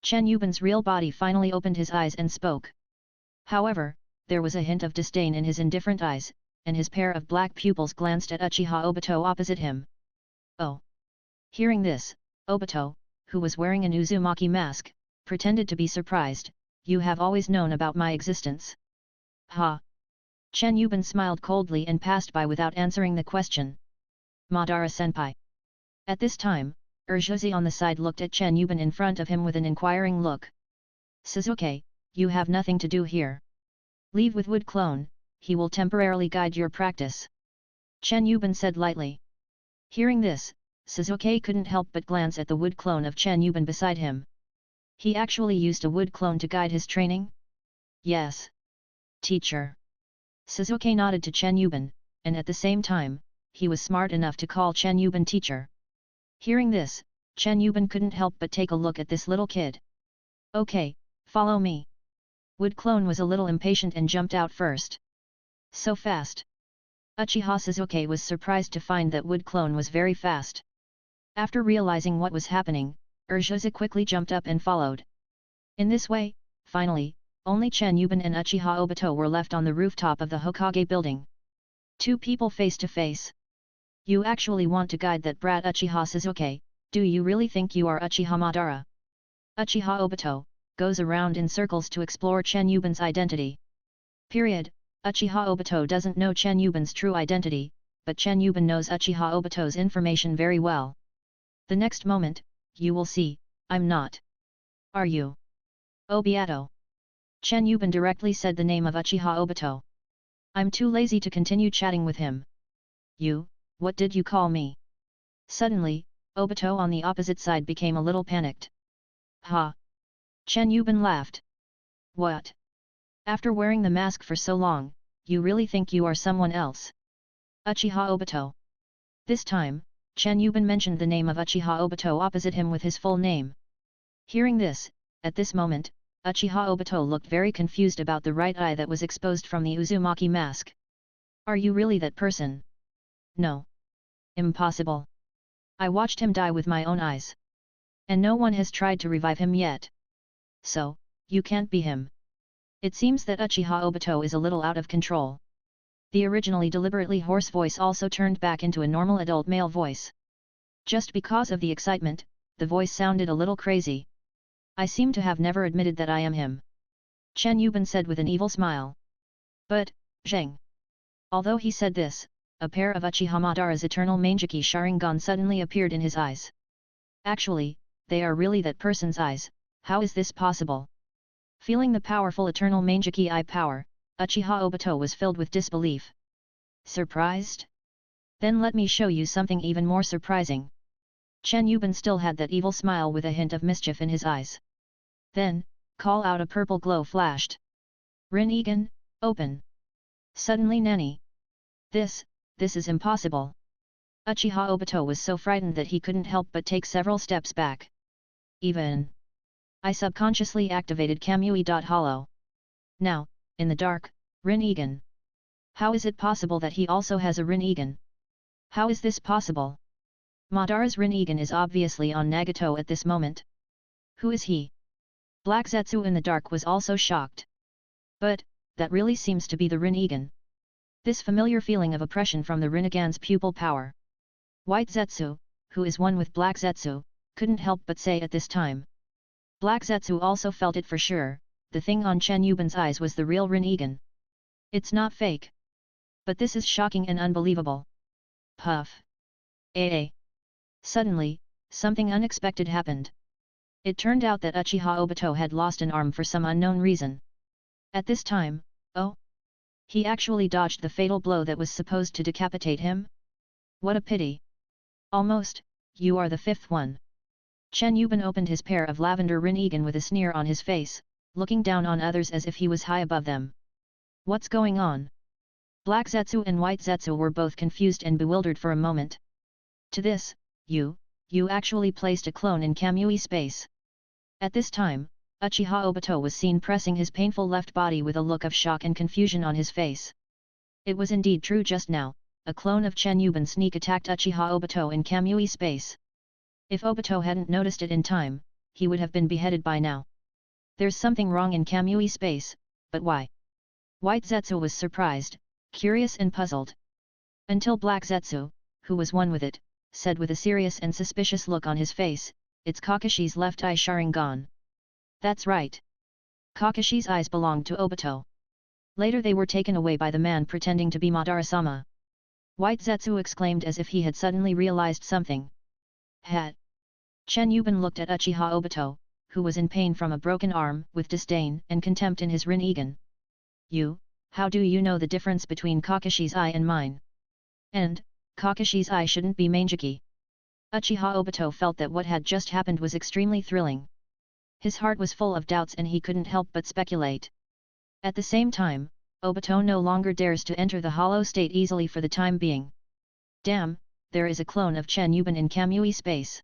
Chen Yiban's real body finally opened his eyes and spoke. However, there was a hint of disdain in his indifferent eyes, and his pair of black pupils glanced at Uchiha Obito opposite him. Oh! Hearing this, Obito, who was wearing an Uzumaki mask, pretended to be surprised. You have always known about my existence. Ha! Chen Yiban smiled coldly and passed by without answering the question. Madara-senpai. At this time, Urshuse on the side looked at Chen Yiban in front of him with an inquiring look. Sasuke, you have nothing to do here. Leave with wood clone, he will temporarily guide your practice. Chen Yiban said lightly. Hearing this, Sasuke couldn't help but glance at the wood clone of Chen Yiban beside him. He actually used a wood clone to guide his training? Yes. Teacher. Sasuke nodded to Chen Yiban, and at the same time, he was smart enough to call Chen Yiban teacher. Hearing this, Chen Yiban couldn't help but take a look at this little kid. Okay, follow me. Wood clone was a little impatient and jumped out first. So fast. Uchiha Sasuke was surprised to find that Wood clone was very fast. After realizing what was happening, Urshasa quickly jumped up and followed. In this way, finally, only Chen Yiban and Uchiha Obito were left on the rooftop of the Hokage building. Two people face to face. You actually want to guide that brat Uchiha Sasuke, do you really think you are Uchiha Madara? Uchiha Obito goes around in circles to explore Chen Yiban's identity. Period. Uchiha Obito doesn't know Chen Yiban's true identity, but Chen Yiban knows Uchiha Obito's information very well. The next moment, you will see, I'm not. Are you? Obito. Chen Yiban directly said the name of Uchiha Obito. I'm too lazy to continue chatting with him. You, what did you call me? Suddenly, Obito on the opposite side became a little panicked. Ha! Chen Yiban laughed. What? After wearing the mask for so long, you really think you are someone else? Uchiha Obito. This time, Chen Yiban mentioned the name of Uchiha Obito opposite him with his full name. Hearing this, at this moment, Uchiha Obito looked very confused about the right eye that was exposed from the Uzumaki mask. Are you really that person? No. Impossible. I watched him die with my own eyes. And no one has tried to revive him yet. So, you can't be him. It seems that Uchiha Obito is a little out of control. The originally deliberately hoarse voice also turned back into a normal adult male voice. Just because of the excitement, the voice sounded a little crazy. I seem to have never admitted that I am him. Chen Yiban said with an evil smile. But, Zheng. Although he said this, a pair of Uchiha Madara's eternal Mangekyō Sharingan suddenly appeared in his eyes. Actually, they are really that person's eyes, how is this possible? Feeling the powerful eternal Mangekyō eye power, Uchiha Obito was filled with disbelief. Surprised? Then let me show you something even more surprising. Chen Yiban still had that evil smile with a hint of mischief in his eyes. Then, call out a purple glow flashed. Rinnegan, open. Suddenly Nani. This is impossible. Uchiha Obito was so frightened that he couldn't help but take several steps back. Even. I subconsciously activated Kamui.Hollow. Now, in the dark, Rinnegan. How is it possible that he also has a Rinnegan? How is this possible? Madara's Rinnegan is obviously on Nagato at this moment. Who is he? Black Zetsu in the dark was also shocked. But, that really seems to be the Rinnegan. This familiar feeling of oppression from the Rinnegan's pupil power. White Zetsu, who is one with Black Zetsu, couldn't help but say at this time. Black Zetsu also felt it for sure, the thing on Chen Yiban's eyes was the real Rinnegan. It's not fake. But this is shocking and unbelievable. Puff. Suddenly, something unexpected happened. It turned out that Uchiha Obito had lost an arm for some unknown reason. At this time, oh! He actually dodged the fatal blow that was supposed to decapitate him? What a pity. Almost, you are the fifth one. Chen Yiban opened his pair of lavender Rinnegan with a sneer on his face, looking down on others as if he was high above them. What's going on? Black Zetsu and White Zetsu were both confused and bewildered for a moment. To this, you actually placed a clone in Kamui space. At this time, Uchiha Obito was seen pressing his painful left body with a look of shock and confusion on his face. It was indeed true just now, a clone of Chen Yiban sneak attacked Uchiha Obito in Kamui space. If Obito hadn't noticed it in time, he would have been beheaded by now. There's something wrong in Kamui space, but why? White Zetsu was surprised, curious and puzzled. Until Black Zetsu, who was one with it, said with a serious and suspicious look on his face, it's Kakashi's left eye Sharingan. That's right. Kakashi's eyes belonged to Obito. Later they were taken away by the man pretending to be Madara-sama. White Zetsu exclaimed as if he had suddenly realized something. Hat. Chen Yiban looked at Uchiha Obito, who was in pain from a broken arm, with disdain and contempt in his Rinnegan. How do you know the difference between Kakashi's eye and mine? And, Kakashi's eye shouldn't be Mangekyō. Uchiha Obito felt that what had just happened was extremely thrilling. His heart was full of doubts and he couldn't help but speculate. At the same time, Obito no longer dares to enter the hollow state easily for the time being. Damn, there is a clone of Chen Yiban in Kamui space.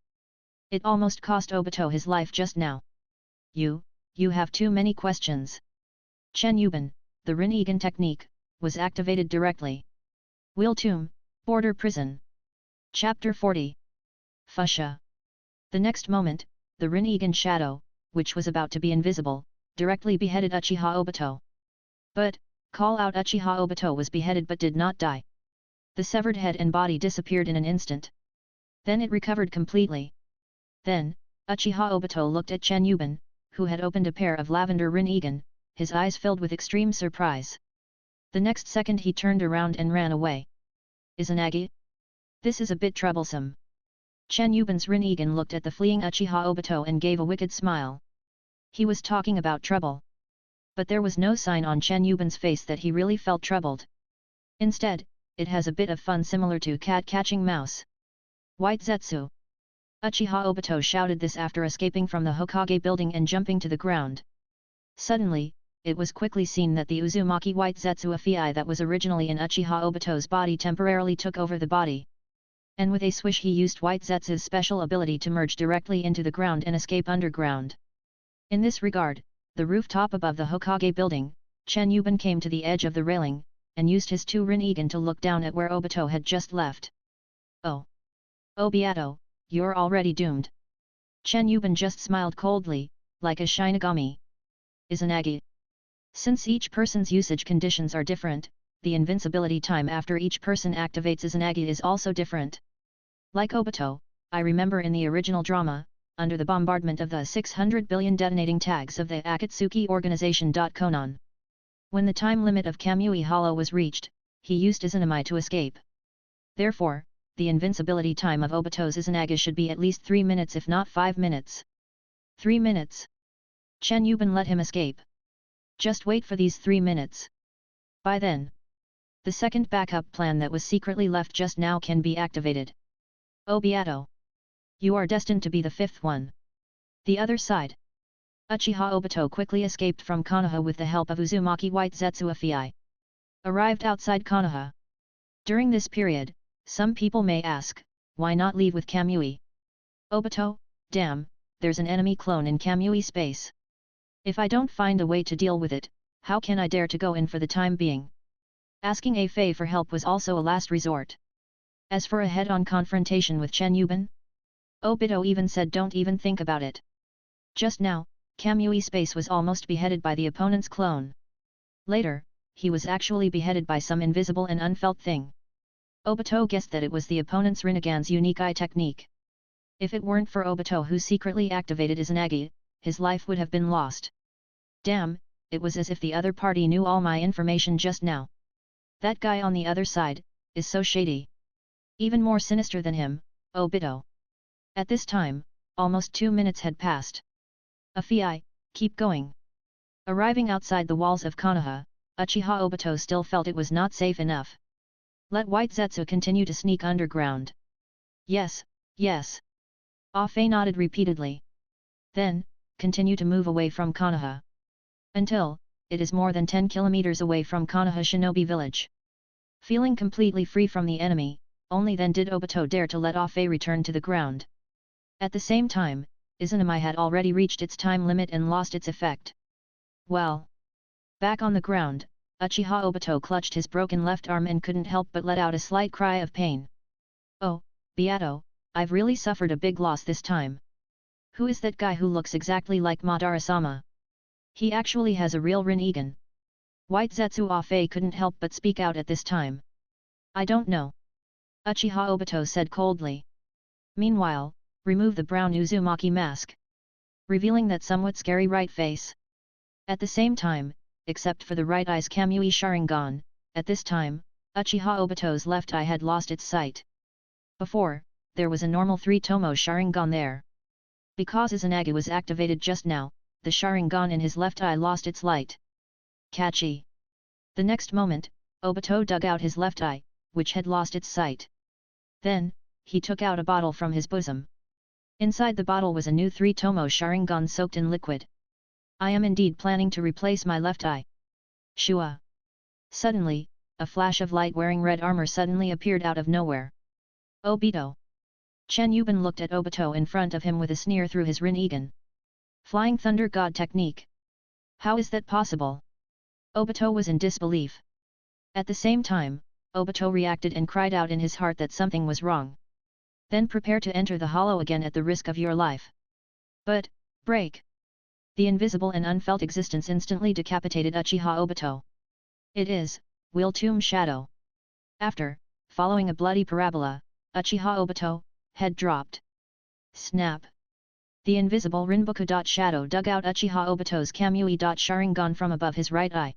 It almost cost Obito his life just now. You have too many questions. Chen Yiban, the Rinnegan technique, was activated directly. Wheel Tomb, Border Prison. Chapter 40. Fuchsia. The next moment, the Rinnegan shadow, which was about to be invisible, directly beheaded Uchiha Obito. But, call out Uchiha Obito was beheaded but did not die. The severed head and body disappeared in an instant. Then it recovered completely. Then, Uchiha Obito looked at Chen Yiban, who had opened a pair of lavender Rinnegan, his eyes filled with extreme surprise. The next second he turned around and ran away. Izanagi? This is a bit troublesome. Chen Yiban's Rinnegan looked at the fleeing Uchiha Obito and gave a wicked smile. He was talking about trouble. But there was no sign on Chen Yiban's face that he really felt troubled. Instead, it has a bit of fun similar to cat catching mouse. White Zetsu. Uchiha Obito shouted this after escaping from the Hokage building and jumping to the ground. Suddenly, it was quickly seen that the Uzumaki White Zetsu Afii that was originally in Uchiha Obito's body temporarily took over the body. And with a swish he used White Zetsu's special ability to merge directly into the ground and escape underground. In this regard, the rooftop above the Hokage building, Chen Yiban came to the edge of the railing, and used his two Rinnegan to look down at where Obito had just left. Oh! Obito, you're already doomed. Chen Yiban just smiled coldly, like a Shinigami. Izanagi. Since each person's usage conditions are different, the invincibility time after each person activates Izanagi is also different. Like Obito, I remember in the original drama, under the bombardment of the 600 billion detonating tags of the Akatsuki organization. Konan. When the time limit of Kamui Hollow was reached, he used Izanami to escape. Therefore, the invincibility time of Obito's Izanagi should be at least 3 minutes if not 5 minutes. 3 minutes. Chen Yiban let him escape. Just wait for these 3 minutes. By then, the second backup plan that was secretly left just now can be activated. Obito. You are destined to be the fifth one. The other side. Uchiha Obito quickly escaped from Konoha with the help of Uzumaki White Zetsu Afii. Arrived outside Konoha. During this period, some people may ask, why not leave with Kamui? Obito, damn, there's an enemy clone in Kamui space. If I don't find a way to deal with it, how can I dare to go in for the time being? Asking a Fei for help was also a last resort. As for a head-on confrontation with Chen Yiban, Obito even said don't even think about it. Just now, Kamui space was almost beheaded by the opponent's clone. Later, he was actually beheaded by some invisible and unfelt thing. Obito guessed that it was the opponent's Rinnegan's unique eye technique. If it weren't for Obito who secretly activated Izanagi, his life would have been lost. Damn, it was as if the other party knew all my information just now. That guy on the other side, is so shady. Even more sinister than him, Obito. At this time, almost 2 minutes had passed. Afii, keep going. Arriving outside the walls of Konoha, Uchiha Obito still felt it was not safe enough. Let White Zetsu continue to sneak underground. Yes, yes. Afei nodded repeatedly. Then, continue to move away from Konoha. Until, it is more than 10 kilometers away from Konoha Shinobi village. Feeling completely free from the enemy, only then did Obito dare to let Afei return to the ground. At the same time, Izanami had already reached its time limit and lost its effect. Well. Back on the ground, Uchiha Obito clutched his broken left arm and couldn't help but let out a slight cry of pain. Oh, Beato, I've really suffered a big loss this time. Who is that guy who looks exactly like Madara-sama? He actually has a real Rinnegan. White Zetsu Afei couldn't help but speak out at this time. I don't know. Uchiha Obito said coldly. Meanwhile, remove the brown Uzumaki mask, revealing that somewhat scary right face. At the same time, except for the right eye's Kamui Sharingan, at this time, Uchiha Obito's left eye had lost its sight. Before, there was a normal 3-tomo Sharingan there. Because Izanagi was activated just now, the Sharingan in his left eye lost its light. Catchy. The next moment, Obito dug out his left eye, which had lost its sight. Then, he took out a bottle from his bosom. Inside the bottle was a new 3-tomo Sharingan soaked in liquid. I am indeed planning to replace my left eye. Shua. Suddenly, a flash of light wearing red armor suddenly appeared out of nowhere. Obito. Chen Yiban looked at Obito in front of him with a sneer through his Rinnegan. Flying Thunder God technique. How is that possible? Obito was in disbelief. At the same time, Obito reacted and cried out in his heart that something was wrong. Then prepare to enter the hollow again at the risk of your life. But, break! The invisible and unfelt existence instantly decapitated Uchiha Obito. It is, Will Tomb Shadow. After, following a bloody parabola, Uchiha Obito, head dropped. Snap! The invisible Rinboku Shadow dug out Uchiha Obito's Kamui Sharingan from above his right eye.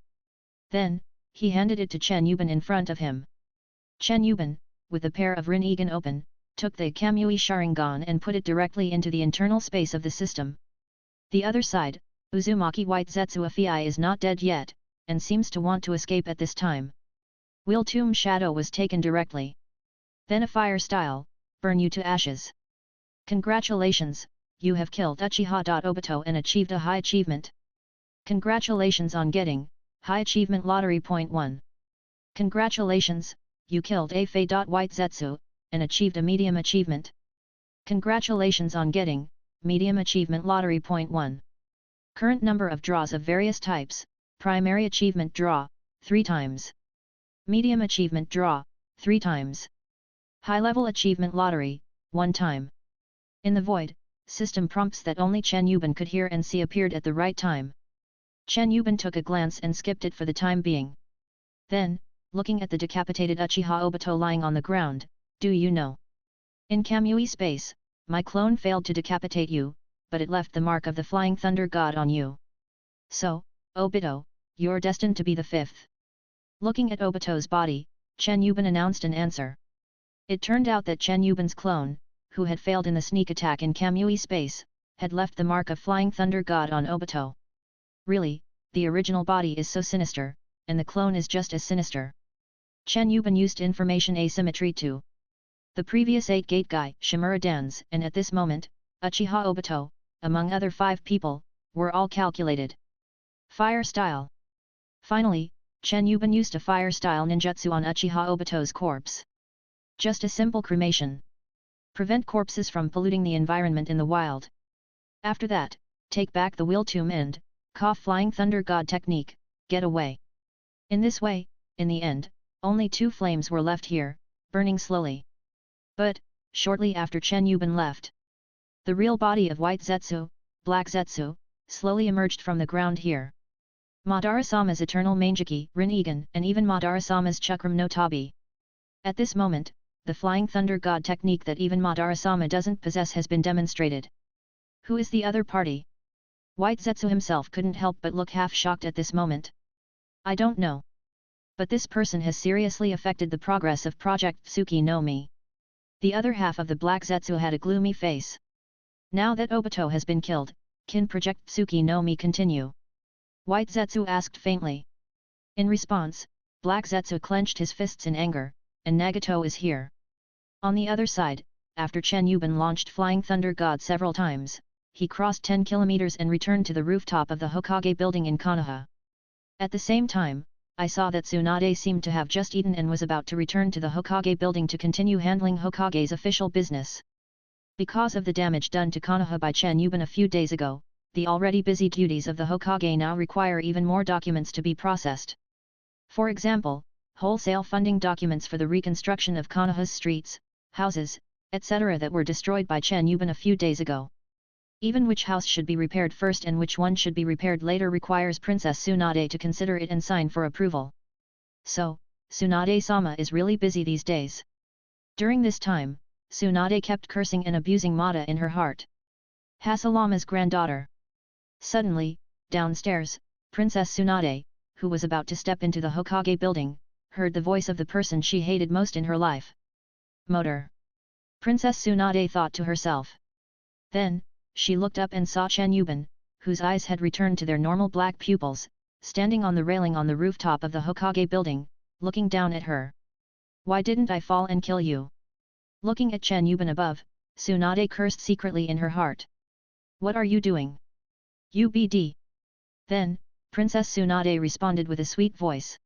Then, he handed it to Chen Yiban in front of him. Chen Yiban, with the pair of Rinnegan open, took the Kamui Sharingan and put it directly into the internal space of the system. The other side, Uzumaki White Zetsu Afii is not dead yet, and seems to want to escape at this time. Will Tomb Shadow was taken directly. Then a fire style, burn you to ashes. Congratulations, you have killed Uchiha Obito and achieved a high achievement. Congratulations on getting High Achievement Lottery Point 1. Congratulations, you killed White Zetsu, and achieved a medium achievement. Congratulations on getting Medium Achievement Lottery Point 1. Current number of draws of various types: Primary Achievement Draw, 3 times. Medium Achievement Draw, 3 times. High Level Achievement Lottery, 1 time. In the void, system prompts that only Chen Yiban could hear and see appeared at the right time. Chen Yiban took a glance and skipped it for the time being. Then, looking at the decapitated Uchiha Obito lying on the ground, do you know? In Kamui space, my clone failed to decapitate you, but it left the mark of the Flying Thunder God on you. So, Obito, you're destined to be the 5th. Looking at Obito's body, Chen Yiban announced an answer. It turned out that Chen Yiban's clone, who had failed in the sneak attack in Kamui space, had left the mark of Flying Thunder God on Obito. Really, the original body is so sinister, and the clone is just as sinister. Chen Yiban used information asymmetry too. The previous 8-gate guy, Shimura Dans, and at this moment, Uchiha Obito, among other 5 people, were all calculated. Fire style. Finally, Chen Yiban used a fire style ninjutsu on Uchiha Obito's corpse. Just a simple cremation. Prevent corpses from polluting the environment in the wild. After that, take back the will tomb and, Flying Thunder God technique, get away. In this way, in the end, only 2 flames were left here, burning slowly. But, shortly after Chen Yiban left, the real body of White Zetsu, Black Zetsu, slowly emerged from the ground here. Madara-sama's eternal Mangekyō, Rinnegan, and even Madara-sama's Chakram no Tabi. At this moment, the Flying Thunder God technique that even Madara-sama doesn't possess has been demonstrated. Who is the other party? White Zetsu himself couldn't help but look half shocked at this moment. I don't know. But this person has seriously affected the progress of Project Tsuki no Mi. The other half of the Black Zetsu had a gloomy face. Now that Obito has been killed, can Project Tsuki no Mi continue? White Zetsu asked faintly. In response, Black Zetsu clenched his fists in anger, and Nagato is here. On the other side, after Chen Yiban launched Flying Thunder God several times, he crossed 10 kilometers and returned to the rooftop of the Hokage building in Konoha. At the same time, I saw that Tsunade seemed to have just eaten and was about to return to the Hokage building to continue handling Hokage's official business. Because of the damage done to Konoha by Chen Yiban a few days ago, the already busy duties of the Hokage now require even more documents to be processed. For example, wholesale funding documents for the reconstruction of Konoha's streets, houses, etc. that were destroyed by Chen Yiban a few days ago. Even which house should be repaired first and which one should be repaired later requires Princess Tsunade to consider it and sign for approval. So, Tsunade-sama is really busy these days. During this time, Tsunade kept cursing and abusing Mata in her heart. Hasalama's granddaughter. Suddenly, downstairs, Princess Tsunade, who was about to step into the Hokage building, heard the voice of the person she hated most in her life. Motor. Princess Tsunade thought to herself. Then, she looked up and saw Chen Yiban, whose eyes had returned to their normal black pupils, standing on the railing on the rooftop of the Hokage building, looking down at her. Why didn't I fall and kill you? Looking at Chen Yiban above, Tsunade cursed secretly in her heart. What are you doing? UBD. Then, Princess Tsunade responded with a sweet voice.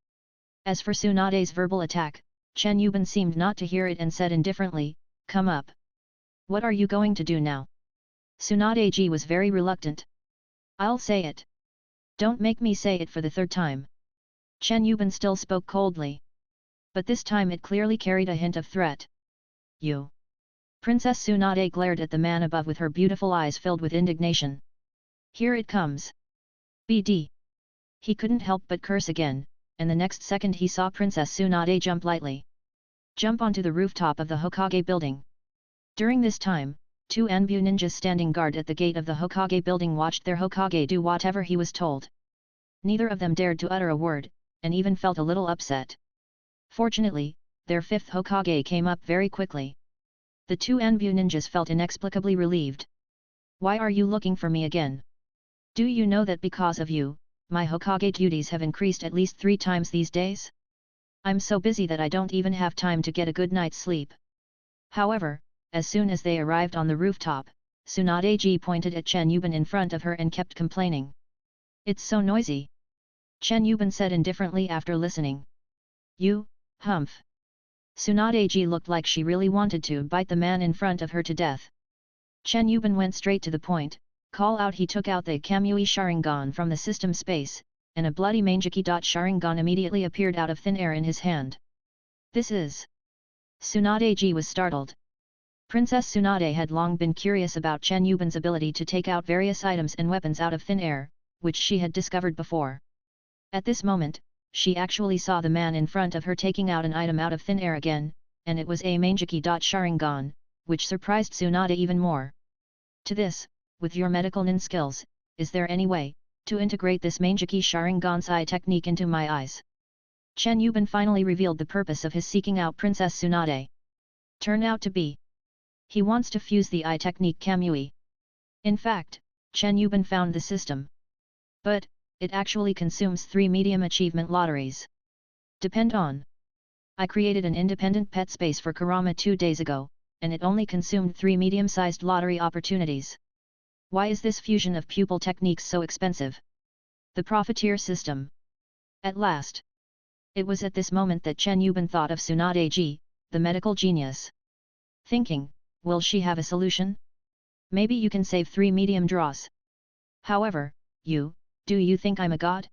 As for Tsunade's verbal attack, Chen Yiban seemed not to hear it and said indifferently, come up. What are you going to do now? Tsunade-ji was very reluctant. I'll say it. Don't make me say it for the 3rd time. Chen Yiban still spoke coldly. But this time it clearly carried a hint of threat. You! Princess Tsunade glared at the man above with her beautiful eyes filled with indignation. Here it comes! BD! He couldn't help but curse again, and the next second he saw Princess Tsunade jump onto the rooftop of the Hokage building. During this time, 2 Anbu ninjas standing guard at the gate of the Hokage building watched their Hokage do whatever he was told. Neither of them dared to utter a word, and even felt a little upset. Fortunately, their 5th Hokage came up very quickly. The 2 Anbu ninjas felt inexplicably relieved. Why are you looking for me again? Do you know that because of you, my Hokage duties have increased at least 3 times these days? I'm so busy that I don't even have time to get a good night's sleep. However, as soon as they arrived on the rooftop, Tsunade pointed at Chen Yiban in front of her and kept complaining. It's so noisy. Chen Yiban said indifferently after listening. You, humph. Tsunade looked like she really wanted to bite the man in front of her to death. Chen Yiban went straight to the point, call out. He took out the Kamui Sharingan from the system space, and a bloody Mangekyō Sharingan immediately appeared out of thin air in his hand. This is... Tsunade was startled. Princess Tsunade had long been curious about Chen Yiban's ability to take out various items and weapons out of thin air, which she had discovered before. At this moment, she actually saw the man in front of her taking out an item out of thin air again, and it was a Mangekyō Sharingan, which surprised Tsunade even more. To this, with your medical nin skills, is there any way to integrate this Mangekyō Sharingan's eye technique into my eyes? Chen Yiban finally revealed the purpose of his seeking out Princess Tsunade. Turned out to be, he wants to fuse the eye technique Kamui. In fact, Chen Yiban found the system. But, it actually consumes 3 medium achievement lotteries. Depend on. I created an independent pet space for Kurama 2 days ago, and it only consumed 3 medium-sized lottery opportunities. Why is this fusion of pupil techniques so expensive? The profiteer system. At last. It was at this moment that Chen Yiban thought of Tsunade, the medical genius. Thinking, will she have a solution? Maybe you can save 3 medium draws. However, do you think I'm a god?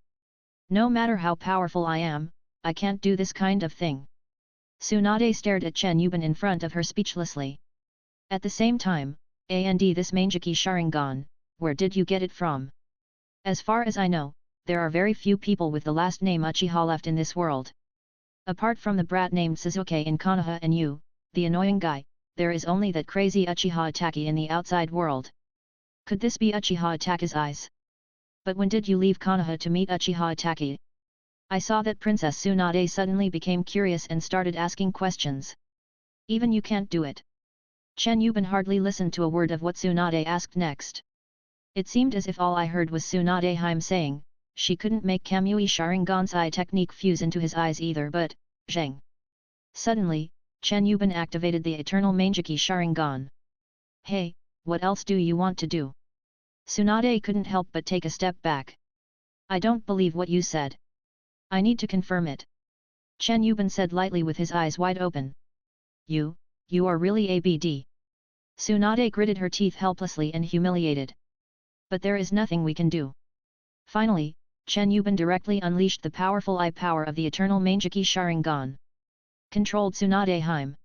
No matter how powerful I am, I can't do this kind of thing. Tsunade stared at Chen Yiban in front of her speechlessly. At the same time, this Mangekyō Sharingan, where did you get it from? As far as I know, there are very few people with the last name Uchiha left in this world. Apart from the brat named Sasuke in Konoha and you, the annoying guy, there is only that crazy Uchiha Itachi in the outside world. Could this be Uchiha Itachi's eyes? But when did you leave Konoha to meet Uchiha Itachi? I saw that Princess Tsunade suddenly became curious and started asking questions. Even you can't do it. Chen Yiban hardly listened to a word of what Tsunade asked next. It seemed as if all I heard was Tsunade saying, she couldn't make Kamui Sharingan's eye technique fuse into his eyes either, but, zheng. Suddenly, Chen Yiban activated the eternal Mangekyō Sharingan. Hey, what else do you want to do? Tsunade couldn't help but take a step back. I don't believe what you said. I need to confirm it. Chen Yiban said lightly with his eyes wide open. You are really ABD. Tsunade gritted her teeth helplessly and humiliated. But there is nothing we can do. Finally, Chen Yiban directly unleashed the powerful eye power of the eternal Mangekyō Sharingan. Controlled Tsunade Heim.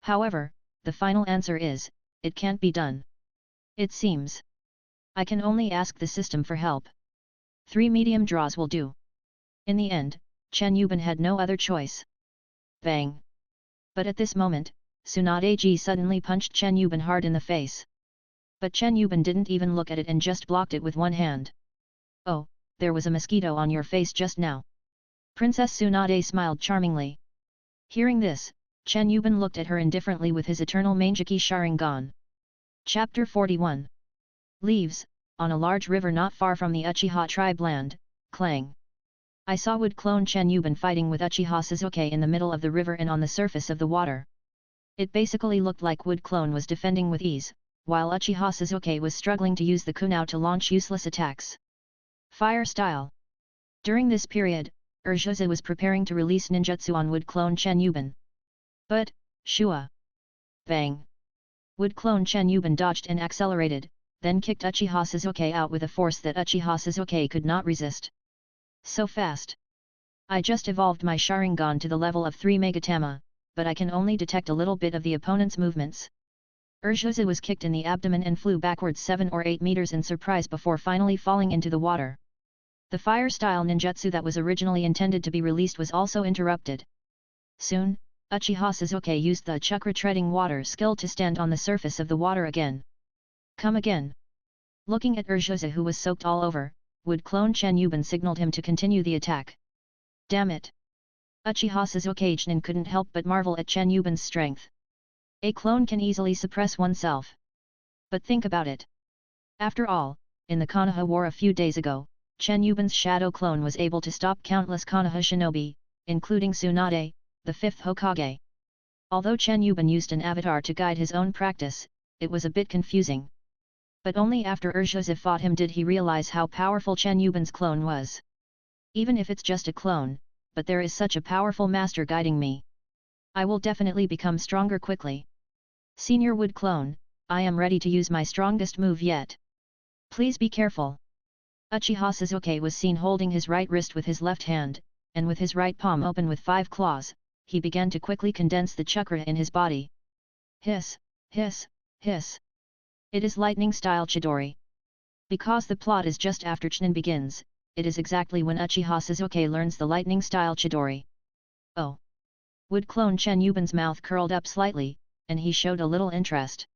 However, the final answer is, it can't be done. It seems. I can only ask the system for help. 3 medium draws will do. In the end, Chen Yiban had no other choice. Bang! But at this moment, Tsunade suddenly punched Chen Yiban hard in the face. But Chen Yiban didn't even look at it and just blocked it with one hand. Oh, there was a mosquito on your face just now. Princess Tsunade smiled charmingly. Hearing this, Chen Yiban looked at her indifferently with his eternal Mangekyō Sharingan. Chapter 41. Leaves, on a large river not far from the Uchiha tribe land, Clang. I saw wood clone Chen Yiban fighting with Uchiha Sasuke in the middle of the river and on the surface of the water. It basically looked like wood clone was defending with ease, while Uchiha Sasuke was struggling to use the kunao to launch useless attacks. Fire style. During this period, Urjusa was preparing to release ninjutsu on wood clone Chen Yiban. But, shua! Bang! Wood clone Chen Yiban dodged and accelerated, then kicked Uchiha Sasuke out with a force that Uchiha Sasuke could not resist. So fast! I just evolved my Sharingan to the level of 3 Megatama, but I can only detect a little bit of the opponent's movements. Urshiozu was kicked in the abdomen and flew backwards 7 or 8 meters in surprise before finally falling into the water. The fire-style ninjutsu that was originally intended to be released was also interrupted. Soon, Uchiha Sasuke used the chakra treading water skill to stand on the surface of the water again. Come again. Looking at Urshiozu who was soaked all over, wood clone Chen Yiban signaled him to continue the attack. Damn it! Uchiha Sasuke couldn't help but marvel at Chen Yiban's strength. A clone can easily suppress oneself. But think about it. After all, in the Konoha War a few days ago, Chen Yiban's shadow clone was able to stop countless Konoha shinobi, including Tsunade, the 5th Hokage. Although Chen Yiban used an avatar to guide his own practice, it was a bit confusing. But only after Urshiozu fought him did he realize how powerful Chen Yiban's clone was. Even if it's just a clone, but there is such a powerful master guiding me. I will definitely become stronger quickly. Senior Wood Clone, I am ready to use my strongest move yet. Please be careful. Uchiha Sasuke was seen holding his right wrist with his left hand, and with his right palm open with 5 claws, he began to quickly condense the chakra in his body. Hiss, hiss, hiss. It is lightning-style Chidori. Because the plot is just after Chunin begins, it is exactly when Uchiha Sasuke learns the lightning-style Chidori. Oh! Wood clone Chen Yiban's mouth curled up slightly, and he showed a little interest.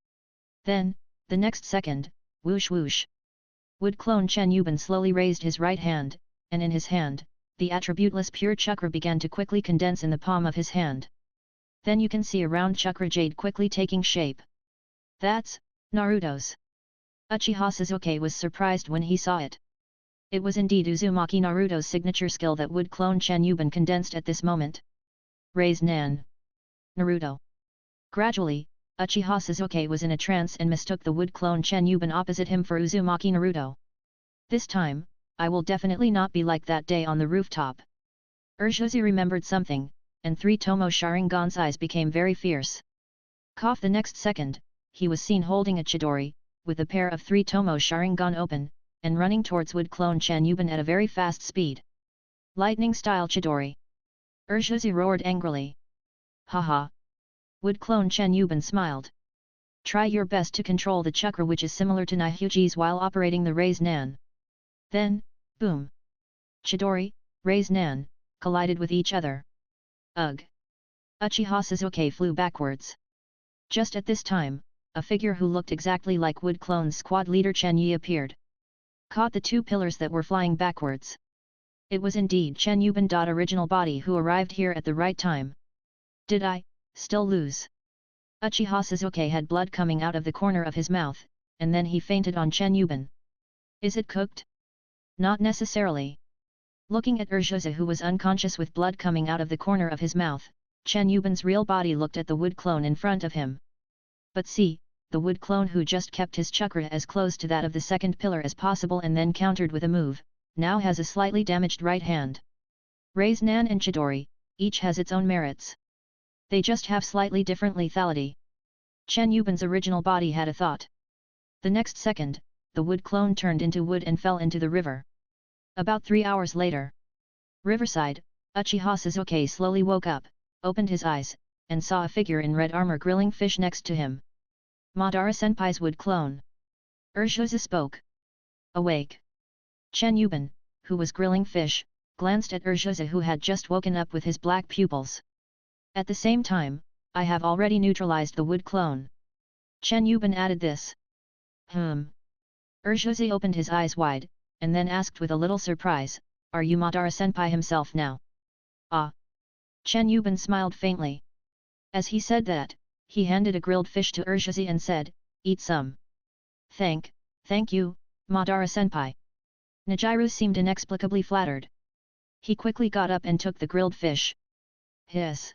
Then, the next second, whoosh whoosh. Wood clone Chen Yiban slowly raised his right hand, and in his hand, the attributeless pure chakra began to quickly condense in the palm of his hand. Then you can see a round chakra jade quickly taking shape. That's Naruto's. Uchiha Sasuke was surprised when he saw it. It was indeed Uzumaki Naruto's signature skill that wood clone Chen Yiban condensed at this moment. Raise Nan. Naruto. Gradually, Uchiha Sasuke was in a trance and mistook the wood clone Chen Yiban opposite him for Uzumaki Naruto. This time, I will definitely not be like that day on the rooftop. Urshiozu remembered something, and 3 Tomo Sharingan's eyes became very fierce. Cough the next second, he was seen holding a Chidori, with a pair of 3 Tomo Sharingan open, and running towards wood clone Chen Yiban at a very fast speed. Lightning-style Chidori. Urshiozu roared angrily. Haha. Wood clone Chen Yiban smiled. Try your best to control the chakra which is similar to Naihuji's while operating the Raise Nan. Then, boom! Chidori, Raise Nan, collided with each other. Ugh! Uchiha Sasuke flew backwards. Just at this time, a figure who looked exactly like Wood Clone's squad leader Chen Yi appeared. Caught the 2 pillars that were flying backwards. It was indeed Chen Yiban. Original body who arrived here at the right time. Did I still lose? Uchiha Sasuke had blood coming out of the corner of his mouth, and then he fainted on Chen Yiban. Is it cooked? Not necessarily. Looking at Urshiozu who was unconscious with blood coming out of the corner of his mouth, Chen Yiban's real body looked at the wood clone in front of him. But see, the wood clone who just kept his chakra as close to that of the second pillar as possible and then countered with a move, now has a slightly damaged right hand. Raise Nan and Chidori, each has its own merits. They just have slightly different lethality. Chen Yiban's original body had a thought. The next second, the wood clone turned into wood and fell into the river. About 3 hours later. Riverside, Uchiha Sasuke slowly woke up, opened his eyes, and saw a figure in red armor grilling fish next to him. Madara-senpai's wood clone. Urshiozu spoke. Awake. Chen Yiban, who was grilling fish, glanced at Urshiozu who had just woken up with his black pupils. At the same time, I have already neutralized the wood clone. Chen Yiban added this. Urshiozu opened his eyes wide, and then asked with a little surprise, are you Madara-senpai himself now? Ah! Chen Yiban smiled faintly. As he said that, he handed a grilled fish to Urshiozu and said, eat some. Thank you, Madara-senpai. Nijiru seemed inexplicably flattered. He quickly got up and took the grilled fish. Hiss!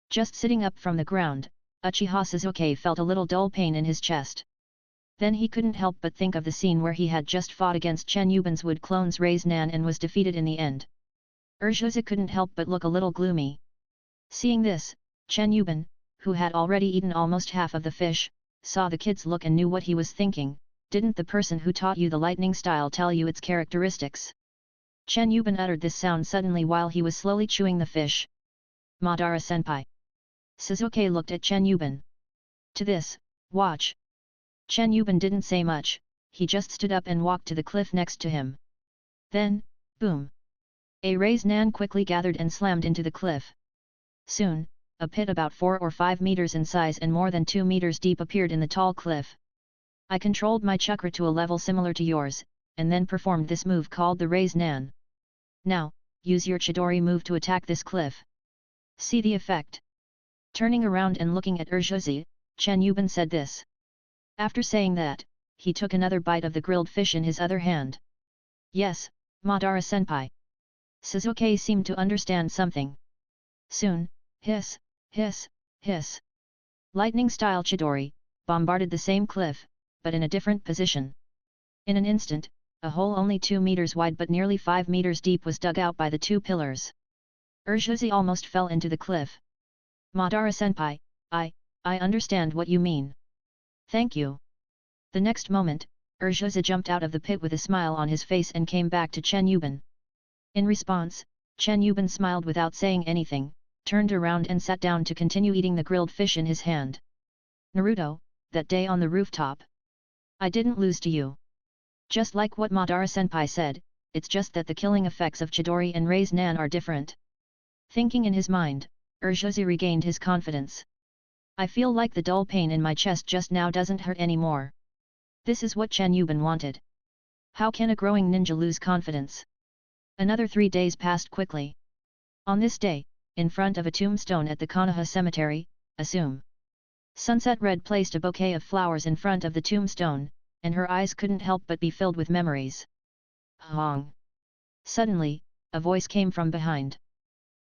Just sitting up from the ground, Uchiha Sasuke felt a little dull pain in his chest. Then he couldn't help but think of the scene where he had just fought against Chen Yiban's wood clone's Raise Nan and was defeated in the end. Urshiozu couldn't help but look a little gloomy. Seeing this, Chen Yiban, who had already eaten almost half of the fish, saw the kid's look and knew what he was thinking. Didn't the person who taught you the lightning style tell you its characteristics? Chen Yiban uttered this sound suddenly while he was slowly chewing the fish. Madara-senpai. Suzuki looked at Chen Yiban. To this, watch. Chen Yiban didn't say much, he just stood up and walked to the cliff next to him. Then, boom! A raised nan quickly gathered and slammed into the cliff. Soon, a pit about 4 or 5 meters in size and more than 2 meters deep appeared in the tall cliff. I controlled my chakra to a level similar to yours, and then performed this move called the raised nan. Now, use your Chidori move to attack this cliff. See the effect. Turning around and looking at Urjuzi, Chen Yiban said this. After saying that, he took another bite of the grilled fish in his other hand. Yes, Madara-senpai. Suzuki seemed to understand something. Soon, hiss, hiss, hiss. Lightning-style Chidori bombarded the same cliff, but in a different position. In an instant, a hole only 2 meters wide but nearly 5 meters deep was dug out by the 2 pillars. Urjuzi almost fell into the cliff. Madara-senpai, I understand what you mean. Thank you. The next moment, Urjuzi jumped out of the pit with a smile on his face and came back to Chen Yiban. In response, Chen Yiban smiled without saying anything, turned around and sat down to continue eating the grilled fish in his hand. Naruto, that day on the rooftop. I didn't lose to you. Just like what Madara-senpai said, it's just that the killing effects of Chidori and raised nan are different. Thinking in his mind, Urjuzi regained his confidence. I feel like the dull pain in my chest just now doesn't hurt anymore. This is what Chen Yiban wanted. How can a growing ninja lose confidence? Another 3 days passed quickly. On this day, in front of a tombstone at the Konoha cemetery, Assume. Sunset Red placed a bouquet of flowers in front of the tombstone, and her eyes couldn't help but be filled with memories. Hong! Suddenly, a voice came from behind.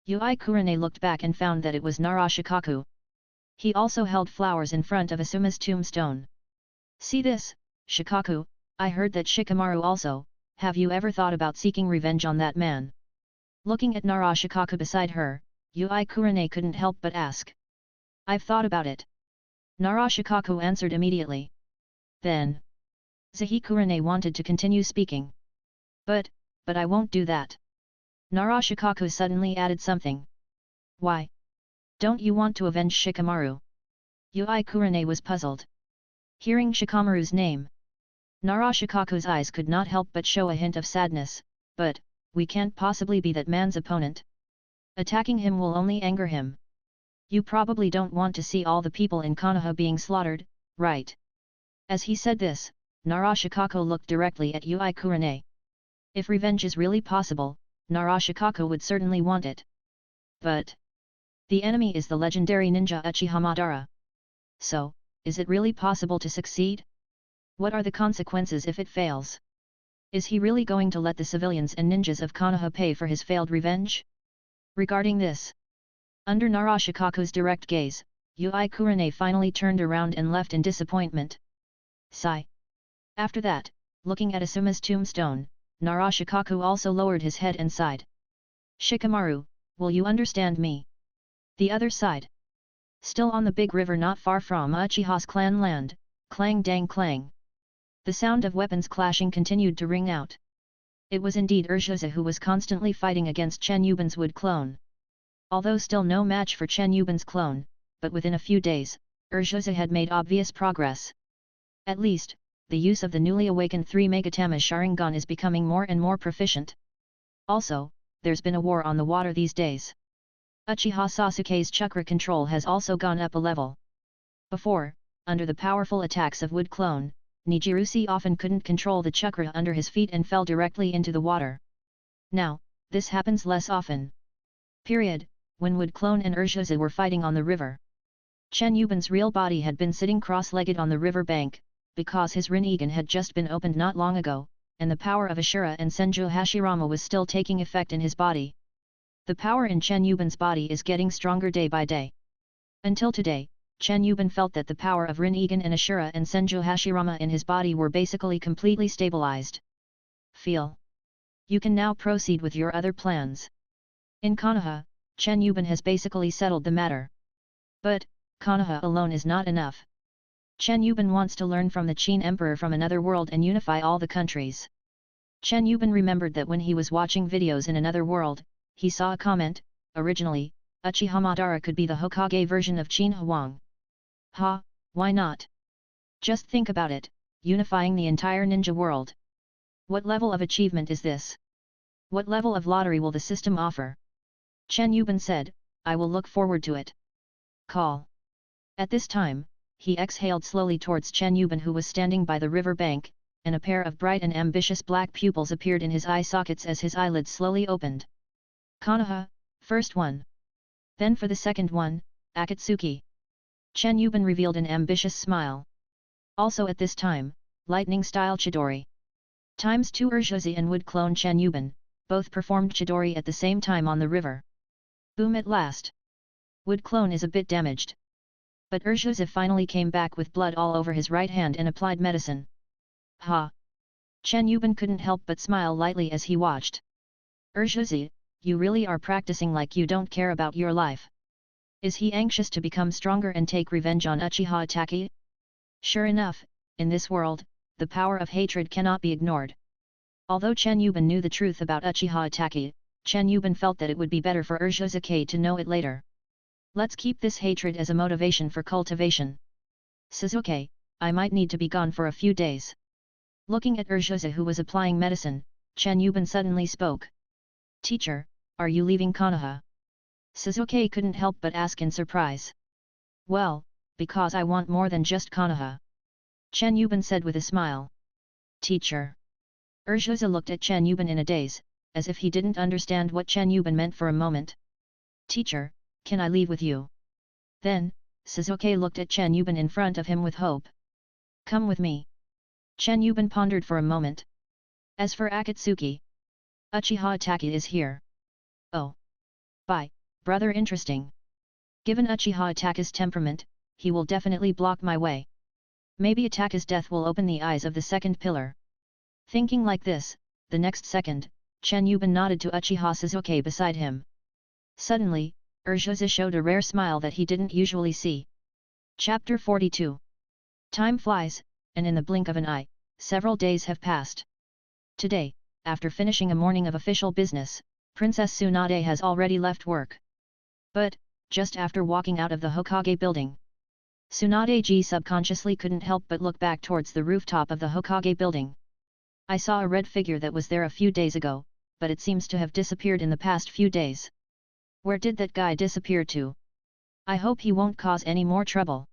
Yui Kurane looked back and found that it was Narashikaku. He also held flowers in front of Asuma's tombstone. See this, Shikaku, I heard that Shikamaru also, have you ever thought about seeking revenge on that man? Looking at Narashikaku beside her, Yui Kurane couldn't help but ask. I've thought about it. Narashikaku answered immediately. Then, Zahi Kurane wanted to continue speaking. But I won't do that. Narashikaku suddenly added something. Why? Don't you want to avenge Shikamaru? Yui Kurane was puzzled. Hearing Shikamaru's name, Narashikaku's eyes could not help but show a hint of sadness, but, we can't possibly be that man's opponent. Attacking him will only anger him. You probably don't want to see all the people in Konoha being slaughtered, right? As he said this, Narashikaku looked directly at Yui Kurane. If revenge is really possible, Narashikaku would certainly want it. But the enemy is the legendary ninja Uchiha Madara. So, is it really possible to succeed? What are the consequences if it fails? Is he really going to let the civilians and ninjas of Konoha pay for his failed revenge? Regarding this, under Narashikaku's direct gaze, Yui Kurane finally turned around and left in disappointment. Sigh. After that, looking at Asuma's tombstone, Narashikaku also lowered his head and sighed. Shikamaru, will you understand me? The other side. Still on the big river not far from Uchiha's clan land, clang dang clang. The sound of weapons clashing continued to ring out. It was indeed Urjuzi who was constantly fighting against Chen Yiban's wood clone. Although still no match for Chen Yiban's clone, but within a few days, Urjuzi had made obvious progress. At least, the use of the newly awakened 3 Megatama Sharingan is becoming more and more proficient. Also, there's been a war on the water these days. Uchiha Sasuke's chakra control has also gone up a level. Before, under the powerful attacks of wood clone, Nijirusi often couldn't control the chakra under his feet and fell directly into the water. Now, this happens less often. Period. When wood clone and Urjuzi were fighting on the river, Chen Yiban's real body had been sitting cross-legged on the river bank, because his Rinnegan had just been opened not long ago, and the power of Ashura and Senju Hashirama was still taking effect in his body. The power in Chen Yiban's body is getting stronger day by day. Until today, Chen Yiban felt that the power of Rinnegan and Ashura and Senju Hashirama in his body were basically completely stabilized. Feel. You can now proceed with your other plans. In Konoha, Chen Yiban has basically settled the matter. But, Konoha alone is not enough. Chen Yiban wants to learn from the Qin Emperor from another world and unify all the countries. Chen Yiban remembered that when he was watching videos in another world, he saw a comment, originally, Uchiha Madara could be the Hokage version of Qin Huang. Ha, why not? Just think about it, unifying the entire ninja world. What level of achievement is this? What level of lottery will the system offer? Chen Yiban said, I will look forward to it. Call. At this time, he exhaled slowly towards Chen Yiban who was standing by the river bank, and a pair of bright and ambitious black pupils appeared in his eye sockets as his eyelids slowly opened. Konoha, first one. Then for the second one, Akatsuki. Chen Yiban revealed an ambitious smile. Also at this time, lightning-style Chidori. Times 2 Urjuzi and wood clone Chen Yiban, both performed Chidori at the same time on the river. Boom at last. Wood clone is a bit damaged. But Urjuzi finally came back with blood all over his right hand and applied medicine. Ha! Chen Yiban couldn't help but smile lightly as he watched. Urjuzi, you really are practicing like you don't care about your life. Is he anxious to become stronger and take revenge on Uchiha Itachi? Sure enough, in this world, the power of hatred cannot be ignored. Although Chen Yiban knew the truth about Uchiha Itachi, Chen Yiban felt that it would be better for Urjuzi to know it later. Let's keep this hatred as a motivation for cultivation. Suzuki, I might need to be gone for a few days. Looking at Urjuzi who was applying medicine, Chen Yiban suddenly spoke. Teacher, are you leaving Konoha? Suzuki couldn't help but ask in surprise. Well, because I want more than just Konoha. Chen Yiban said with a smile. Teacher. Urjuzi looked at Chen Yiban in a daze, as if he didn't understand what Chen Yiban meant for a moment. Teacher, can I leave with you? Then, Suzuki looked at Chen Yiban in front of him with hope. Come with me. Chen Yiban pondered for a moment. As for Akatsuki, Uchiha Itachi is here. Oh. Bye, brother, interesting. Given Uchiha Itachi's temperament, he will definitely block my way. Maybe Itachi's death will open the eyes of the second pillar. Thinking like this, the next second, Chen Yiban nodded to Uchiha Suzuki beside him. Suddenly, Urjuzi showed a rare smile that he didn't usually see. Chapter 42. Time flies, and in the blink of an eye, several days have passed. Today, after finishing a morning of official business, Princess Tsunade has already left work. But, just after walking out of the Hokage building, Tsunade-ji subconsciously couldn't help but look back towards the rooftop of the Hokage building. I saw a red figure that was there a few days ago, but it seems to have disappeared in the past few days. Where did that guy disappear to? I hope he won't cause any more trouble.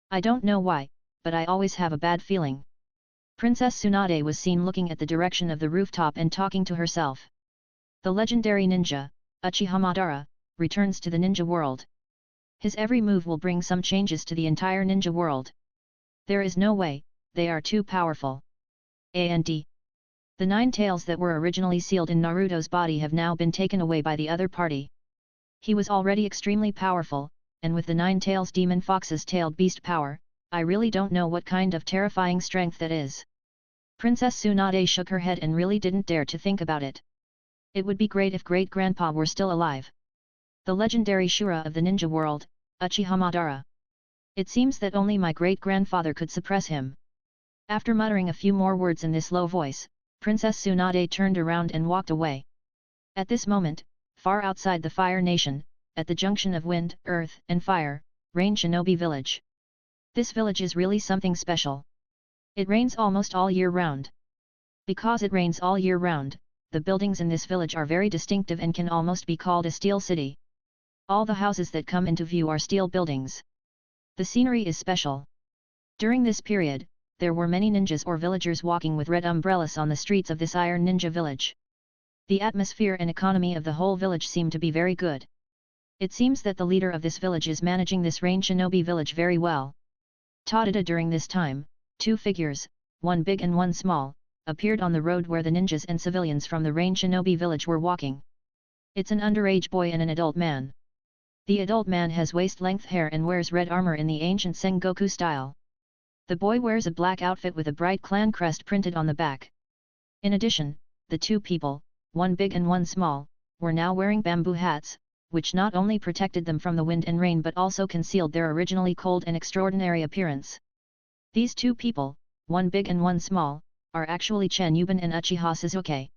I don't know why, but I always have a bad feeling. Princess Tsunade was seen looking at the direction of the rooftop and talking to herself. The legendary ninja, Uchiha Madara, returns to the ninja world. His every move will bring some changes to the entire ninja world. There is no way, they are too powerful. And the 9 tails that were originally sealed in Naruto's body have now been taken away by the other party. He was already extremely powerful, and with the 9 tails demon fox's tailed beast power, I really don't know what kind of terrifying strength that is. Princess Tsunade shook her head and really didn't dare to think about it. It would be great if great-grandpa were still alive. The legendary Shura of the ninja world, Uchiha Madara. It seems that only my great-grandfather could suppress him. After muttering a few more words in this low voice, Princess Tsunade turned around and walked away. At this moment, far outside the Fire Nation, at the junction of Wind, Earth, and Fire, reigns Shinobi Village. This village is really something special. It rains almost all year round. Because it rains all year round, the buildings in this village are very distinctive and can almost be called a steel city. All the houses that come into view are steel buildings. The scenery is special. During this period, there were many ninjas or villagers walking with red umbrellas on the streets of this iron ninja village. The atmosphere and economy of the whole village seem to be very good. It seems that the leader of this village is managing this rain shinobi village very well. Tadada. During this time, 2 figures, one big and one small, appeared on the road where the ninjas and civilians from the rain shinobi village were walking. It's an underage boy and an adult man. The adult man has waist-length hair and wears red armor in the ancient Sengoku style. The boy wears a black outfit with a bright clan crest printed on the back. In addition, the 2 people, one big and one small, were now wearing bamboo hats, which not only protected them from the wind and rain but also concealed their originally cold and extraordinary appearance. These 2 people, one big and one small, are actually Chen Yiban and Uchiha Sasuke.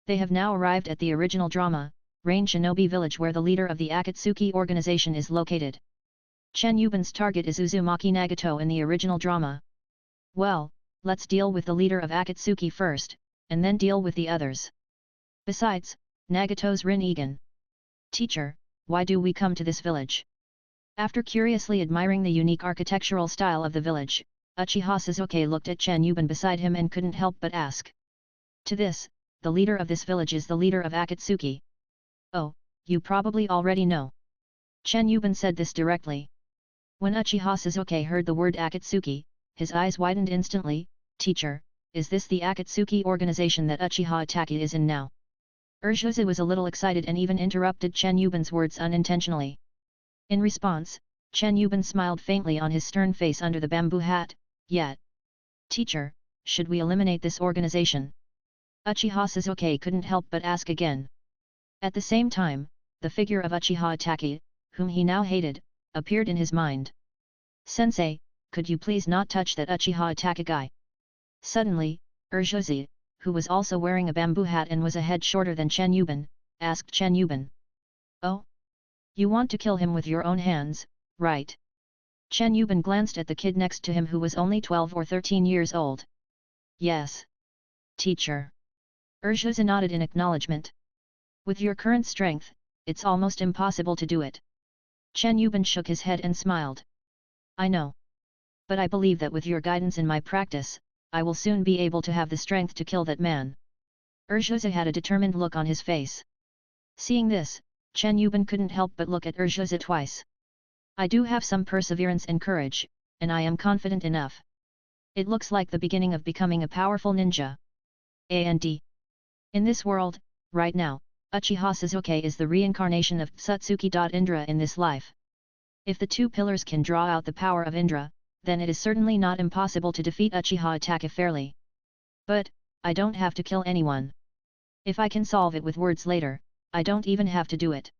They have now arrived at the original drama, Rain Shinobi Village, where the leader of the Akatsuki organization is located. Chen Yiban's target is Uzumaki Nagato in the original drama. Well, let's deal with the leader of Akatsuki first, and then deal with the others. Besides, Nagato's Rin Egan. Teacher, why do we come to this village? After curiously admiring the unique architectural style of the village, Uchiha Sasuke looked at Chen Yiban beside him and couldn't help but ask. To this, the leader of this village is the leader of Akatsuki. Oh, you probably already know. Chen Yiban said this directly. When Uchiha Sasuke heard the word Akatsuki, his eyes widened instantly. Teacher, is this the Akatsuki organization that Uchiha Itachi is in now? Urshiozu was a little excited and even interrupted Chen Yiban's words unintentionally. In response, Chen Yiban smiled faintly on his stern face under the bamboo hat. Yet, teacher, should we eliminate this organization? Uchiha Sasuke couldn't help but ask again. At the same time, the figure of Uchiha Itachi, whom he now hated, appeared in his mind. Sensei, could you please not touch that Uchiha Itachi guy? Suddenly, Urshiozu, who was also wearing a bamboo hat and was a head shorter than Chen Yiban, asked Chen Yiban. Oh? You want to kill him with your own hands, right? Chen Yiban glanced at the kid next to him who was only 12 or 13 years old. Yes. Teacher. Urshiozu nodded in acknowledgement. With your current strength, it's almost impossible to do it. Chen Yiban shook his head and smiled. I know. But I believe that with your guidance in my practice, I will soon be able to have the strength to kill that man. Urshiozu had a determined look on his face. Seeing this, Chen Yiban couldn't help but look at Urshiozu twice. I do have some perseverance and courage, and I am confident enough. It looks like the beginning of becoming a powerful ninja. And in this world, right now, Uchiha Sasuke is the reincarnation of Tsutsuki. Indra in this life. If the two pillars can draw out the power of Indra, then it is certainly not impossible to defeat Uchiha Itachi fairly. But, I don't have to kill anyone. If I can solve it with words later, I don't even have to do it.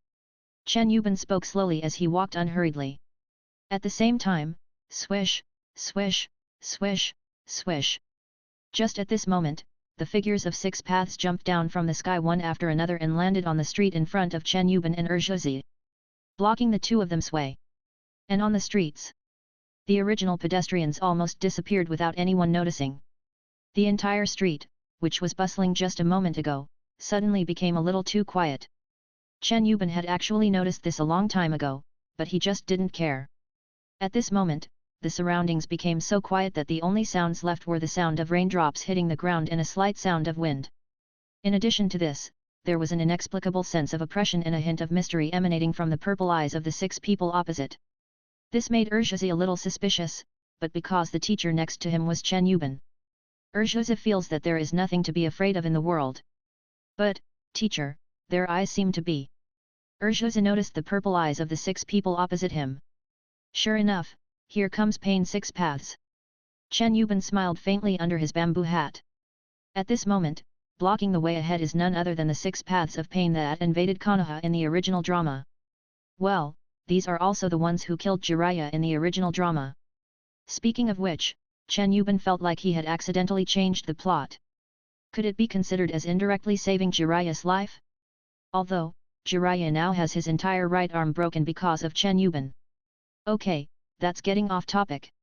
Chen Yiban spoke slowly as he walked unhurriedly. At the same time, swish, swish, swish, swish. Just at this moment, the figures of 6 paths jumped down from the sky one after another and landed on the street in front of Chen Yiban and Urshiozu, blocking the two of them's way. And on the streets, the original pedestrians almost disappeared without anyone noticing. The entire street, which was bustling just a moment ago, suddenly became a little too quiet. Chen Yiban had actually noticed this a long time ago, but he just didn't care. At this moment, the surroundings became so quiet that the only sounds left were the sound of raindrops hitting the ground and a slight sound of wind. In addition to this, there was an inexplicable sense of oppression and a hint of mystery emanating from the purple eyes of the 6 people opposite. This made Urshiozu a little suspicious, but because the teacher next to him was Chen Yiban, Urshiozu feels that there is nothing to be afraid of in the world. But, teacher, their eyes seem to be. Urshiozu noticed the purple eyes of the 6 people opposite him. Sure enough, here comes Pain 6 paths. Chen Yiban smiled faintly under his bamboo hat. At this moment, blocking the way ahead is none other than the 6 paths of pain that invaded Konoha in the original drama. Well, these are also the ones who killed Jiraiya in the original drama. Speaking of which, Chen Yiban felt like he had accidentally changed the plot. Could it be considered as indirectly saving Jiraiya's life? Although, Jiraiya now has his entire right arm broken because of Chen Yiban. Okay, that's getting off topic.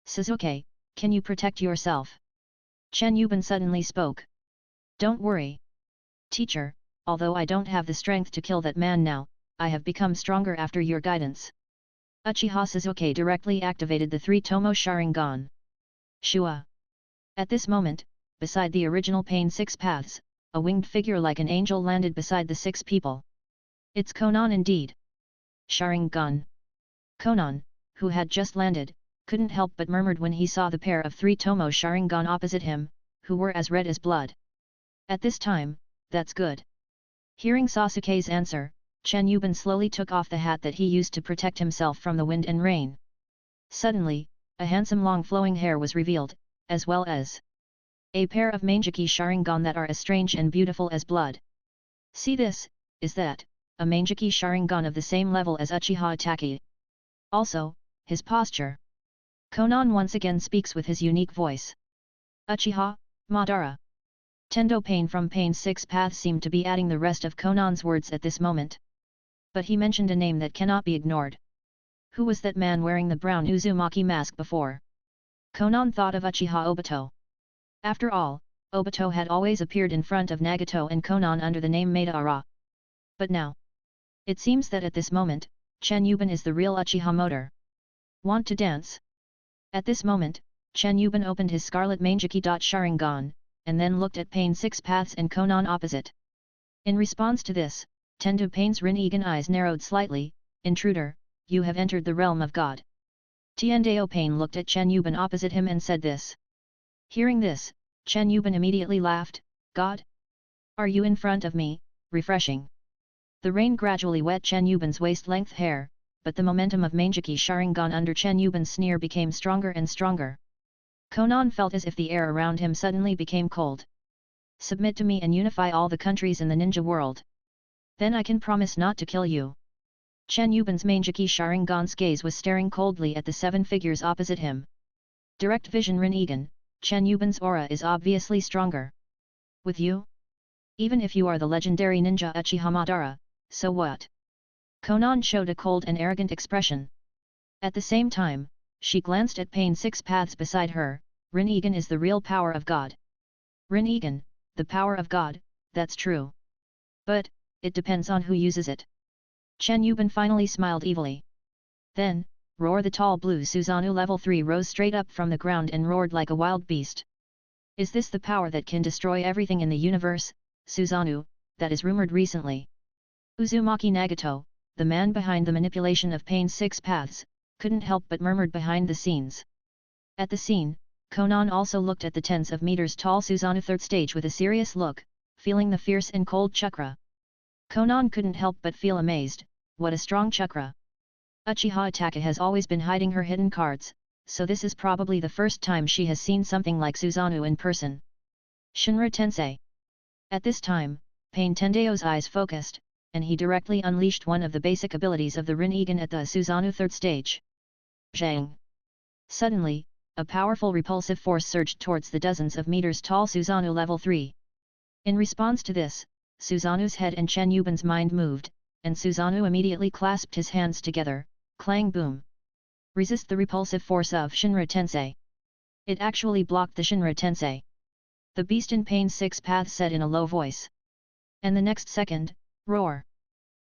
Sasuke, can you protect yourself? Chen Yiban suddenly spoke. Don't worry. Teacher, although I don't have the strength to kill that man now, I have become stronger after your guidance. Uchiha Sasuke directly activated the 3 Tomo Sharingan. Shua. At this moment, beside the original Pain 6 paths, a winged figure like an angel landed beside the 6 people. It's Konan indeed. Sharingan. Konan, who had just landed, couldn't help but murmured when he saw the pair of 3 Tomo Sharingan opposite him, who were as red as blood. At this time, that's good. Hearing Sasuke's answer, Chen Yiban slowly took off the hat that he used to protect himself from the wind and rain. Suddenly, a handsome long flowing hair was revealed, as well as a pair of Mangekyō Sharingan that are as strange and beautiful as blood. See this, is that, a Mangekyō Sharingan of the same level as Uchiha Itachi. Also, his posture. Konan once again speaks with his unique voice. Uchiha, Madara. Tendo Pain from Pain 6 Path seemed to be adding the rest of Konan's words at this moment. But he mentioned a name that cannot be ignored. Who was that man wearing the brown Uzumaki mask before? Konan thought of Uchiha Obito. After all, Obito had always appeared in front of Nagato and Konan under the name Madara. But now, it seems that at this moment, Chen Yiban is the real Uchiha motor. Want to dance? At this moment, Chen Yiban opened his scarlet Mangekyō Sharingan, and then looked at Pain 6 Paths and Konan opposite. In response to this, Tendo Pain's Rinnegan eyes narrowed slightly. Intruder, you have entered the realm of God. Tiandeo Pain looked at Chen Yiban opposite him and said this. Hearing this, Chen Yiban immediately laughed. God? Are you in front of me? Refreshing. The rain gradually wet Chen Yiban's waist-length hair, but the momentum of Mangekyō Sharingan under Chen Yiban's sneer became stronger and stronger. Konan felt as if the air around him suddenly became cold. Submit to me and unify all the countries in the ninja world. Then I can promise not to kill you. Chen Yiban's Mangekyō Sharingan's gaze was staring coldly at the 7 figures opposite him. Direct vision Rinnegan, Chen Yiban's aura is obviously stronger. With you? Even if you are the legendary ninja Uchiha Madara, so what? Konan showed a cold and arrogant expression. At the same time, she glanced at Pain 6 Paths beside her. Rinnegan is the real power of God. Rinnegan, the power of God, that's true. But, it depends on who uses it. Chen Yiban finally smiled evilly. Then, roar the tall blue Susanoo level 3 rose straight up from the ground and roared like a wild beast. Is this the power that can destroy everything in the universe, Susanoo, that is rumored recently? Uzumaki Nagato, the man behind the manipulation of Pain 6 Paths, couldn't help but murmured behind the scenes. At the scene, Konan also looked at the tens of meters tall Susanoo third stage with a serious look, feeling the fierce and cold chakra. Konan couldn't help but feel amazed. What a strong chakra! Uchiha Itachi has always been hiding her hidden cards, so this is probably the first time she has seen something like Susanoo in person. Shinra Tensei. At this time, Pain Tendeo's eyes focused, and he directly unleashed one of the basic abilities of the Rinnegan at the Susanoo third stage. Zhang! Suddenly, a powerful repulsive force surged towards the dozens of meters tall Susanoo level 3. In response to this, Susanoo's head and Chen Yiban's mind moved, and Susanoo immediately clasped his hands together. Clang boom! Resist the repulsive force of Shinra Tensei. It actually blocked the Shinra Tensei. The beast in Pain 6 Paths said in a low voice. And the next second, roar!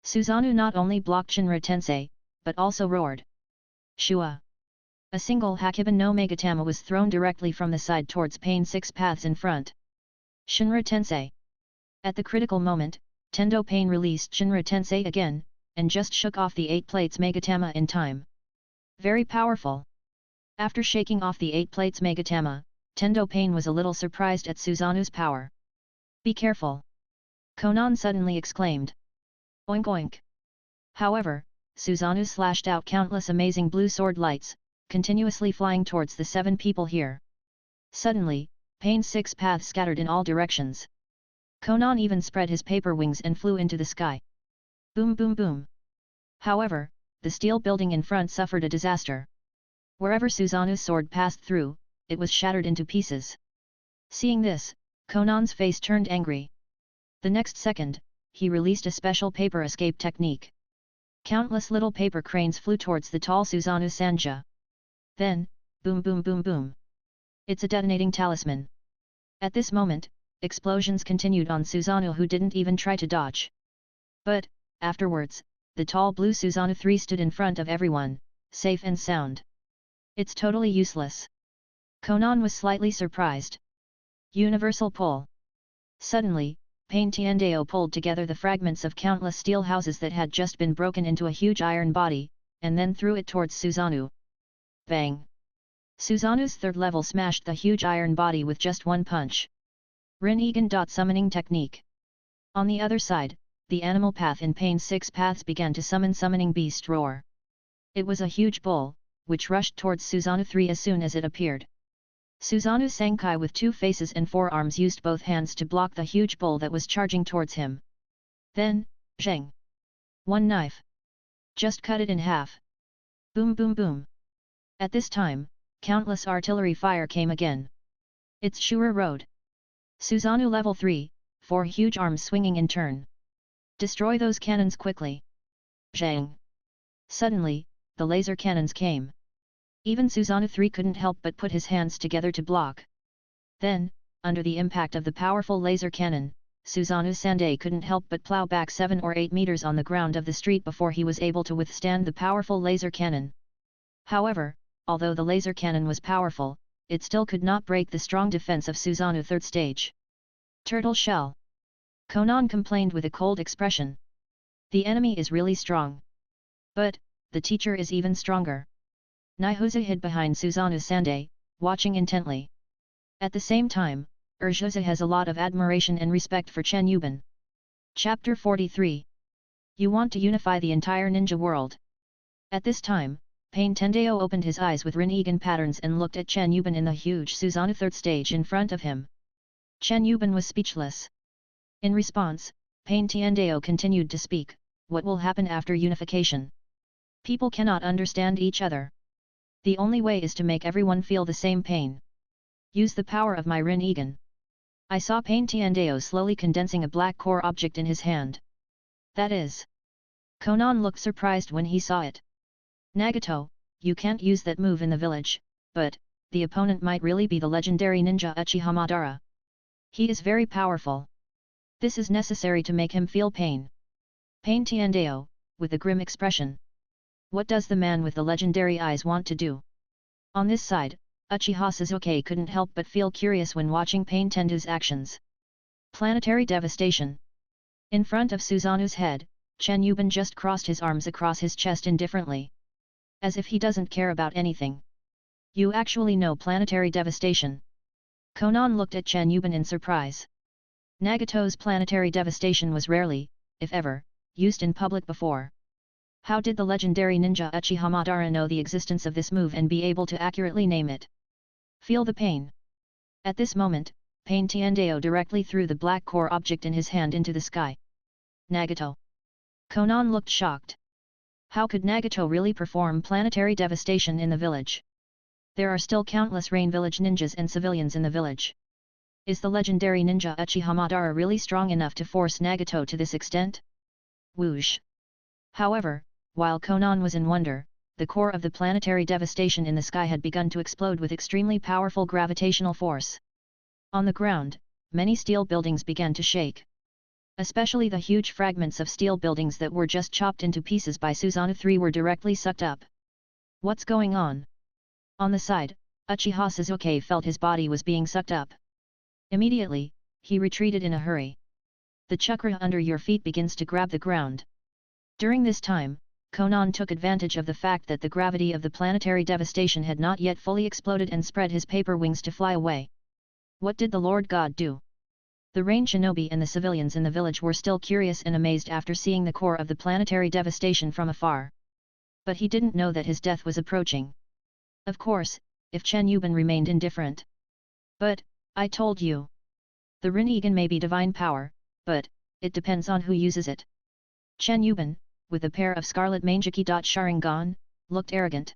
Susanoo not only blocked Shinra Tensei, but also roared. Shua! A single Hakiban no Megatama was thrown directly from the side towards Pain 6 Paths in front. Shinra Tensei! At the critical moment, Tendo Pain released Shinra Tensei again, and just shook off the 8 plates Megatama in time. Very powerful. After shaking off the 8 plates Megatama, Tendo Pain was a little surprised at Susanoo's power. Be careful! Konan suddenly exclaimed. Oink oink! However, Susanoo slashed out countless amazing blue sword lights, continuously flying towards the 7 people here. Suddenly, Pain 6 Paths scattered in all directions. Konan even spread his paper wings and flew into the sky. Boom boom boom! However, the steel building in front suffered a disaster. Wherever Susanoo's sword passed through, it was shattered into pieces. Seeing this, Konan's face turned angry. The next second, he released a special paper escape technique. Countless little paper cranes flew towards the tall Susanoo Sanja. Then, boom boom boom boom! It's a detonating talisman. At this moment, explosions continued on Susanoo, who didn't even try to dodge. But, afterwards, the tall blue Susanoo 3 stood in front of everyone, safe and sound. It's totally useless. Konan was slightly surprised. Universal pull. Suddenly, Pain Tiandeo pulled together the fragments of countless steel houses that had just been broken into a huge iron body, and then threw it towards Susanoo. Bang! Susanoo's third level smashed the huge iron body with just one punch. Rinnegan. Summoning technique. On the other side, the animal path in Pain 6 Paths began to summon Summoning Beast Roar. It was a huge bull, which rushed towards Susanoo 3 as soon as it appeared. Susanoo Sankai with 2 faces and 4 arms used both hands to block the huge bull that was charging towards him. Then, zheng! One knife. Just cut it in half. Boom boom boom! At this time, countless artillery fire came again. It's Shura Road. Susanoo level 3, 4 huge arms swinging in turn. Destroy those cannons quickly. Zhang. Suddenly, the laser cannons came. Even Susanoo 3 couldn't help but put his hands together to block. Then, under the impact of the powerful laser cannon, Susanoo Sandai couldn't help but plow back 7 or 8 meters on the ground of the street before he was able to withstand the powerful laser cannon. However, although the laser cannon was powerful, it still could not break the strong defense of Susanoo 3rd stage. Turtle shell. Konan complained with a cold expression. The enemy is really strong. But, the teacher is even stronger. Naihuza hid behind Susanoo Sandai, watching intently. At the same time, Urjuza has a lot of admiration and respect for Chen Yiban. Chapter 43. You want to unify the entire ninja world. At this time, Pain Tendao opened his eyes with Rinnegan patterns and looked at Chen Yiban in the huge Susanoo 3rd stage in front of him. Chen Yiban was speechless. In response, Pain Tendao continued to speak, what will happen after unification? People cannot understand each other. The only way is to make everyone feel the same pain. Use the power of my Rinnegan. I saw Pain Tendao slowly condensing a black core object in his hand. That is. Konan looked surprised when he saw it. Nagato, you can't use that move in the village, but, the opponent might really be the legendary ninja Uchiha Madara. He is very powerful. This is necessary to make him feel pain. Pain Tendao, with a grim expression. What does the man with the legendary eyes want to do? On this side, Uchiha Sasuke couldn't help but feel curious when watching Pain Tendu's actions. Planetary devastation. In front of Susanoo's head, Chen Yiban just crossed his arms across his chest indifferently. As if he doesn't care about anything. You actually know planetary devastation. Konan looked at Chen Yiban in surprise. Nagato's planetary devastation was rarely, if ever, used in public before. How did the legendary ninja Uchiha Madara know the existence of this move and be able to accurately name it? Feel the pain. At this moment, Pain Tendao directly threw the black core object in his hand into the sky. Nagato. Konan looked shocked. How could Nagato really perform planetary devastation in the village? There are still countless Rain Village ninjas and civilians in the village. Is the legendary ninja Uchiha Madara really strong enough to force Nagato to this extent? Whoosh. However, while Konan was in wonder, the core of the planetary devastation in the sky had begun to explode with extremely powerful gravitational force. On the ground, many steel buildings began to shake. Especially the huge fragments of steel buildings that were just chopped into pieces by Susanoo 3 were directly sucked up. What's going on? On the side, Uchiha Sasuke felt his body was being sucked up. Immediately, he retreated in a hurry. The chakra under your feet begins to grab the ground. During this time, Konan took advantage of the fact that the gravity of the planetary devastation had not yet fully exploded and spread his paper wings to fly away. What did the Lord God do? The rain shinobi and the civilians in the village were still curious and amazed after seeing the core of the planetary devastation from afar. But he didn't know that his death was approaching. Of course, if Chen Yiban remained indifferent. But, I told you. The Rinnegan may be divine power, but, it depends on who uses it. Chen Yiban, with a pair of scarlet Mangekyō Sharingan, looked arrogant.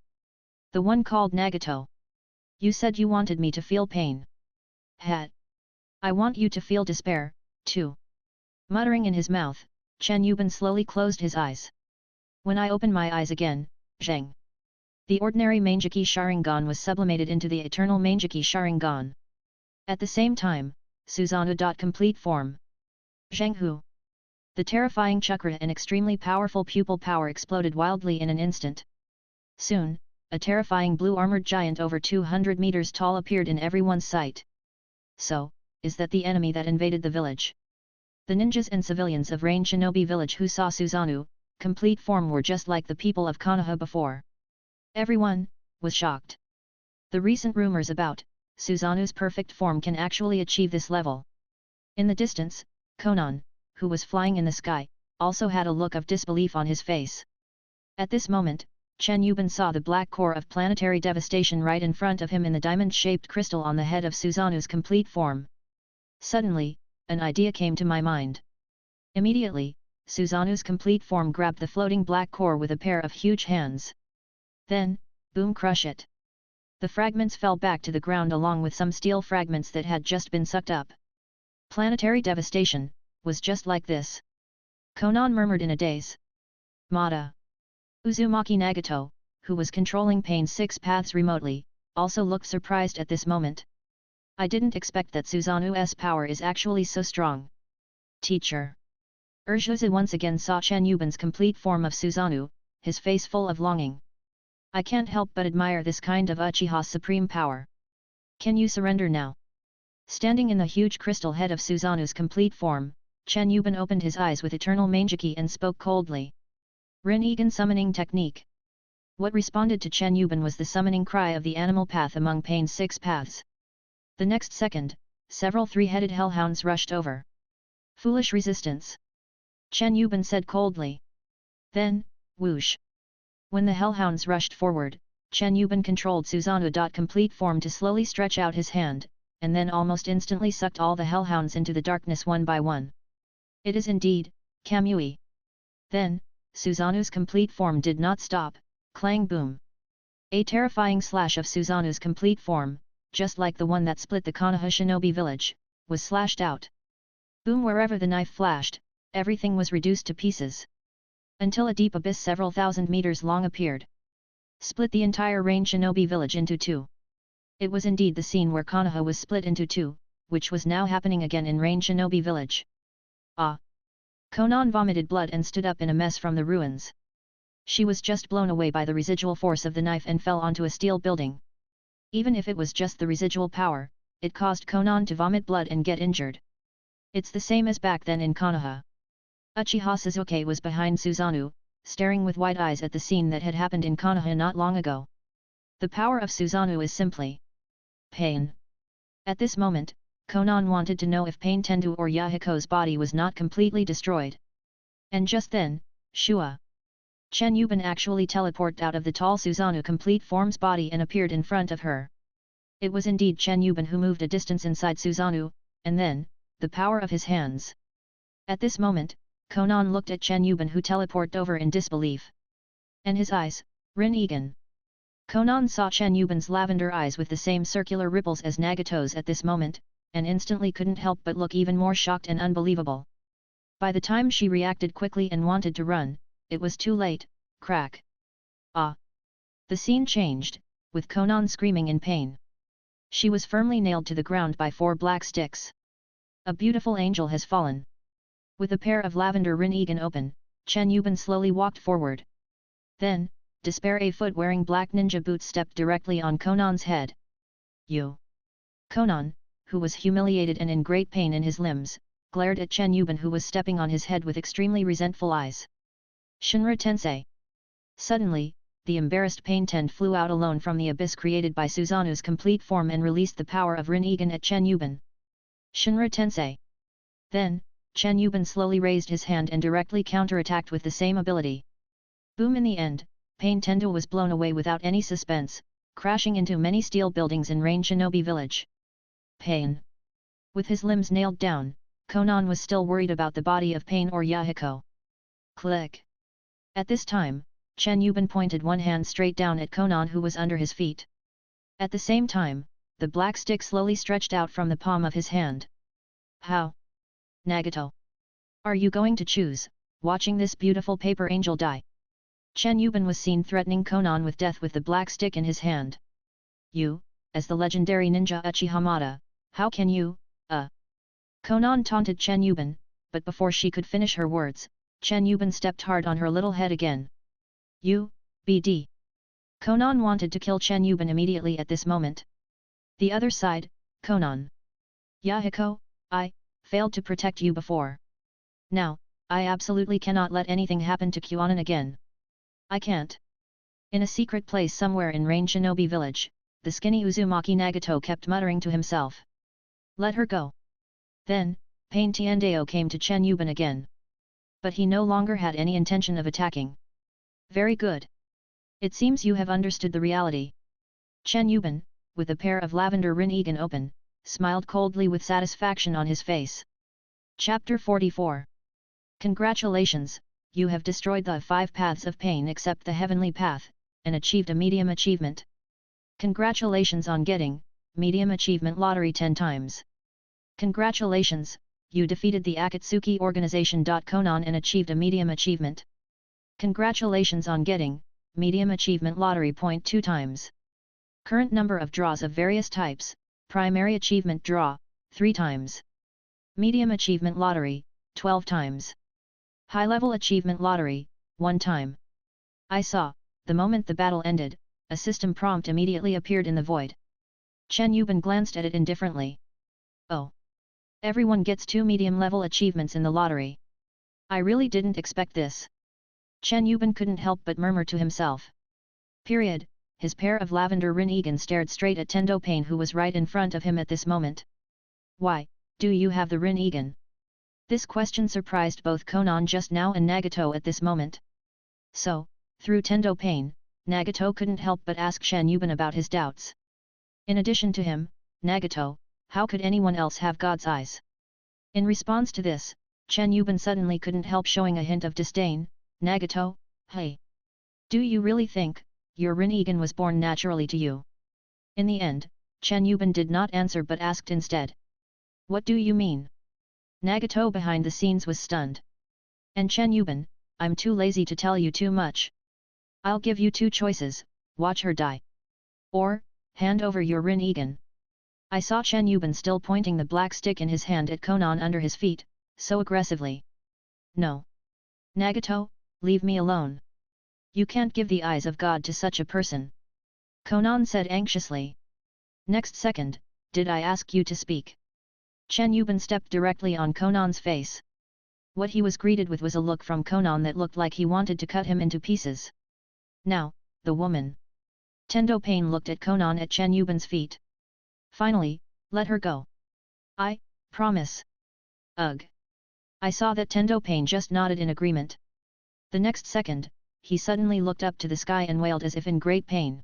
The one called Nagato. You said you wanted me to feel pain. Hat. I want you to feel despair, too. Muttering in his mouth, Chen Yiban slowly closed his eyes. When I open my eyes again, Zheng. The ordinary Mangekyō Sharingan was sublimated into the eternal Mangekyō Sharingan. At the same time, Susanoo. Complete form. Zheng Hu. The terrifying chakra and extremely powerful pupil power exploded wildly in an instant. Soon, a terrifying blue armored giant over 200 meters tall appeared in everyone's sight. So, is that the enemy that invaded the village? The ninjas and civilians of Rain Shinobi village who saw Susanoo, complete form were just like the people of Konoha before. Everyone, was shocked. The recent rumors about, Susanoo's perfect form can actually achieve this level. In the distance, Konan, who was flying in the sky, also had a look of disbelief on his face. At this moment, Chen Yiban saw the black core of planetary devastation right in front of him in the diamond-shaped crystal on the head of Susanoo's complete form. Suddenly, an idea came to my mind. Immediately, Susanoo's complete form grabbed the floating black core with a pair of huge hands. Then, boom, crush it. The fragments fell back to the ground along with some steel fragments that had just been sucked up. Planetary devastation, was just like this. Konan murmured in a daze. Mada Uzumaki Nagato, who was controlling Pain's 6 paths remotely, also looked surprised at this moment. I didn't expect that Suzanu's power is actually so strong. Teacher. Urjuzu once again saw Chen Yiban's complete form of Susanoo, his face full of longing. I can't help but admire this kind of Uchiha's supreme power. Can you surrender now? Standing in the huge crystal head of Susanoo's complete form, Chen Yiban opened his eyes with eternal Mangekyō and spoke coldly. Rin-Egan summoning technique. What responded to Chen Yiban was the summoning cry of the animal path among Pain's 6 paths. The next second, several 3-headed hellhounds rushed over. Foolish resistance. Chen Yiban said coldly. Then, whoosh. When the hellhounds rushed forward, Chen Yiban controlled Susanoo. Complete form to slowly stretch out his hand, and then almost instantly sucked all the hellhounds into the darkness one by one. It is indeed, Kamui. Then, Susanoo's complete form did not stop, clang boom. A terrifying slash of Susanoo's complete form, just like the one that split the Konoha shinobi village, was slashed out. Boom, wherever the knife flashed, everything was reduced to pieces. Until a deep abyss several thousand meters long appeared. Split the entire Rain Shinobi village into 2. It was indeed the scene where Konoha was split into 2, which was now happening again in Rain Shinobi village. Ah! Konan vomited blood and stood up in a mess from the ruins. She was just blown away by the residual force of the knife and fell onto a steel building. Even if it was just the residual power, it caused Konan to vomit blood and get injured. It's the same as back then in Konoha. Uchiha Sasuke was behind Susanoo, staring with wide eyes at the scene that had happened in Konoha not long ago. The power of Susanoo is simply pain. At this moment, Konan wanted to know if Pain Tendu or Yahiko's body was not completely destroyed. And just then, Shua. Chen Yiban actually teleported out of the tall Susanoo complete form's body and appeared in front of her. It was indeed Chen Yiban who moved a distance inside Susanoo, and then, the power of his hands. At this moment, Konan looked at Chen Yiban who teleported over in disbelief. And his eyes, Rin-Egan. Konan saw Chen Yiban's lavender eyes with the same circular ripples as Nagato's at this moment, and instantly couldn't help but look even more shocked and unbelievable. By the time she reacted quickly and wanted to run, it was too late, crack. Ah! The scene changed, with Konan screaming in pain. She was firmly nailed to the ground by 4 black sticks. A beautiful angel has fallen. With a pair of lavender Rin-Egan open, Chen Yiban slowly walked forward. Then, despair a foot wearing black ninja boots stepped directly on Konan's head. You! Konan, who was humiliated and in great pain in his limbs, glared at Chen Yiban who was stepping on his head with extremely resentful eyes. Shinra Tensei! Suddenly, the embarrassed Pain Ten flew out alone from the abyss created by Susanoo's complete form and released the power of Rin-Egan at Chen Yiban. Shinra Tensei! Then, Chen Yiban slowly raised his hand and directly counterattacked with the same ability. Boom! In the end, Pain Tendo was blown away without any suspense, crashing into many steel buildings in Rain Shinobi village. Pain! With his limbs nailed down, Konan was still worried about the body of Pain or Yahiko. Click! At this time, Chen Yiban pointed one hand straight down at Konan who was under his feet. At the same time, the black stick slowly stretched out from the palm of his hand. How? Nagato! Are you going to choose, watching this beautiful paper angel die? Chen Yiban was seen threatening Konan with death with the black stick in his hand. You, as the legendary ninja Uchiha Madara, how can you, Konan taunted Chen Yiban, but before she could finish her words, Chen Yiban stepped hard on her little head again. You, BD! Konan wanted to kill Chen Yiban immediately at this moment. The other side, Konan. Yahiko, I failed to protect you before. Now, I absolutely cannot let anything happen to Kyonin again. I can't. In a secret place somewhere in Rain Shinobi village, the skinny Uzumaki Nagato kept muttering to himself. Let her go. Then, Pain Tiandeo came to Chen Yiban again. But he no longer had any intention of attacking. Very good. It seems you have understood the reality. Chen Yiban, with a pair of lavender Rin-Egan open, smiled coldly with satisfaction on his face. Chapter 44. Congratulations, you have destroyed the 5 paths of pain except the heavenly path, and achieved a medium achievement. Congratulations on getting medium achievement lottery 10 times. Congratulations, you defeated the Akatsuki organization. Konan and achieved a medium achievement. Congratulations on getting medium achievement lottery point 2 times. Current number of draws of various types: primary achievement draw, 3 times. Medium achievement lottery, 12 times. High-level achievement lottery, 1 time. I saw, the moment the battle ended, a system prompt immediately appeared in the void. Chen Yiban glanced at it indifferently. Oh. Everyone gets 2 medium-level achievements in the lottery. I really didn't expect this. Chen Yiban couldn't help but murmur to himself. Period. His pair of lavender Rinnegan stared straight at Tendo Pain, who was right in front of him at this moment. Why, do you have the Rinnegan? This question surprised both Konan just now and Nagato at this moment. So, through Tendo Pain, Nagato couldn't help but ask Chen Yiban about his doubts. In addition to him, Nagato, how could anyone else have God's eyes? In response to this, Chen Yiban suddenly couldn't help showing a hint of disdain. Nagato, hey! Do you really think your Rinnegan was born naturally to you? In the end, Chen Yiban did not answer but asked instead. What do you mean? Nagato behind the scenes was stunned. And Chen Yiban, I'm too lazy to tell you too much. I'll give you 2 choices, watch her die. Or, hand over your Rinnegan. I saw Chen Yiban still pointing the black stick in his hand at Konan under his feet, so aggressively. No. Nagato, leave me alone. You can't give the eyes of God to such a person. Konan said anxiously. Next second, did I ask you to speak? Chen Yiban stepped directly on Konan's face. What he was greeted with was a look from Konan that looked like he wanted to cut him into pieces. Now, the woman. Tendo Pain looked at Konan at Chen Yiban's feet. Finally, let her go. I promise. Ugh. I saw that Tendo Pain just nodded in agreement. The next second, he suddenly looked up to the sky and wailed as if in great pain.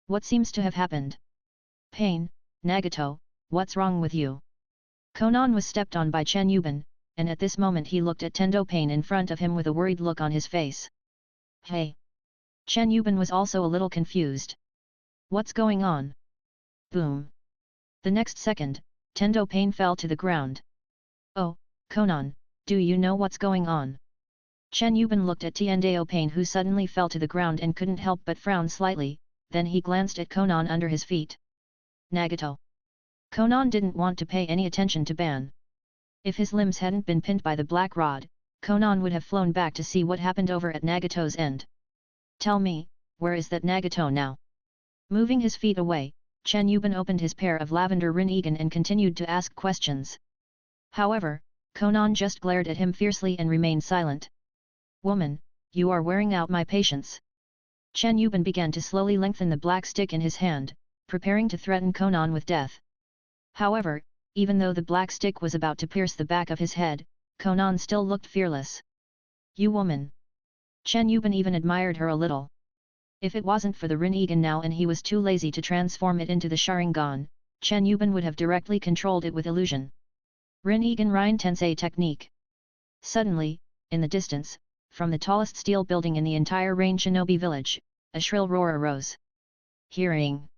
What seems to have happened? Pain, Nagato, what's wrong with you? Konan was stepped on by Chen Yiban, and at this moment he looked at Tendo Pain in front of him with a worried look on his face. Hey! Chen Yiban was also a little confused. What's going on? Boom! The next second, Tendo Pain fell to the ground. Oh, Konan, do you know what's going on? Chen Yiban looked at Tendo Pain, who suddenly fell to the ground and couldn't help but frown slightly, then he glanced at Konan under his feet. Nagato. Konan didn't want to pay any attention to Ban. If his limbs hadn't been pinned by the black rod, Konan would have flown back to see what happened over at Nagato's end. Tell me, where is that Nagato now? Moving his feet away, Chen Yiban opened his pair of lavender Rinnegan and continued to ask questions. However, Konan just glared at him fiercely and remained silent. Woman, you are wearing out my patience. Chen Yiban began to slowly lengthen the black stick in his hand, preparing to threaten Konan with death. However, even though the black stick was about to pierce the back of his head, Konan still looked fearless. You woman! Chen Yiban even admired her a little. If it wasn't for the Rinnegan now and he was too lazy to transform it into the Sharingan, Chen Yiban would have directly controlled it with illusion. Rinnegan Ryan Tensei technique. Suddenly, in the distance, from the tallest steel building in the entire Rain Shinobi village, a shrill roar arose. Hearing!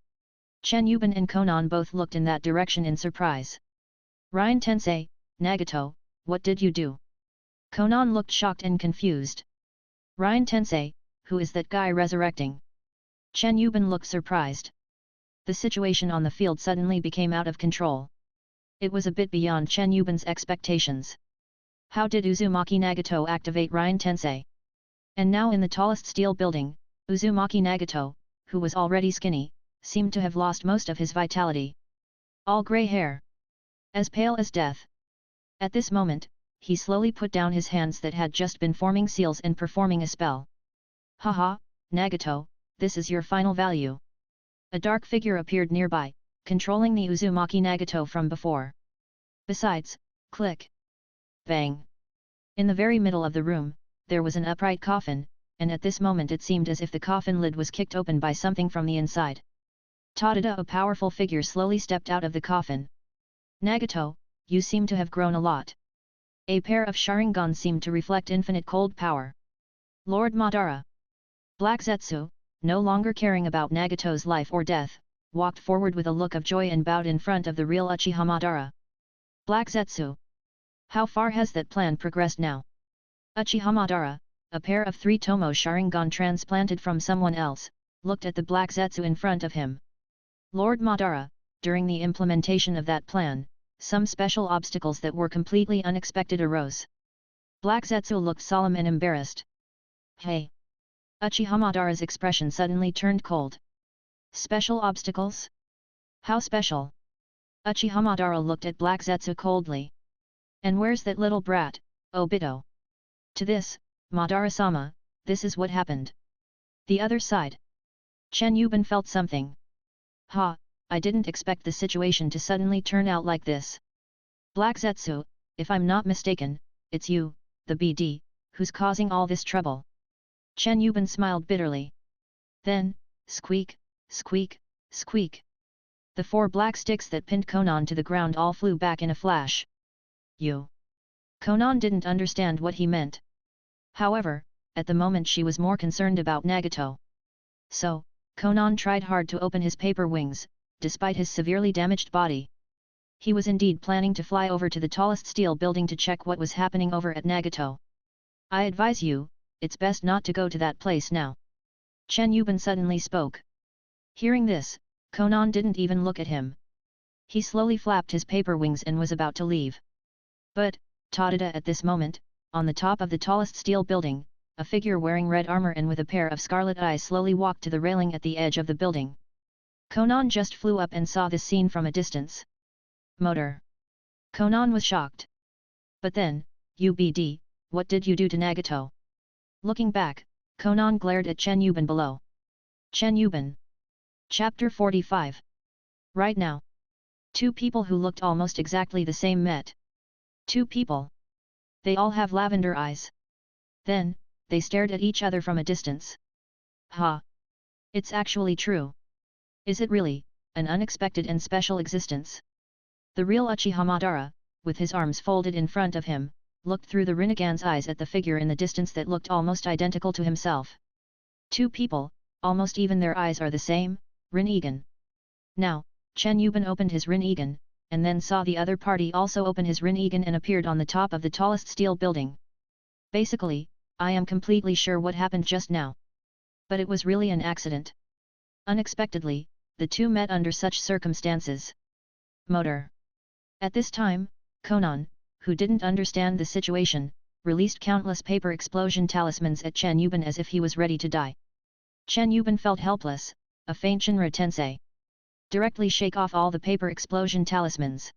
Chen Yiban and Konan both looked in that direction in surprise. Ryan Tensei, Nagato, what did you do? Konan looked shocked and confused. Ryan Tensei, who is that guy resurrecting? Chen Yiban looked surprised. The situation on the field suddenly became out of control. It was a bit beyond Chen Yiban's expectations. How did Uzumaki Nagato activate Ryan Tensei? And now in the tallest steel building, Uzumaki Nagato, who was already skinny, seemed to have lost most of his vitality. All grey hair. As pale as death. At this moment, he slowly put down his hands that had just been forming seals and performing a spell. Haha, Nagato, this is your final value. A dark figure appeared nearby, controlling the Uzumaki Nagato from before. Besides, click. Bang. In the very middle of the room, there was an upright coffin, and at this moment it seemed as if the coffin lid was kicked open by something from the inside. Tadada, a powerful figure, slowly stepped out of the coffin. Nagato, you seem to have grown a lot. A pair of Sharingan seemed to reflect infinite cold power. Lord Madara. Black Zetsu, no longer caring about Nagato's life or death, walked forward with a look of joy and bowed in front of the real Uchiha Madara. Black Zetsu. How far has that plan progressed now? Uchiha Madara, a pair of 3 Tomo Sharingan transplanted from someone else, looked at the black Zetsu in front of him. Lord Madara, during the implementation of that plan, some special obstacles that were completely unexpected arose. Black Zetsu looked solemn and embarrassed. Hey! Uchiha Madara's expression suddenly turned cold. Special obstacles? How special? Uchiha Madara looked at Black Zetsu coldly. And where's that little brat, Obito? To this, Madara-sama, this is what happened. The other side. Chen Yiban felt something. Ha, I didn't expect the situation to suddenly turn out like this. Black Zetsu, if I'm not mistaken, it's you, the BD, who's causing all this trouble. Chen Yiban smiled bitterly. Then, squeak, squeak, squeak. The 4 black sticks that pinned Konan to the ground all flew back in a flash. You. Konan didn't understand what he meant. However, at the moment she was more concerned about Nagato. So, Konan tried hard to open his paper wings, despite his severely damaged body. He was indeed planning to fly over to the tallest steel building to check what was happening over at Nagato. I advise you, it's best not to go to that place now. Chen Yiban suddenly spoke. Hearing this, Konan didn't even look at him. He slowly flapped his paper wings and was about to leave. But, ta-da, at this moment, on the top of the tallest steel building, a figure wearing red armor and with a pair of scarlet eyes slowly walked to the railing at the edge of the building. Konan just flew up and saw this scene from a distance. Motor. Konan was shocked. But then, UBD, what did you do to Nagato? Looking back, Konan glared at Chen Yiban below. Chen Yiban. Chapter 45. Right now. 2 people who looked almost exactly the same met. 2 people. They all have lavender eyes. Then, they stared at each other from a distance. Ha! It's actually true. Is it really, an unexpected and special existence? The real Uchiha Madara, with his arms folded in front of him, looked through the Rinnegan's eyes at the figure in the distance that looked almost identical to himself. 2 people, almost even their eyes are the same, Rinnegan. Now, Chen Yiban opened his Rinnegan, and then saw the other party also open his Rinnegan and appeared on the top of the tallest steel building. Basically, I am completely sure what happened just now. But it was really an accident. Unexpectedly, the 2 met under such circumstances. Motor. At this time, Konan, who didn't understand the situation, released countless paper explosion talismans at Chen Yiban as if he was ready to die. Chen Yiban felt helpless, a faint Shinra Tensei. Directly shake off all the paper explosion talismans.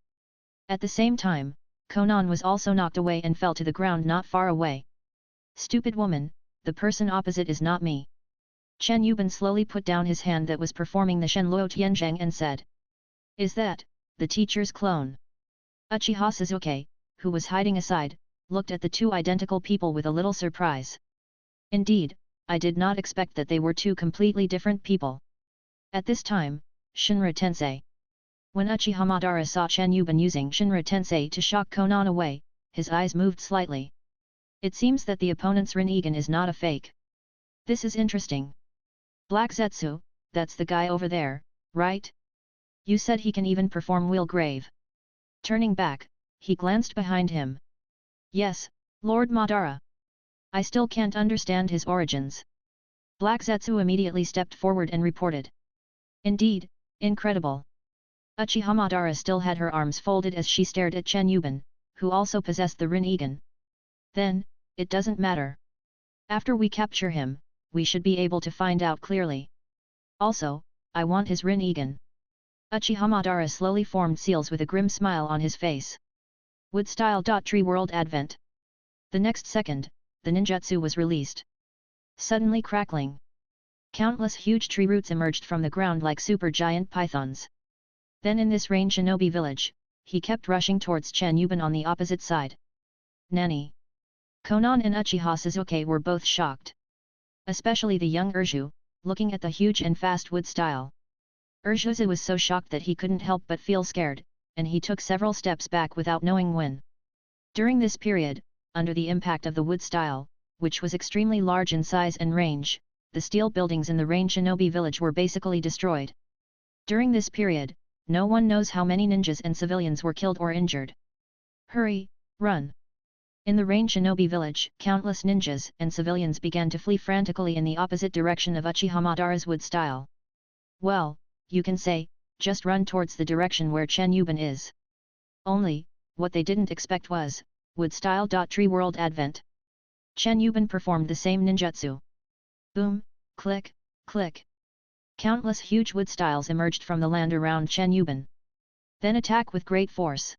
At the same time, Konan was also knocked away and fell to the ground not far away. Stupid woman, the person opposite is not me. Chen Yiban slowly put down his hand that was performing the Shenluo Tianzhang and said. Is that, the teacher's clone? Uchiha Sasuke, who was hiding aside, looked at the 2 identical people with a little surprise. Indeed, I did not expect that they were 2 completely different people. At this time, Shinra Tensei. When Uchiha Madara saw Chen Yiban using Shinra Tensei to shock Konan away, his eyes moved slightly. It seems that the opponent's Rinnegan is not a fake. This is interesting. Black Zetsu, that's the guy over there, right? You said he can even perform wheel grave. Turning back, he glanced behind him. Yes, Lord Madara. I still can't understand his origins. Black Zetsu immediately stepped forward and reported. Indeed, incredible. Uchiha Madara still had her arms folded as she stared at Chen Yiban, who also possessed the Rinnegan. Then, it doesn't matter. After we capture him, we should be able to find out clearly. Also, I want his Rinnegan. Uchiha Madara slowly formed seals with a grim smile on his face. Wood-style. Tree World Advent. The next second, the ninjutsu was released. Suddenly crackling. Countless huge tree roots emerged from the ground like super-giant pythons. Then in this rain shinobi village, he kept rushing towards Chen Yiban on the opposite side. Nani? Konan and Uchiha Sasuke were both shocked. Especially the young Urshu, looking at the huge and fast wood style. Urshuzu was so shocked that he couldn't help but feel scared, and he took several steps back without knowing when. During this period, under the impact of the wood style, which was extremely large in size and range, the steel buildings in the rain shinobi village were basically destroyed. During this period, no one knows how many ninjas and civilians were killed or injured. Hurry, Run! In the Rain Shinobi village, countless ninjas and civilians began to flee frantically in the opposite direction of Uchiha Madara's wood style. Well, you can say, just run towards the direction where Chen Yiban is. Only, what they didn't expect was, wood style. Tree world advent. Chen Yiban performed the same ninjutsu. Boom, click, click. Countless huge wood styles emerged from the land around Chen Yiban. Then attack with great force.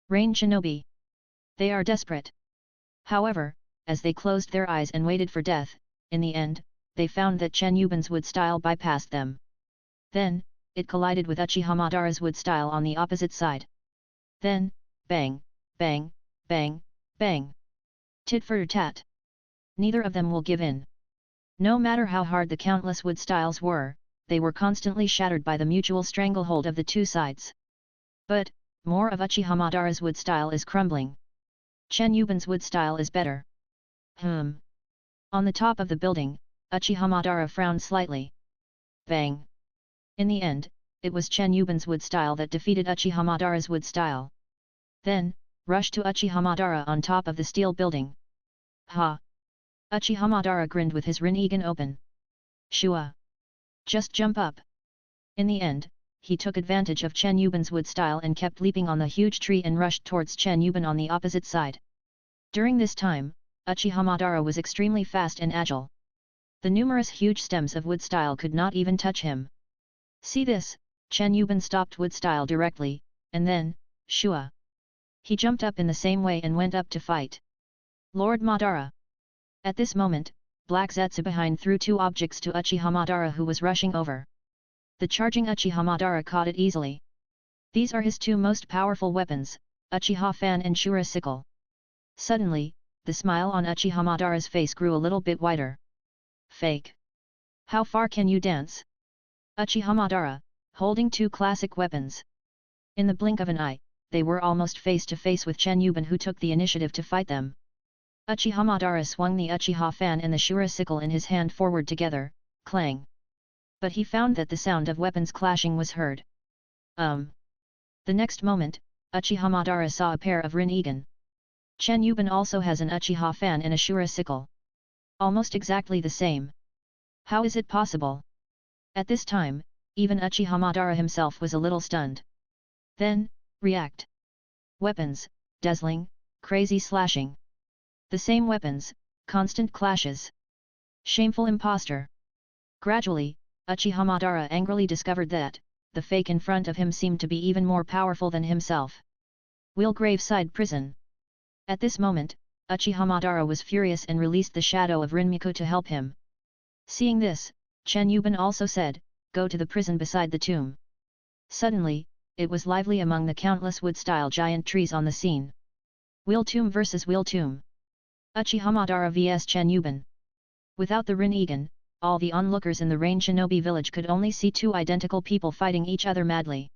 Rain Shinobi. They are desperate. However, as they closed their eyes and waited for death, in the end, they found that Chen Yiban's wood style bypassed them. Then, it collided with Uchiha Madara's wood style on the opposite side. Then, bang, bang, bang, bang. Tit for tat. Neither of them will give in. No matter how hard the countless wood styles were, they were constantly shattered by the mutual stranglehold of the two sides. But, more of Uchiha Madara's wood style is crumbling. Chen Yiban's wood style is better. On the top of the building, Uchiha Madara frowned slightly. Bang! In the end, it was Chen Yiban's wood style that defeated Uchiha Madara's wood style. Then, rushed to Uchiha Madara on top of the steel building. Ha! Uchiha Madara grinned with his Rinnegan open. Shua! Just jump up! In the end, he took advantage of Chen Yiban's wood style and kept leaping on the huge tree and rushed towards Chen Yiban on the opposite side. During this time, Uchiha Madara was extremely fast and agile. The numerous huge stems of wood style could not even touch him. See this, Chen Yiban stopped wood style directly, and then, shua! He jumped up in the same way and went up to fight. Lord Madara! At this moment, Black Zetsu behind threw two objects to Uchiha Madara who was rushing over. The charging Uchiha Madara caught it easily. These are his two most powerful weapons, Uchiha Fan and Shura Sickle. Suddenly, the smile on Uchiha Madara's face grew a little bit wider. Fake! How far can you dance? Uchiha Madara, holding two classic weapons. In the blink of an eye, they were almost face to face with Chen Yiban who took the initiative to fight them. Uchiha Madara swung the Uchiha Fan and the Shura Sickle in his hand forward together, clang. But he found that the sound of weapons clashing was heard. The next moment, Uchiha Madara saw a pair of Rinnegan. Chen Yiban also has an Uchiha Fan and a Shura Sickle. Almost exactly the same. How is it possible? At this time, even Uchiha Madara himself was a little stunned. Then, react. Weapons, dazzling, crazy slashing. The same weapons, constant clashes. Shameful impostor. Gradually, Uchiha Madara angrily discovered that, the fake in front of him seemed to be even more powerful than himself. Wheelgraveside Prison. At this moment, Uchiha Madara was furious and released the shadow of Rinmiko to help him. Seeing this, Chen Yiban also said, go to the prison beside the tomb. Suddenly, it was lively among the countless wood-style giant trees on the scene. Wheel Tomb vs Wheel Tomb. Uchiha Madara vs Chen Yiban. Without the Rinnegan, all the onlookers in the Rain Shinobi village could only see two identical people fighting each other madly.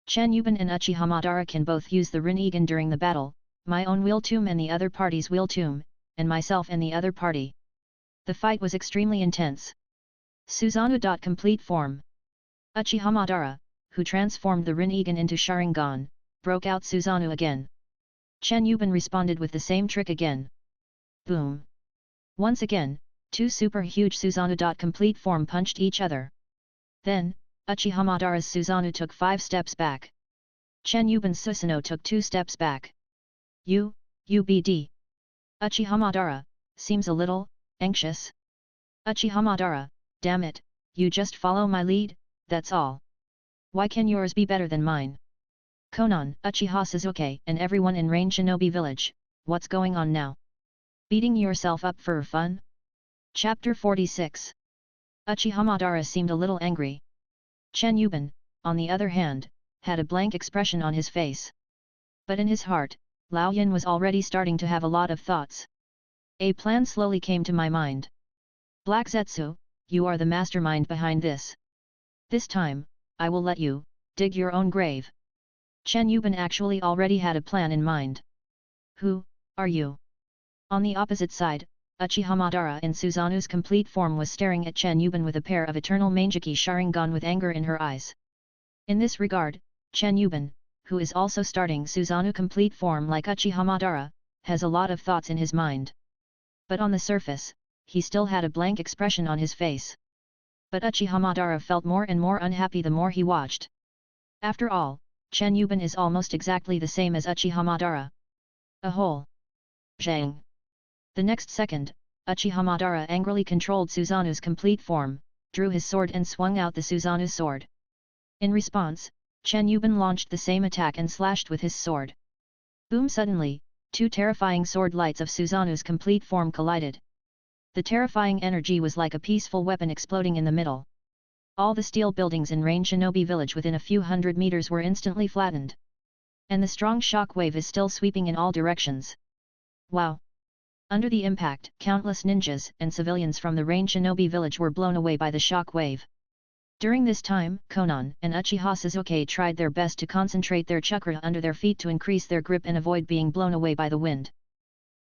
Chen Yiban and Uchiha Madara can both use the Rinnegan during the battle, my own Wheel Tomb and the other party's Wheel Tomb, and myself and the other party. The fight was extremely intense. Susanoo. Complete form. Uchiha Madara, who transformed the Rinnegan into Sharingan, broke out Susanoo again. Chen Yiban responded with the same trick again. Boom! Once again, two super huge Susanoo. Complete form punched each other. Then, Uchiha Madara's Susanoo took 5 steps back. Chen Yiban's Susanoo took 2 steps back. UBD. Uchiha Madara, seems a little anxious. Uchiha Madara, damn it, you just follow my lead, that's all. Why can yours be better than mine? Konan, Uchiha Sasuke and everyone in Rain Shinobi village, what's going on now? Beating yourself up for fun? Chapter 46. Uchiha Madara seemed a little angry. Chen Yiban, on the other hand, had a blank expression on his face. But in his heart, Lao Yin was already starting to have a lot of thoughts. A plan slowly came to my mind. Black Zetsu, you are the mastermind behind this. This time, I will let you dig your own grave. Chen Yiban actually already had a plan in mind. Who are you? On the opposite side, Uchiha Madara in Susanoo's complete form was staring at Chen Yiban with a pair of eternal Mangekyō Sharingan with anger in her eyes. In this regard, Chen Yiban, who is also starting Susanoo complete form like Uchiha Madara, has a lot of thoughts in his mind. But on the surface, he still had a blank expression on his face. But Uchiha Madara felt more and more unhappy the more he watched. After all, Chen Yiban is almost exactly the same as Uchiha Madara. A whole. Zhang. The next second, Uchiha Madara angrily controlled Susanoo's complete form, drew his sword and swung out the Susanoo sword. In response, Chen Yiban launched the same attack and slashed with his sword. Boom! Suddenly, two terrifying sword lights of Susanoo's complete form collided. The terrifying energy was like a peaceful weapon exploding in the middle. All the steel buildings in Rain Shinobi village within a few hundred meters were instantly flattened. And the strong shock wave is still sweeping in all directions. Wow! Under the impact, countless ninjas and civilians from the Rain Shinobi village were blown away by the shock wave. During this time, Konan and Uchiha Sasuke tried their best to concentrate their chakra under their feet to increase their grip and avoid being blown away by the wind.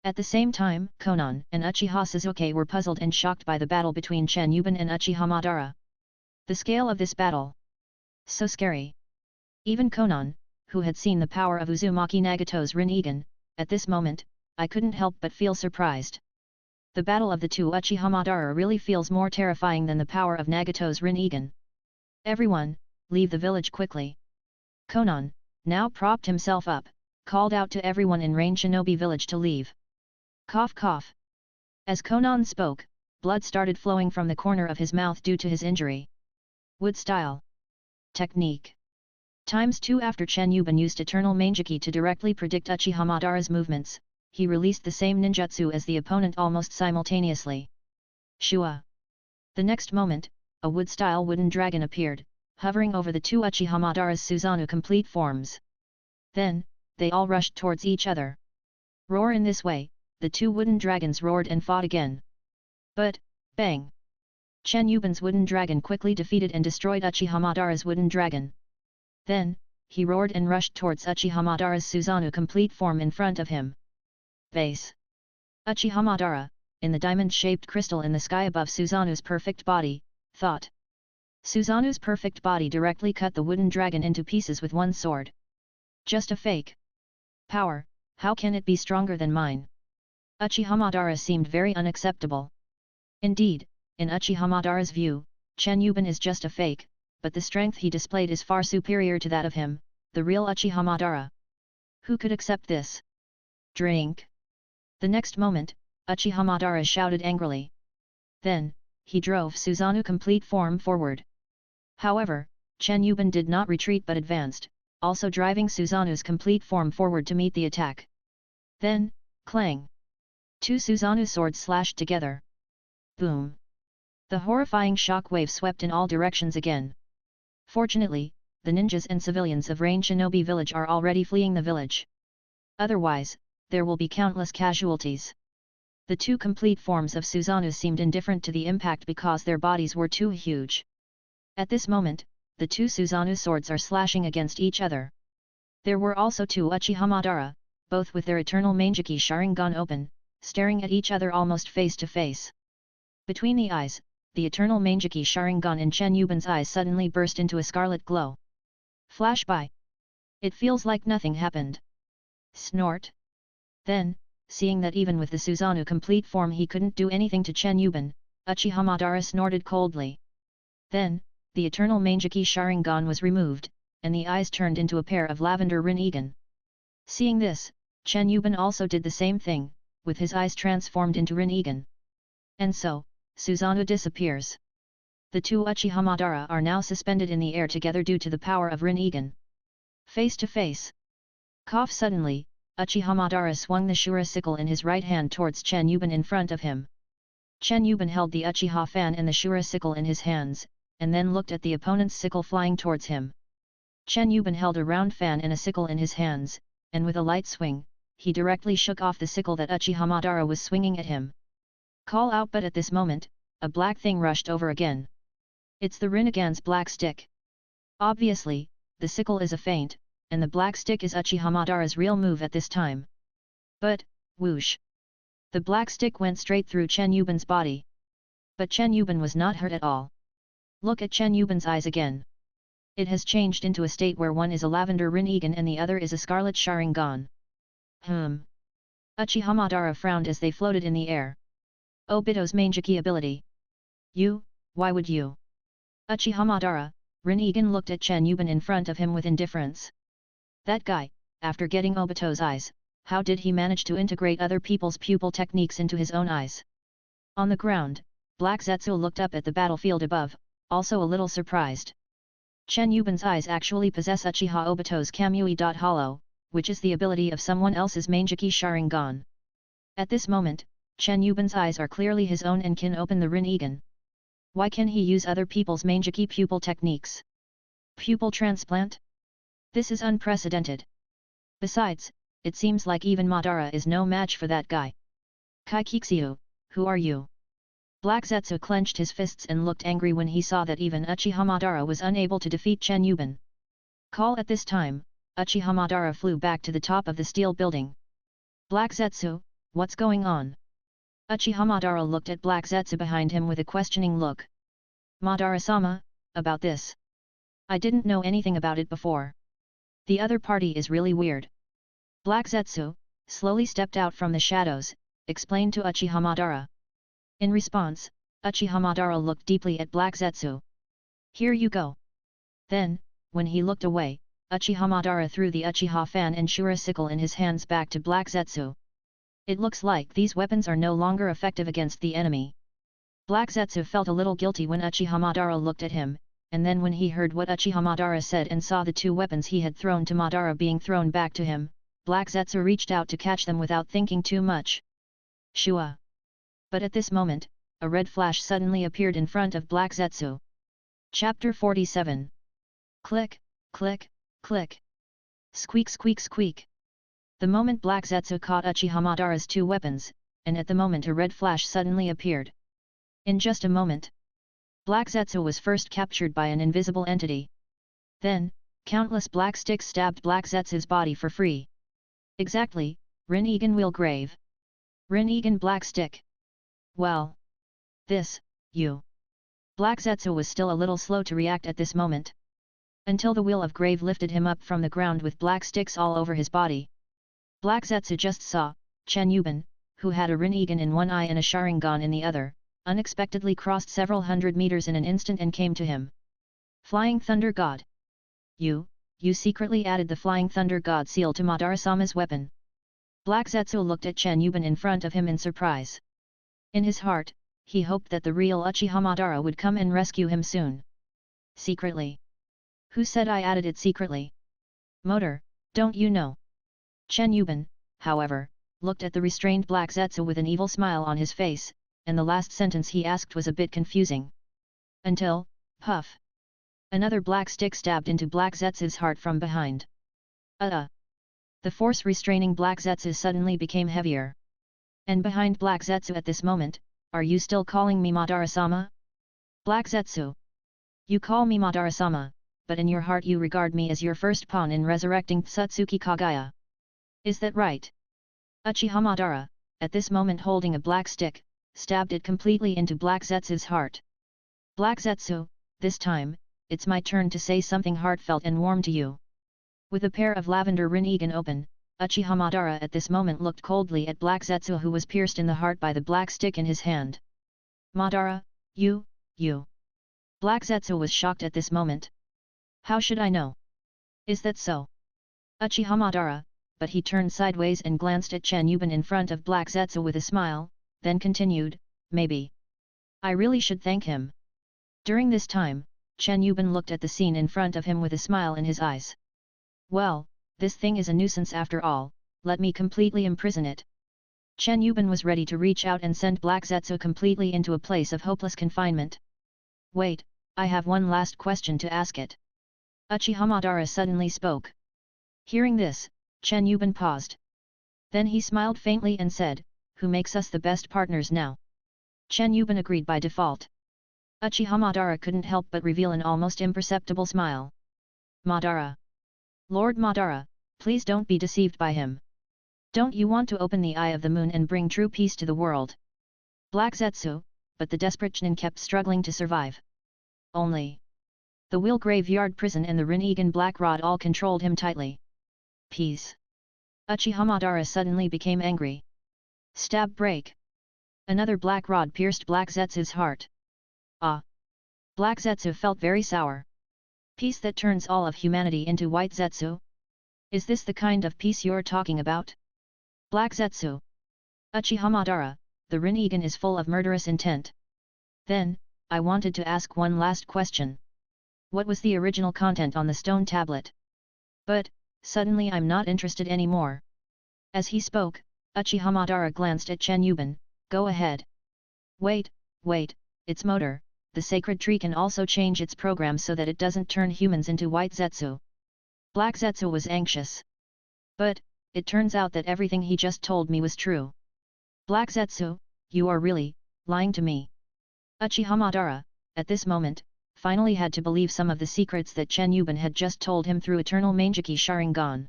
At the same time, Konan and Uchiha Sasuke were puzzled and shocked by the battle between Chen Yiban and Uchiha Madara. The scale of this battle. So scary. Even Konan, who had seen the power of Uzumaki Nagato's Rinnegan, at this moment, I couldn't help but feel surprised. The battle of the two Uchiha Madara really feels more terrifying than the power of Nagato's Rinnegan. Everyone, leave the village quickly. Konan, now propped himself up, called out to everyone in Rain Shinobi village to leave. Cough cough. As Konan spoke, blood started flowing from the corner of his mouth due to his injury. Wood style. Technique. ×2 After Chen Yiban used Eternal Mangekyō to directly predict Uchiha Madara's movements, he released the same ninjutsu as the opponent almost simultaneously. Shua. The next moment, a wood-style wooden dragon appeared, hovering over the two Uchiha Madara's Susanoo complete forms. Then, they all rushed towards each other. Roar! In this way, the two wooden dragons roared and fought again. But, bang! Chen Yiban's wooden dragon quickly defeated and destroyed Uchiha Madara's wooden dragon. Then, he roared and rushed towards Uchiha Madara's Susanoo complete form in front of him. Base. Uchiha Madara, in the diamond-shaped crystal in the sky above Susanoo's perfect body, thought. Susanoo's perfect body directly cut the wooden dragon into pieces with one sword. Just a fake. Power, how can it be stronger than mine? Uchiha Madara seemed very unacceptable. Indeed, in Uchiha Madara's view, Chen Yiban is just a fake, but the strength he displayed is far superior to that of him, the real Uchiha Madara. Who could accept this? Drink. The next moment, Uchiha Madara shouted angrily. Then, he drove Susanoo complete form forward. However, Chen Yiban did not retreat but advanced, also driving Susanoo's complete form forward to meet the attack. Then, clang! Two Susanoo swords slashed together. Boom! The horrifying shock wave swept in all directions again. Fortunately, the ninjas and civilians of Rain Shinobi village are already fleeing the village. Otherwise, there will be countless casualties. The two complete forms of Susanoo seemed indifferent to the impact because their bodies were too huge. At this moment, the two Susanoo swords are slashing against each other. There were also two Uchiha Madara, both with their Eternal Mangekyō Sharingan open, staring at each other almost face to face. Between the eyes, the Eternal Mangekyō Sharingan in Chen Yiban's eyes suddenly burst into a scarlet glow. Flash by. It feels like nothing happened. Snort. Then, seeing that even with the Susanoo complete form he couldn't do anything to Chen Yiban, Uchiha Madara snorted coldly. Then, the Eternal Mangekyō Sharingan was removed, and the eyes turned into a pair of lavender Rinnegan. Seeing this, Chen Yiban also did the same thing, with his eyes transformed into Rinnegan. And so, Susanoo disappears. The two Uchiha Madara are now suspended in the air together due to the power of Rinnegan. Face to face. Cough! Suddenly, Uchiha Madara swung the Shura sickle in his right hand towards Chen Yiban in front of him. Chen Yiban held the Uchiha fan and the Shura sickle in his hands, and then looked at the opponent's sickle flying towards him. Chen Yiban held a round fan and a sickle in his hands, and with a light swing, he directly shook off the sickle that Uchiha Madara was swinging at him. Call out! But at this moment, a black thing rushed over again. It's the Rinnegan's black stick. Obviously, the sickle is a feint, and the black stick is Uchiha Madara's real move at this time. But, whoosh! The black stick went straight through Chen Yiban's body. But Chen Yiban was not hurt at all. Look at Chen Yiban's eyes again. It has changed into a state where one is a lavender Rinnegan and the other is a scarlet Sharingan. Uchiha Madara frowned as they floated in the air. Obito's Mangekyō ability. You, why would you? Uchiha Madara, Rinnegan looked at Chen Yiban in front of him with indifference. That guy, after getting Obito's eyes, how did he manage to integrate other people's pupil techniques into his own eyes? On the ground, Black Zetsu looked up at the battlefield above, also a little surprised. Chen Yiban's eyes actually possess Uchiha Obito's Kamui. Hollow, which is the ability of someone else's Mangekyō Sharingan. At this moment, Chen Yiban's eyes are clearly his own and can open the Rinnegan. Why can he use other people's Mangekyō pupil techniques? Pupil transplant? This is unprecedented. Besides, it seems like even Madara is no match for that guy. Kaikixiu, who are you? Black Zetsu clenched his fists and looked angry when he saw that even Uchiha Madara was unable to defeat Chen Yiban. Call at this time, Uchiha Madara flew back to the top of the steel building. Black Zetsu, what's going on? Uchiha Madara looked at Black Zetsu behind him with a questioning look. Madara-sama, about this. I didn't know anything about it before. The other party is really weird. Black Zetsu, slowly stepped out from the shadows, explained to Uchiha Madara. In response, Uchiha Madara looked deeply at Black Zetsu. Here you go. Then, when he looked away, Uchiha Madara threw the Uchiha fan and Shura sickle in his hands back to Black Zetsu. It looks like these weapons are no longer effective against the enemy. Black Zetsu felt a little guilty when Uchiha Madara looked at him, and then when he heard what Uchiha Madara said and saw the two weapons he had thrown to Madara being thrown back to him, Black Zetsu reached out to catch them without thinking too much. Shua! But at this moment, a red flash suddenly appeared in front of Black Zetsu. Chapter 47. Click, click, click. Squeak squeak squeak. The moment Black Zetsu caught Uchiha Madara's two weapons, and at the moment a red flash suddenly appeared. In just a moment, Black Zetsu was first captured by an invisible entity. Then, countless black sticks stabbed Black Zetsu's body for free. Exactly, Rinnegan Wheel Grave. Rinnegan Black Stick. Well. This, you. Black Zetsu was still a little slow to react at this moment. Until the Wheel of Grave lifted him up from the ground with black sticks all over his body. Black Zetsu just saw, Chen Yiban, who had a Rinnegan in one eye and a Sharingan in the other, unexpectedly crossed several hundred meters in an instant and came to him. Flying Thunder God. You secretly added the Flying Thunder God seal to Madara-sama's weapon. Black Zetsu looked at Chen Yiban in front of him in surprise. In his heart, he hoped that the real Uchiha Madara would come and rescue him soon. Secretly? Who said I added it secretly? Motor, don't you know? Chen Yiban, however, looked at the restrained Black Zetsu with an evil smile on his face, and the last sentence he asked was a bit confusing. Until, puff. Another black stick stabbed into Black Zetsu's heart from behind. The force restraining Black Zetsu suddenly became heavier. And behind Black Zetsu at this moment, are you still calling me Madara-sama? Black Zetsu. You call me Madara-sama, but in your heart you regard me as your first pawn in resurrecting Tsutsuki Kagaya. Is that right? Uchiha Madara, at this moment holding a black stick, stabbed it completely into Black Zetsu's heart. Black Zetsu, this time, it's my turn to say something heartfelt and warm to you. With a pair of lavender Rinnegan open, Uchiha Madara at this moment looked coldly at Black Zetsu who was pierced in the heart by the black stick in his hand. Madara, you. Black Zetsu was shocked at this moment. How should I know? Is that so? Uchiha Madara, but he turned sideways and glanced at Chen Yiban in front of Black Zetsu with a smile, then continued, maybe. I really should thank him. During this time, Chen Yiban looked at the scene in front of him with a smile in his eyes. Well, this thing is a nuisance after all, let me completely imprison it. Chen Yiban was ready to reach out and send Black Zetsu completely into a place of hopeless confinement. Wait, I have one last question to ask it. Uchiha Madara suddenly spoke. Hearing this, Chen Yiban paused. Then he smiled faintly and said, who makes us the best partners now? Chen Yiban agreed by default. Uchiha Madara couldn't help but reveal an almost imperceptible smile. Madara. Lord Madara, please don't be deceived by him. Don't you want to open the eye of the moon and bring true peace to the world? Black Zetsu, but the desperate Chen kept struggling to survive. Only. The wheel graveyard prison and the Rinnegan black rod all controlled him tightly. Peace. Uchiha Madara suddenly became angry. Stab break. Another black rod pierced Black Zetsu's heart. Ah! Black Zetsu felt very sour. Peace that turns all of humanity into white Zetsu? Is this the kind of peace you're talking about? Black Zetsu. Uchiha Madara, the Rinnegan is full of murderous intent. Then, I wanted to ask one last question. What was the original content on the stone tablet? But, suddenly I'm not interested anymore. As he spoke, Uchiha Madara glanced at Chen Yiban. Go ahead. Wait, its motor, the sacred tree can also change its program so that it doesn't turn humans into white Zetsu. Black Zetsu was anxious. But, it turns out that everything he just told me was true. Black Zetsu, you are really, lying to me. Uchiha Madara, at this moment, finally had to believe some of the secrets that Chen Yiban had just told him through eternal Mangekyō Sharingan.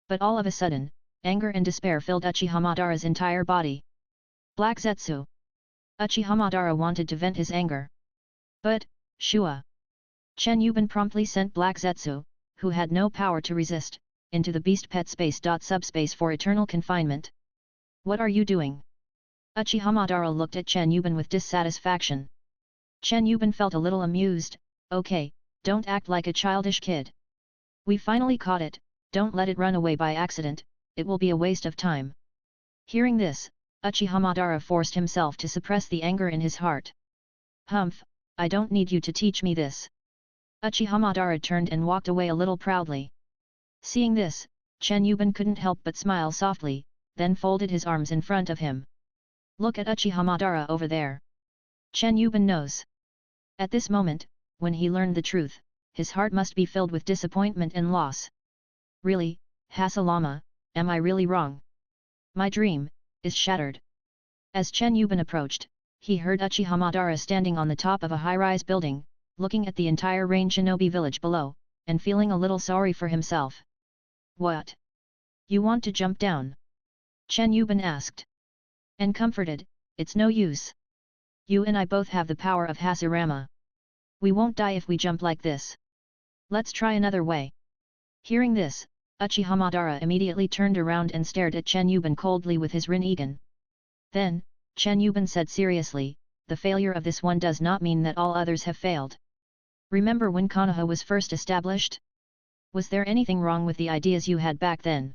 But all of a sudden, anger and despair filled Uchiha Madara's entire body. Black Zetsu. Uchiha Madara wanted to vent his anger. But, Shua. Chen Yiban promptly sent Black Zetsu, who had no power to resist, into the beast pet space. Subspace for eternal confinement. What are you doing? Uchiha Madara looked at Chen Yiban with dissatisfaction. Chen Yiban felt a little amused. Okay, don't act like a childish kid. We finally caught it, don't let it run away by accident, it will be a waste of time. Hearing this, Uchiha Madara forced himself to suppress the anger in his heart. Humph, I don't need you to teach me this. Uchiha Madara turned and walked away a little proudly. Seeing this, Chen Yiban couldn't help but smile softly, then folded his arms in front of him. Look at Uchiha Madara over there. Chen Yiban knows. At this moment, when he learned the truth, his heart must be filled with disappointment and loss. Really, Hashirama, am I really wrong? My dream is shattered. As Chen Yiban approached, he heard Uchiha Madara standing on the top of a high-rise building, looking at the entire Rain Shinobi village below, and feeling a little sorry for himself. What? You want to jump down? Chen Yiban asked. And comforted, it's no use. You and I both have the power of Hashirama. We won't die if we jump like this. Let's try another way. Hearing this, Uchiha Madara immediately turned around and stared at Chen Yiban coldly with his Rinnegan. Then, Chen Yiban said seriously, the failure of this one does not mean that all others have failed. Remember when Konoha was first established? Was there anything wrong with the ideas you had back then?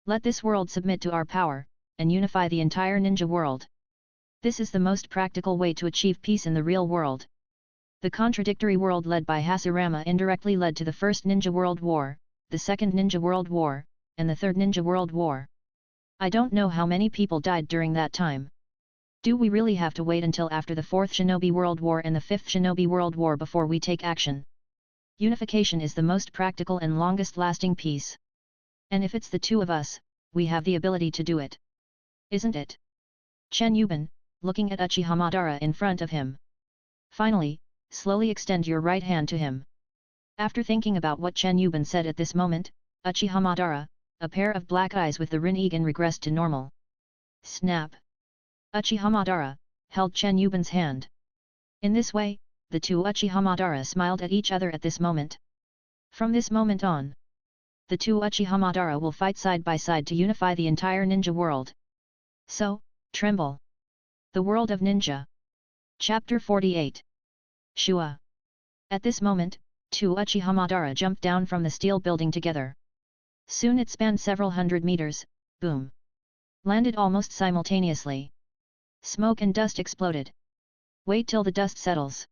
Let this world submit to our power, and unify the entire ninja world. This is the most practical way to achieve peace in the real world. The contradictory world led by Hashirama indirectly led to the First Ninja World War, the Second Ninja World War, and the Third Ninja World War. I don't know how many people died during that time. Do we really have to wait until after the Fourth Shinobi World War and the Fifth Shinobi World War before we take action? Unification is the most practical and longest-lasting peace. And if it's the two of us, we have the ability to do it. Isn't it? Chen Yiban, looking at Uchiha Madara in front of him. Finally, slowly extend your right hand to him. After thinking about what Chen Yiban said at this moment, Uchiha Madara, a pair of black eyes with the Rinnegan regressed to normal. Snap! Uchiha Madara, held Chen Yiban's hand. In this way, the two Uchiha Madara smiled at each other at this moment. From this moment on, the two Uchiha Madara will fight side by side to unify the entire ninja world. So, tremble. The World of Ninja. Chapter 48. Shua. At this moment, two Uchiha Madara jumped down from the steel building together. Soon it spanned several hundred meters, boom. Landed almost simultaneously. Smoke and dust exploded. Wait till the dust settles.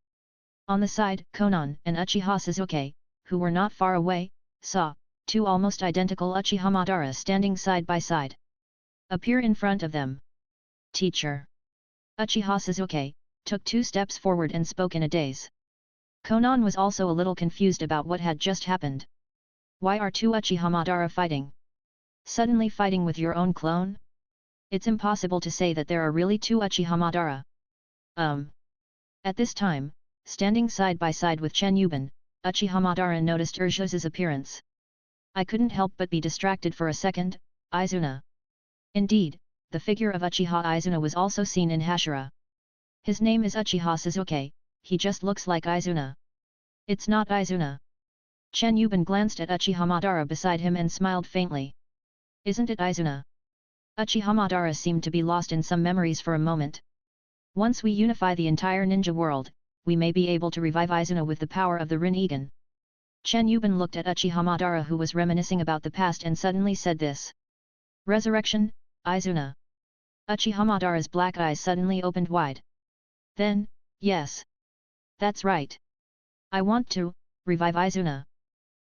On the side, Konan and Uchiha Sasuke, who were not far away, saw two almost identical Uchiha Madara standing side by side. Appear in front of them. Teacher. Uchiha Sasuke took 2 steps forward and spoke in a daze. Konan was also a little confused about what had just happened. Why are two Uchiha Madara fighting? Suddenly fighting with your own clone? It's impossible to say that there are really two Uchiha Madara. At this time, standing side by side with Chen Yiban, Uchiha Madara noticed Urshus's appearance. I couldn't help but be distracted for a second, Izuna. Indeed, the figure of Uchiha Izuna was also seen in Hashira. His name is Uchiha Sasuke, he just looks like Izuna. It's not Izuna. Chen Yiban glanced at Uchiha Madara beside him and smiled faintly. Isn't it Izuna? Uchiha Madara seemed to be lost in some memories for a moment. Once we unify the entire ninja world, we may be able to revive Izuna with the power of the Rinnegan. Chen Yiban looked at Uchiha Madara, who was reminiscing about the past, and suddenly said this. Resurrection, Izuna. Uchiha Madara's black eyes suddenly opened wide. Then, yes. That's right. I want to revive Izuna.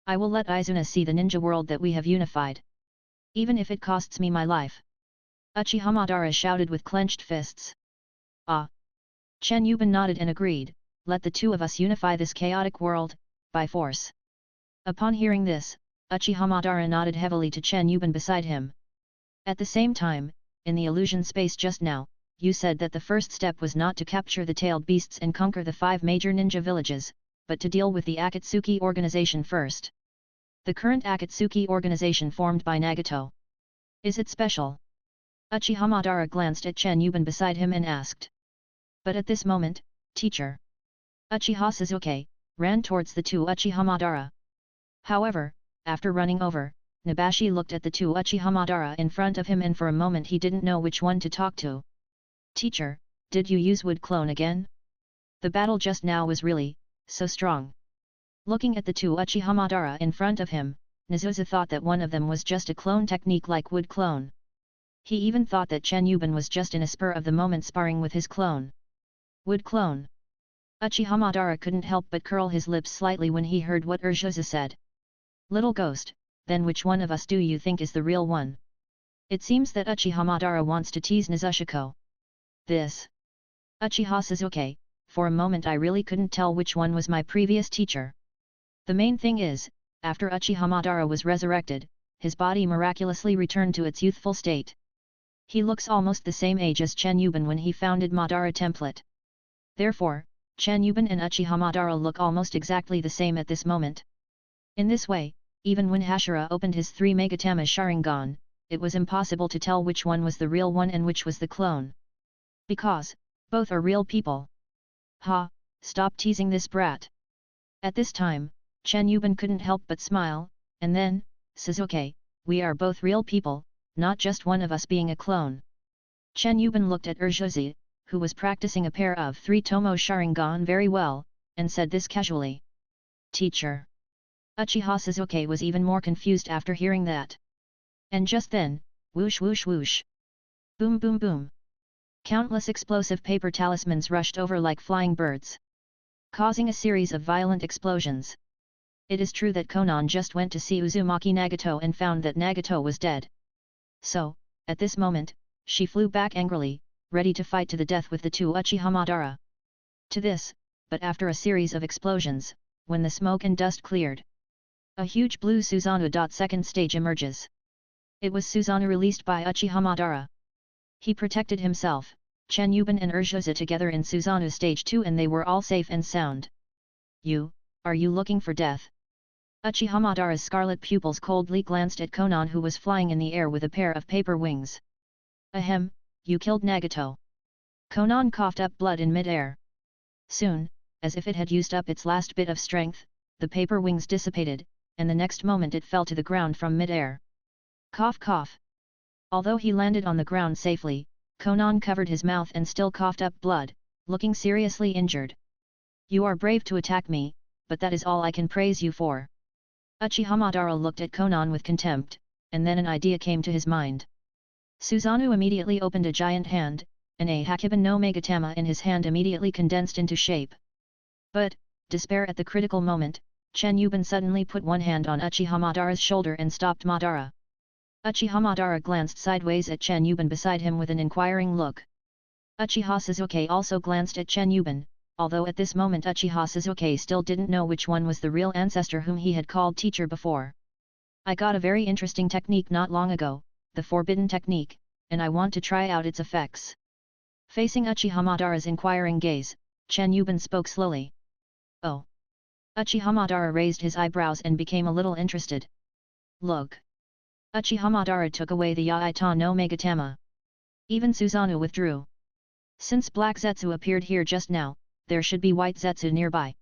I will let Izuna see the ninja world that we have unified. Even if it costs me my life. Uchiha Madara shouted with clenched fists. Ah! Chen Yiban nodded and agreed, let the two of us unify this chaotic world, by force. Upon hearing this, Uchiha Madara nodded heavily to Chen Yiban beside him. At the same time, in the illusion space just now, you said that the first step was not to capture the tailed beasts and conquer the 5 major ninja villages, but to deal with the Akatsuki organization first. The current Akatsuki organization formed by Nagato. Is it special? Uchiha Madara glanced at Chen Yiban beside him and asked. But at this moment, teacher. Uchiha Sasuke ran towards the two Uchiha Madara. However, after running over, Nabashi looked at the two Uchiha Madara in front of him, and for a moment he didn't know which one to talk to. Teacher, did you use wood clone again? The battle just now was really so strong. Looking at the two Uchiha Madara in front of him, Nezusa thought that one of them was just a clone technique like wood clone. He even thought that Chen Yiban was just in a spur of the moment sparring with his clone. Wood clone. Uchiha Madara couldn't help but curl his lips slightly when he heard what Urjusa said. Little ghost, then which one of us do you think is the real one? It seems that Uchiha Madara wants to tease Nezushiko. This. Uchiha Sasuke, for a moment I really couldn't tell which one was my previous teacher. The main thing is, after Uchiha Madara was resurrected, his body miraculously returned to its youthful state. He looks almost the same age as Chen Yiban when he founded Madara Template. Therefore, Chen Yiban and Uchiha Madara look almost exactly the same at this moment. In this way, even when Hashirama opened his 3 Megatama Sharingan, it was impossible to tell which one was the real one and which was the clone. Because, both are real people. Ha, stop teasing this brat. At this time, Chen Yiban couldn't help but smile, and then, Sasuke, we are both real people, not just one of us being a clone. Chen Yiban looked at Urjusa, who was practicing a pair of 3 Tomo Sharingan very well, and said this casually. Teacher. Uchiha Sasuke was even more confused after hearing that. And just then, whoosh whoosh whoosh. Boom boom boom. Countless explosive paper talismans rushed over like flying birds, causing a series of violent explosions. It is true that Konan just went to see Uzumaki Nagato and found that Nagato was dead. So, at this moment, she flew back angrily, ready to fight to the death with the two Uchiha Madara. To this, but after a series of explosions, when the smoke and dust cleared, a huge blue Susanoo. Second stage emerges. It was Susanoo released by Uchiha Madara. He protected himself, Chen Yiban and Urjusa together in Susanoo stage 2, and they were all safe and sound. Are you looking for death? Uchiha Madara's scarlet pupils coldly glanced at Konan, who was flying in the air with a pair of paper wings. Ahem, you killed Nagato. Konan coughed up blood in mid-air. Soon, as if it had used up its last bit of strength, the paper wings dissipated, and the next moment it fell to the ground from mid-air. Cough cough. Although he landed on the ground safely, Konan covered his mouth and still coughed up blood, looking seriously injured. You are brave to attack me, but that is all I can praise you for. Uchiha Madara looked at Konan with contempt, and then an idea came to his mind. Susanoo immediately opened a giant hand, and a Hakiban no Megatama in his hand immediately condensed into shape. But, despair at the critical moment, Chen Yiban suddenly put one hand on Uchiha Madara's shoulder and stopped Madara. Uchiha Madara glanced sideways at Chen Yiban beside him with an inquiring look. Uchiha Sasuke also glanced at Chen Yiban, although at this moment Uchiha Sasuke still didn't know which one was the real ancestor whom he had called teacher before. I got a very interesting technique not long ago, the forbidden technique, and I want to try out its effects. Facing Uchiha Madara's inquiring gaze, Chen Yiban spoke slowly. Oh. Uchiha Madara raised his eyebrows and became a little interested. Look. Uchiha Madara took away the Yaita no Megatama. Even Susanoo withdrew. Since Black Zetsu appeared here just now, there should be White Zetsu nearby.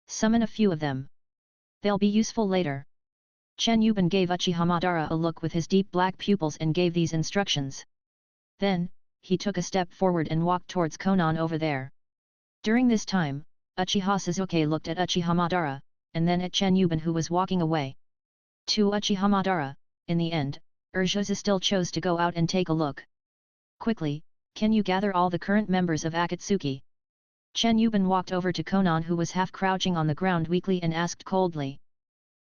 Summon a few of them. They'll be useful later. Chen Yiban gave Uchiha Madara a look with his deep black pupils and gave these instructions. Then, he took a step forward and walked towards Konan over there. During this time, Uchiha Sasuke looked at Uchiha Madara, and then at Chen Yiban who was walking away. To Uchiha Madara, in the end, Urshasa still chose to go out and take a look. Quickly, can you gather all the current members of Akatsuki? Chen Yiban walked over to Konan who was half crouching on the ground weakly and asked coldly.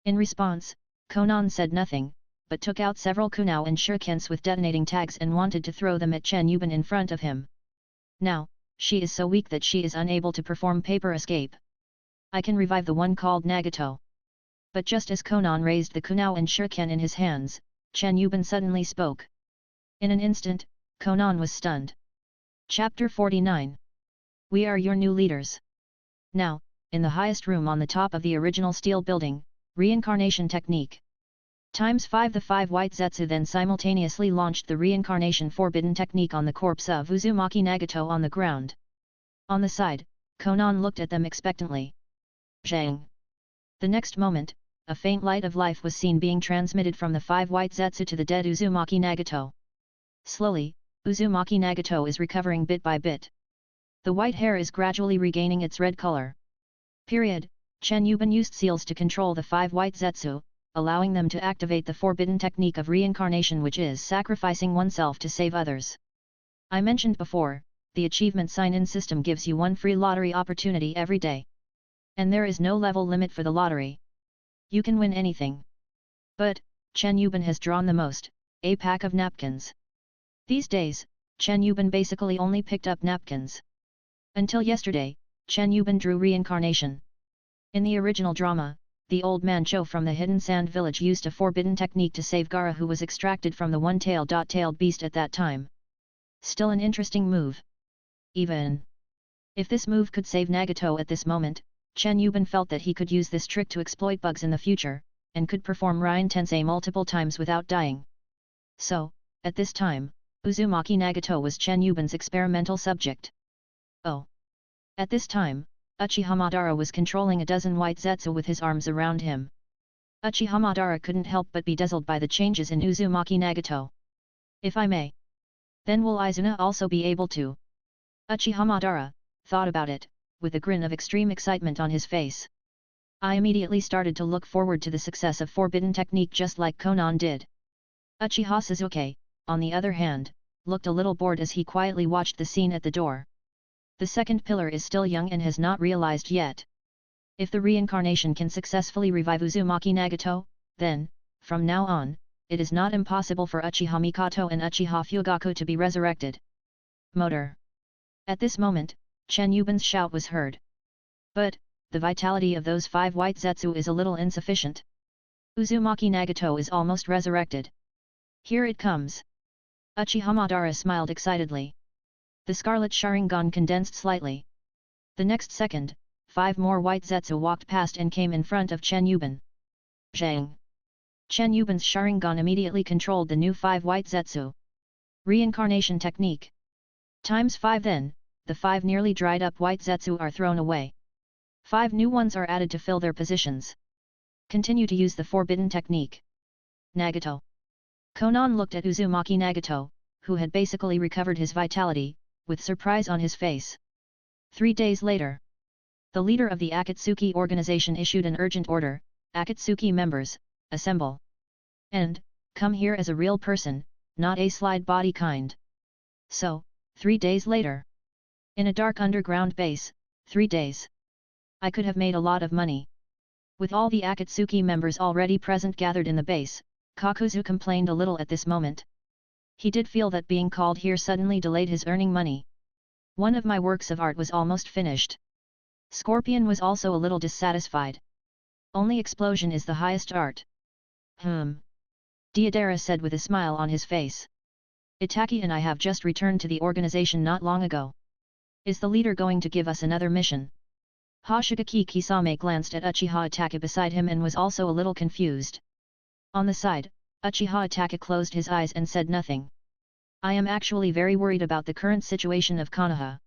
In response, Konan said nothing, but took out several kunao and shurikens with detonating tags and wanted to throw them at Chen Yiban in front of him. Now, she is so weak that she is unable to perform paper escape. I can revive the one called Nagato. But just as Konan raised the kunao and shuriken in his hands, Chen Yiban suddenly spoke. In an instant, Konan was stunned. Chapter 49. We are your new leaders. Now, in the highest room on the top of the original steel building, reincarnation technique. ×5 The 5 white Zetsu then simultaneously launched the reincarnation forbidden technique on the corpse of Uzumaki Nagato on the ground. On the side, Konan looked at them expectantly. Zhang. The next moment, a faint light of life was seen being transmitted from the 5 white Zetsu to the dead Uzumaki Nagato. Slowly, Uzumaki Nagato is recovering bit by bit. The white hair is gradually regaining its red color. Chen Yiban used seals to control the 5 white Zetsu, allowing them to activate the forbidden technique of reincarnation, which is sacrificing oneself to save others. I mentioned before, the achievement sign-in system gives you one free lottery opportunity every day. And there is no level limit for the lottery. You can win anything. But, Chen Yiban has drawn the most, a pack of napkins. These days, Chen Yiban basically only picked up napkins. Until yesterday, Chen Yiban drew reincarnation. In the original drama, the old Mangekyō from the hidden sand village used a forbidden technique to save Gaara, who was extracted from the one-tailed beast at that time. Still an interesting move. Even if this move could save Nagato at this moment, Chen Yiban felt that he could use this trick to exploit bugs in the future, and could perform Ryan Tensei multiple times without dying. So, at this time, Uzumaki Nagato was Chen Yiban's experimental subject. Oh! At this time, Uchiha Madara was controlling a dozen white Zetsu with his arms around him. Uchiha Madara couldn't help but be dazzled by the changes in Uzumaki Nagato. If I may. Then will Izuna also be able to? Uchiha Madara thought about it, with a grin of extreme excitement on his face. I immediately started to look forward to the success of forbidden technique just like Konan did. Uchiha Sasuke, on the other hand, looked a little bored as he quietly watched the scene at the door. The second pillar is still young and has not realized yet. If the reincarnation can successfully revive Uzumaki Nagato, then, from now on, it is not impossible for Uchiha Mikoto and Uchiha Fugaku to be resurrected. Motor. At this moment, Chen Yiban's shout was heard. But, the vitality of those 5 white Zetsu is a little insufficient. Uzumaki Nagato is almost resurrected. Here it comes. Uchiha Madara smiled excitedly. The scarlet Sharingan condensed slightly. The next second, 5 more white Zetsu walked past and came in front of Chen Yiban. Zhang. Chen Yiban's Sharingan immediately controlled the new 5 white Zetsu. Reincarnation technique. ×5 Then, the 5 nearly dried up white Zetsu are thrown away. 5 new ones are added to fill their positions. Continue to use the forbidden technique. Nagato. Konan looked at Uzumaki Nagato, who had basically recovered his vitality, with surprise on his face. 3 days later, the leader of the Akatsuki organization issued an urgent order: Akatsuki members, assemble. And, come here as a real person, not a slide body kind. So, 3 days later. In a dark underground base, 3 days. I could have made a lot of money. With all the Akatsuki members already present gathered in the base, Kakuzu complained a little at this moment. He did feel that being called here suddenly delayed his earning money. One of my works of art was almost finished. Scorpion was also a little dissatisfied. Only explosion is the highest art. Deidara said with a smile on his face. Itaki and I have just returned to the organization not long ago. Is the leader going to give us another mission? Hoshigaki Kisame glanced at Uchiha Itaka beside him and was also a little confused. On the side, Uchiha Itaka closed his eyes and said nothing. I am actually very worried about the current situation of Konoha.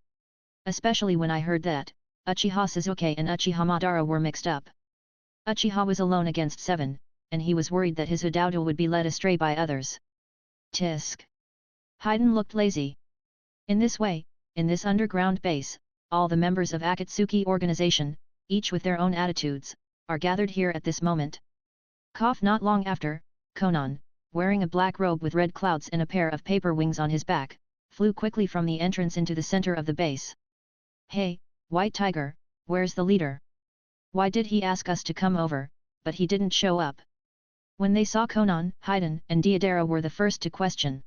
Especially when I heard that, Uchiha Sasuke and Uchiha Madara were mixed up. Uchiha was alone against 7, and he was worried that his Udoudal would be led astray by others. Tisk. Haiden looked lazy. In this way, in this underground base, all the members of Akatsuki organization, each with their own attitudes, are gathered here at this moment. Not long after, Konan, wearing a black robe with red clouds and a pair of paper wings on his back, flew quickly from the entrance into the center of the base. Hey, White Tiger, where's the leader? Why did he ask us to come over, but he didn't show up? When they saw Konan, Haiden and Deidara were the first to question.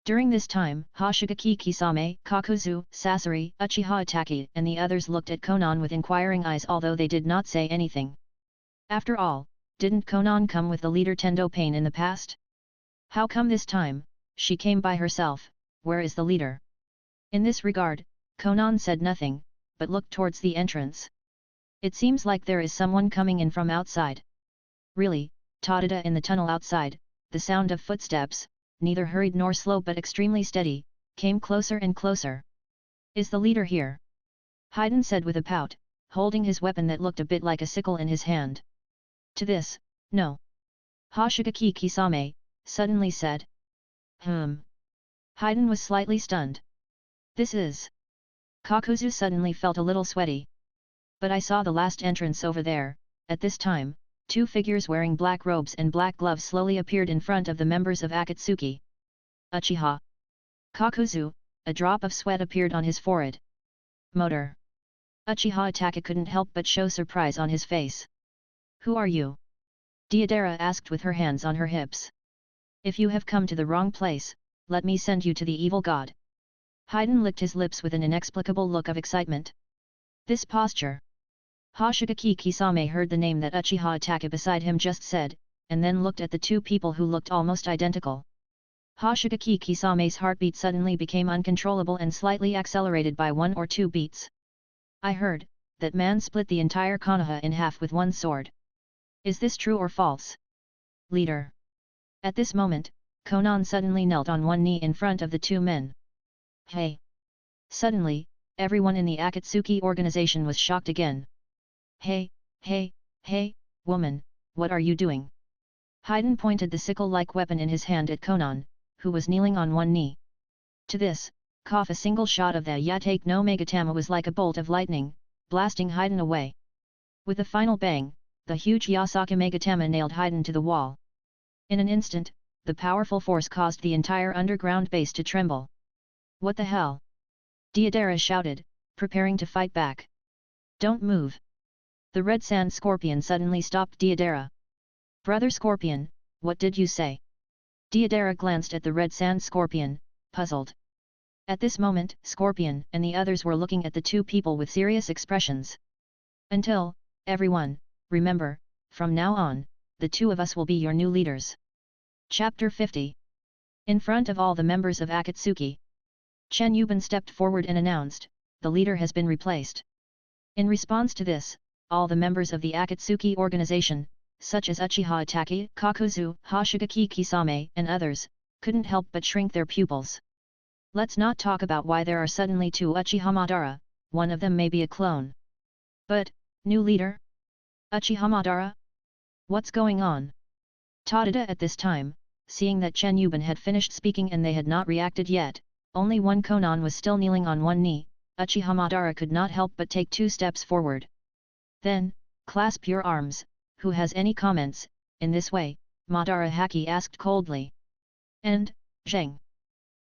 During this time, Hashigaki Kisame, Kakuzu, Sasori, Uchiha Itachi and the others looked at Konan with inquiring eyes although they did not say anything. After all, didn't Konan come with the leader Tendo Pain in the past? How come this time, she came by herself, where is the leader? In this regard, Konan said nothing, but looked towards the entrance. It seems like there is someone coming in from outside. Really, Tadada in the tunnel outside, the sound of footsteps, neither hurried nor slow but extremely steady, came closer and closer. Is the leader here? Haiden said with a pout, holding his weapon that looked a bit like a sickle in his hand. To this, no. Hashigaki Kisame, suddenly said. Haiden was slightly stunned. This is... Kakuzu suddenly felt a little sweaty. But I saw the last entrance over there. At this time, 2 figures wearing black robes and black gloves slowly appeared in front of the members of Akatsuki. Uchiha. Kakuzu, a drop of sweat appeared on his forehead. Motor. Uchiha Itachi couldn't help but show surprise on his face. Who are you? Deidara asked with her hands on her hips. If you have come to the wrong place, let me send you to the evil god. Haiden licked his lips with an inexplicable look of excitement. This posture. Hashigaki Kisame heard the name that Uchiha Itachi beside him just said, and then looked at the 2 people who looked almost identical. Hashigaki Kisame's heartbeat suddenly became uncontrollable and slightly accelerated by 1 or 2 beats. I heard, that man split the entire Konoha in half with 1 sword. Is this true or false? Leader. At this moment, Konan suddenly knelt on 1 knee in front of the 2 men. Hey! Suddenly, everyone in the Akatsuki organization was shocked again. Hey, woman, what are you doing? Haiden pointed the sickle-like weapon in his hand at Konan, who was kneeling on 1 knee. To this, a single shot of the Yatake no Megatama was like a bolt of lightning, blasting Haiden away. With a final bang, the huge Yasaka Megatama nailed Haiden to the wall. In an instant, the powerful force caused the entire underground base to tremble. What the hell? Deidara shouted, preparing to fight back. Don't move. The Red Sand Scorpion suddenly stopped Deidara. Brother Scorpion, what did you say? Deidara glanced at the Red Sand Scorpion, puzzled. At this moment, Scorpion and the others were looking at the 2 people with serious expressions. Until, everyone, remember, from now on, the 2 of us will be your new leaders. Chapter 50. In front of all the members of Akatsuki, Chen Yiban stepped forward and announced, the leader has been replaced. In response to this, all the members of the Akatsuki organization, such as Uchiha Itachi, Kakuzu, Hashigaki Kisame and others, couldn't help but shrink their pupils. Let's not talk about why there are suddenly 2 Uchiha Madara, one of them may be a clone. But, new leader? Uchiha Madara? What's going on? Tadada at this time, seeing that Chen Yiban had finished speaking and they had not reacted yet, only 1 Konan was still kneeling on 1 knee, Uchiha Madara could not help but take 2 steps forward. Then, clasp your arms, who has any comments? In this way, Madara Haki asked coldly. And, Zheng.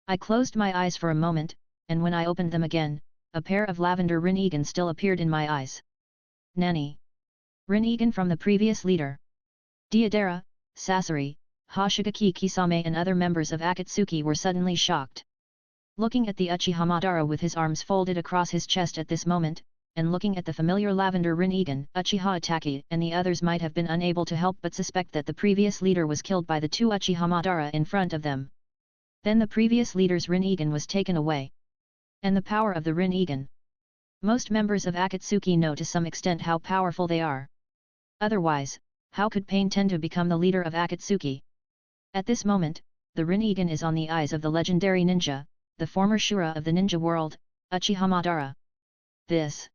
I closed my eyes for a moment, and when I opened them again, a pair of lavender Rinnegan still appeared in my eyes. Nani? Rinnegan from the previous leader. Deidara, Sasori, Hashigaki Kisame and other members of Akatsuki were suddenly shocked. Looking at the Uchiha Madara with his arms folded across his chest at this moment, and looking at the familiar lavender Rinnegan, Uchiha Itachi and the others might have been unable to help but suspect that the previous leader was killed by the 2 Uchiha Madara in front of them. Then the previous leader's Rinnegan was taken away. And the power of the Rinnegan. Most members of Akatsuki know to some extent how powerful they are. Otherwise, how could Pain tend to become the leader of Akatsuki? At this moment, the Rinnegan is on the eyes of the legendary ninja, the former Shura of the ninja world, Uchiha Madara. This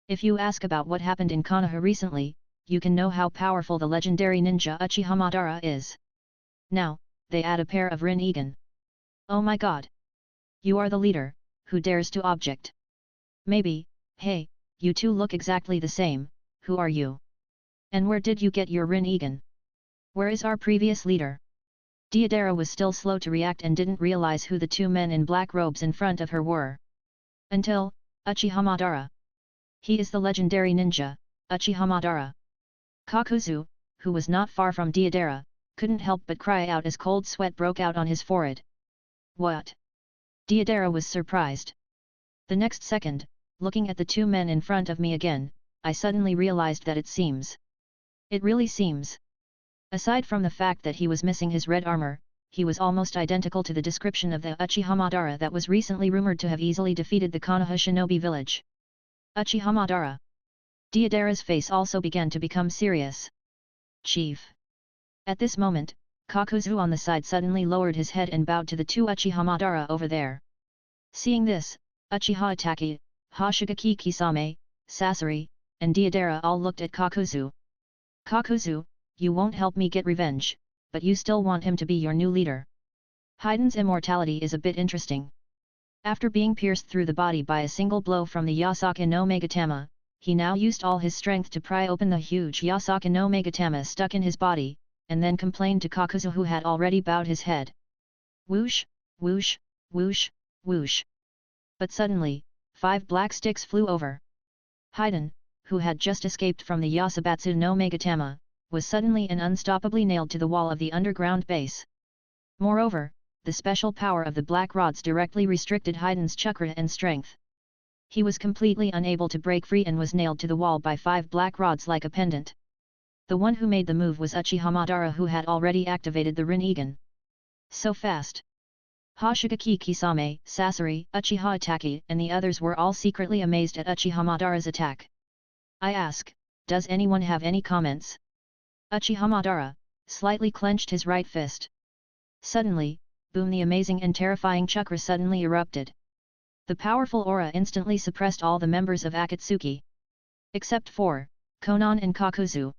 If you ask about what happened in Konoha recently, you can know how powerful the legendary ninja Uchiha Madara is. Now, they add a pair of Rin-Egan. Oh my god! You are the leader, who dares to object? Maybe, hey, you two look exactly the same, who are you? And where did you get your Rin-Egan? Where is our previous leader? Deidara was still slow to react and didn't realize who the two men in black robes in front of her were. Until, Uchiha Madara. He is the legendary ninja, Uchiha Madara. Kakuzu, who was not far from Deidara, couldn't help but cry out as cold sweat broke out on his forehead. What? Deidara was surprised. The next second, looking at the two men in front of me again, I suddenly realized that it really seems. Aside from the fact that he was missing his red armor, he was almost identical to the description of the Uchiha Madara that was recently rumored to have easily defeated the Konoha shinobi village. Uchiha Madara. Deidara's face also began to become serious. Chief. At this moment, Kakuzu on the side suddenly lowered his head and bowed to the two Uchiha Madara over there. Seeing this, Uchiha Itachi, Hashigaki Kisame, Sasori, and Deidara all looked at Kakuzu. Kakuzu, you won't help me get revenge, but you still want him to be your new leader. Haiden's immortality is a bit interesting. After being pierced through the body by a single blow from the Yasaka no Megatama, he now used all his strength to pry open the huge Yasaka no Megatama stuck in his body, and then complained to Kakuzu who had already bowed his head. Whoosh, whoosh, whoosh, whoosh. But suddenly, 5 black sticks flew over. Haiden, who had just escaped from the Yasabatsu no Megatama, was suddenly and unstoppably nailed to the wall of the underground base. Moreover, the special power of the black rods directly restricted Haiden's chakra and strength. He was completely unable to break free and was nailed to the wall by 5 black rods like a pendant. The one who made the move was Uchiha Madara, who had already activated the Rin-Egan. So fast! Hashigaki Kisame, Sasori, Uchiha Itachi and the others were all secretly amazed at Uchiha Madara's attack. I ask, does anyone have any comments? Uchiha Madara slightly clenched his right fist. Suddenly, boom, the amazing and terrifying chakra suddenly erupted. The powerful aura instantly suppressed all the members of Akatsuki. Except for Konan and Kakuzu.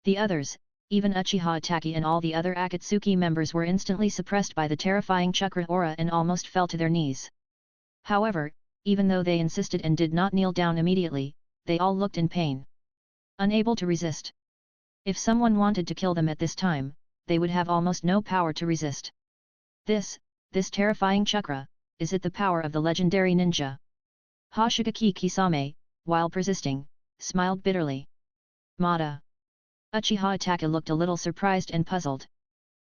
The others, even Uchiha Itachi and all the other Akatsuki members were instantly suppressed by the terrifying chakra aura and almost fell to their knees. However, even though they insisted and did not kneel down immediately, they all looked in pain. Unable to resist. If someone wanted to kill them at this time, they would have almost no power to resist. This terrifying chakra, is it the power of the legendary ninja? Hashigaki Kisame, while persisting, smiled bitterly. Mada. Uchiha Itachi looked a little surprised and puzzled.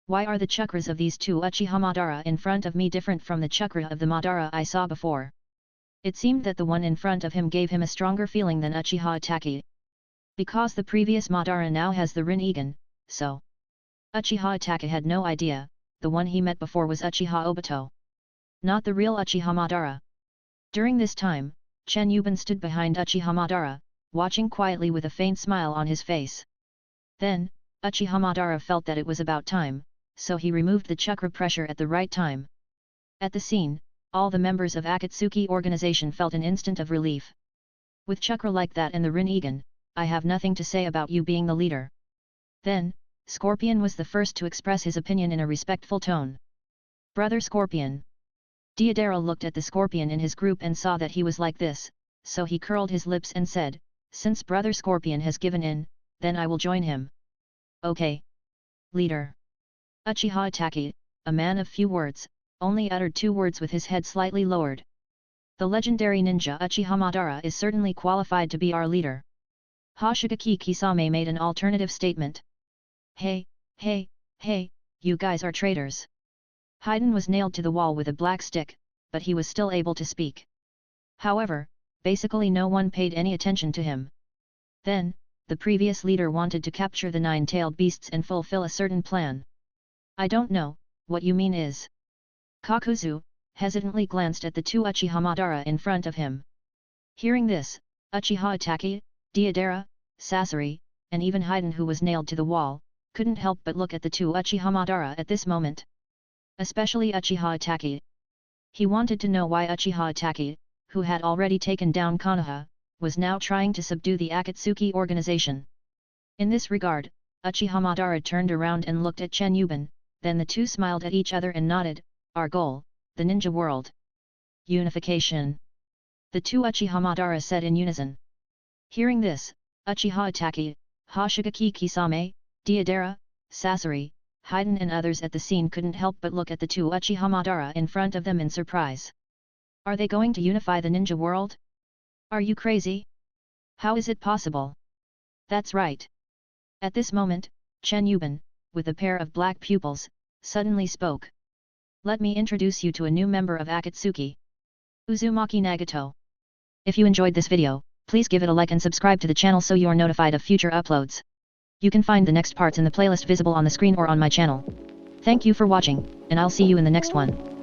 Why are the chakras of these two Uchiha Madara in front of me different from the chakra of the Madara I saw before? It seemed that the one in front of him gave him a stronger feeling than Uchiha Itachi. Because the previous Madara now has the Rin-Egan, so. Uchiha Itachi had no idea, the one he met before was Uchiha Obito. Not the real Uchiha Madara. During this time, Chen Yiban stood behind Uchiha Madara, watching quietly with a faint smile on his face. Then, Uchiha Madara felt that it was about time, so he removed the chakra pressure at the right time. At the scene, all the members of Akatsuki organization felt an instant of relief. With chakra like that and the Rin-Egan, I have nothing to say about you being the leader. Then, Scorpion was the first to express his opinion in a respectful tone. Brother Scorpion. Deidara looked at the Scorpion in his group and saw that he was like this, so he curled his lips and said, since Brother Scorpion has given in, then I will join him. Okay. Leader. Uchiha Itachi, a man of few words, only uttered 2 words with his head slightly lowered. The legendary ninja Uchiha Madara is certainly qualified to be our leader. Hashigaki Kisame made an alternative statement. Hey, you guys are traitors. Haiden was nailed to the wall with a black stick, but he was still able to speak. However, basically no one paid any attention to him. Then, the previous leader wanted to capture the 9-tailed beasts and fulfill a certain plan. I don't know, what you mean is. Kakuzu hesitantly glanced at the 2 Uchiha Madara in front of him. Hearing this, Uchiha Itachi, Deidara, Sasori, and even Haiden, who was nailed to the wall, couldn't help but look at the 2 Uchiha Madara at this moment. Especially Uchiha Itachi. He wanted to know why Uchiha Itachi, who had already taken down Konoha, was now trying to subdue the Akatsuki organization. In this regard, Uchiha Madara turned around and looked at Chen Yiban, then the two smiled at each other and nodded, "Our goal, the ninja world. Unification." The two Uchiha Madara said in unison. Hearing this, Uchiha Itachi, Hashigaki Kisame, Deidara, Sasori, Haiden and others at the scene couldn't help but look at the two Uchiha Madara in front of them in surprise. Are they going to unify the ninja world? Are you crazy? How is it possible? That's right. At this moment, Chen Yiban, with a pair of black pupils, suddenly spoke. "Let me introduce you to a new member of Akatsuki. Uzumaki Nagato." If you enjoyed this video, please give it a like and subscribe to the channel so you are notified of future uploads. You can find the next parts in the playlist visible on the screen or on my channel. Thank you for watching, and I'll see you in the next one.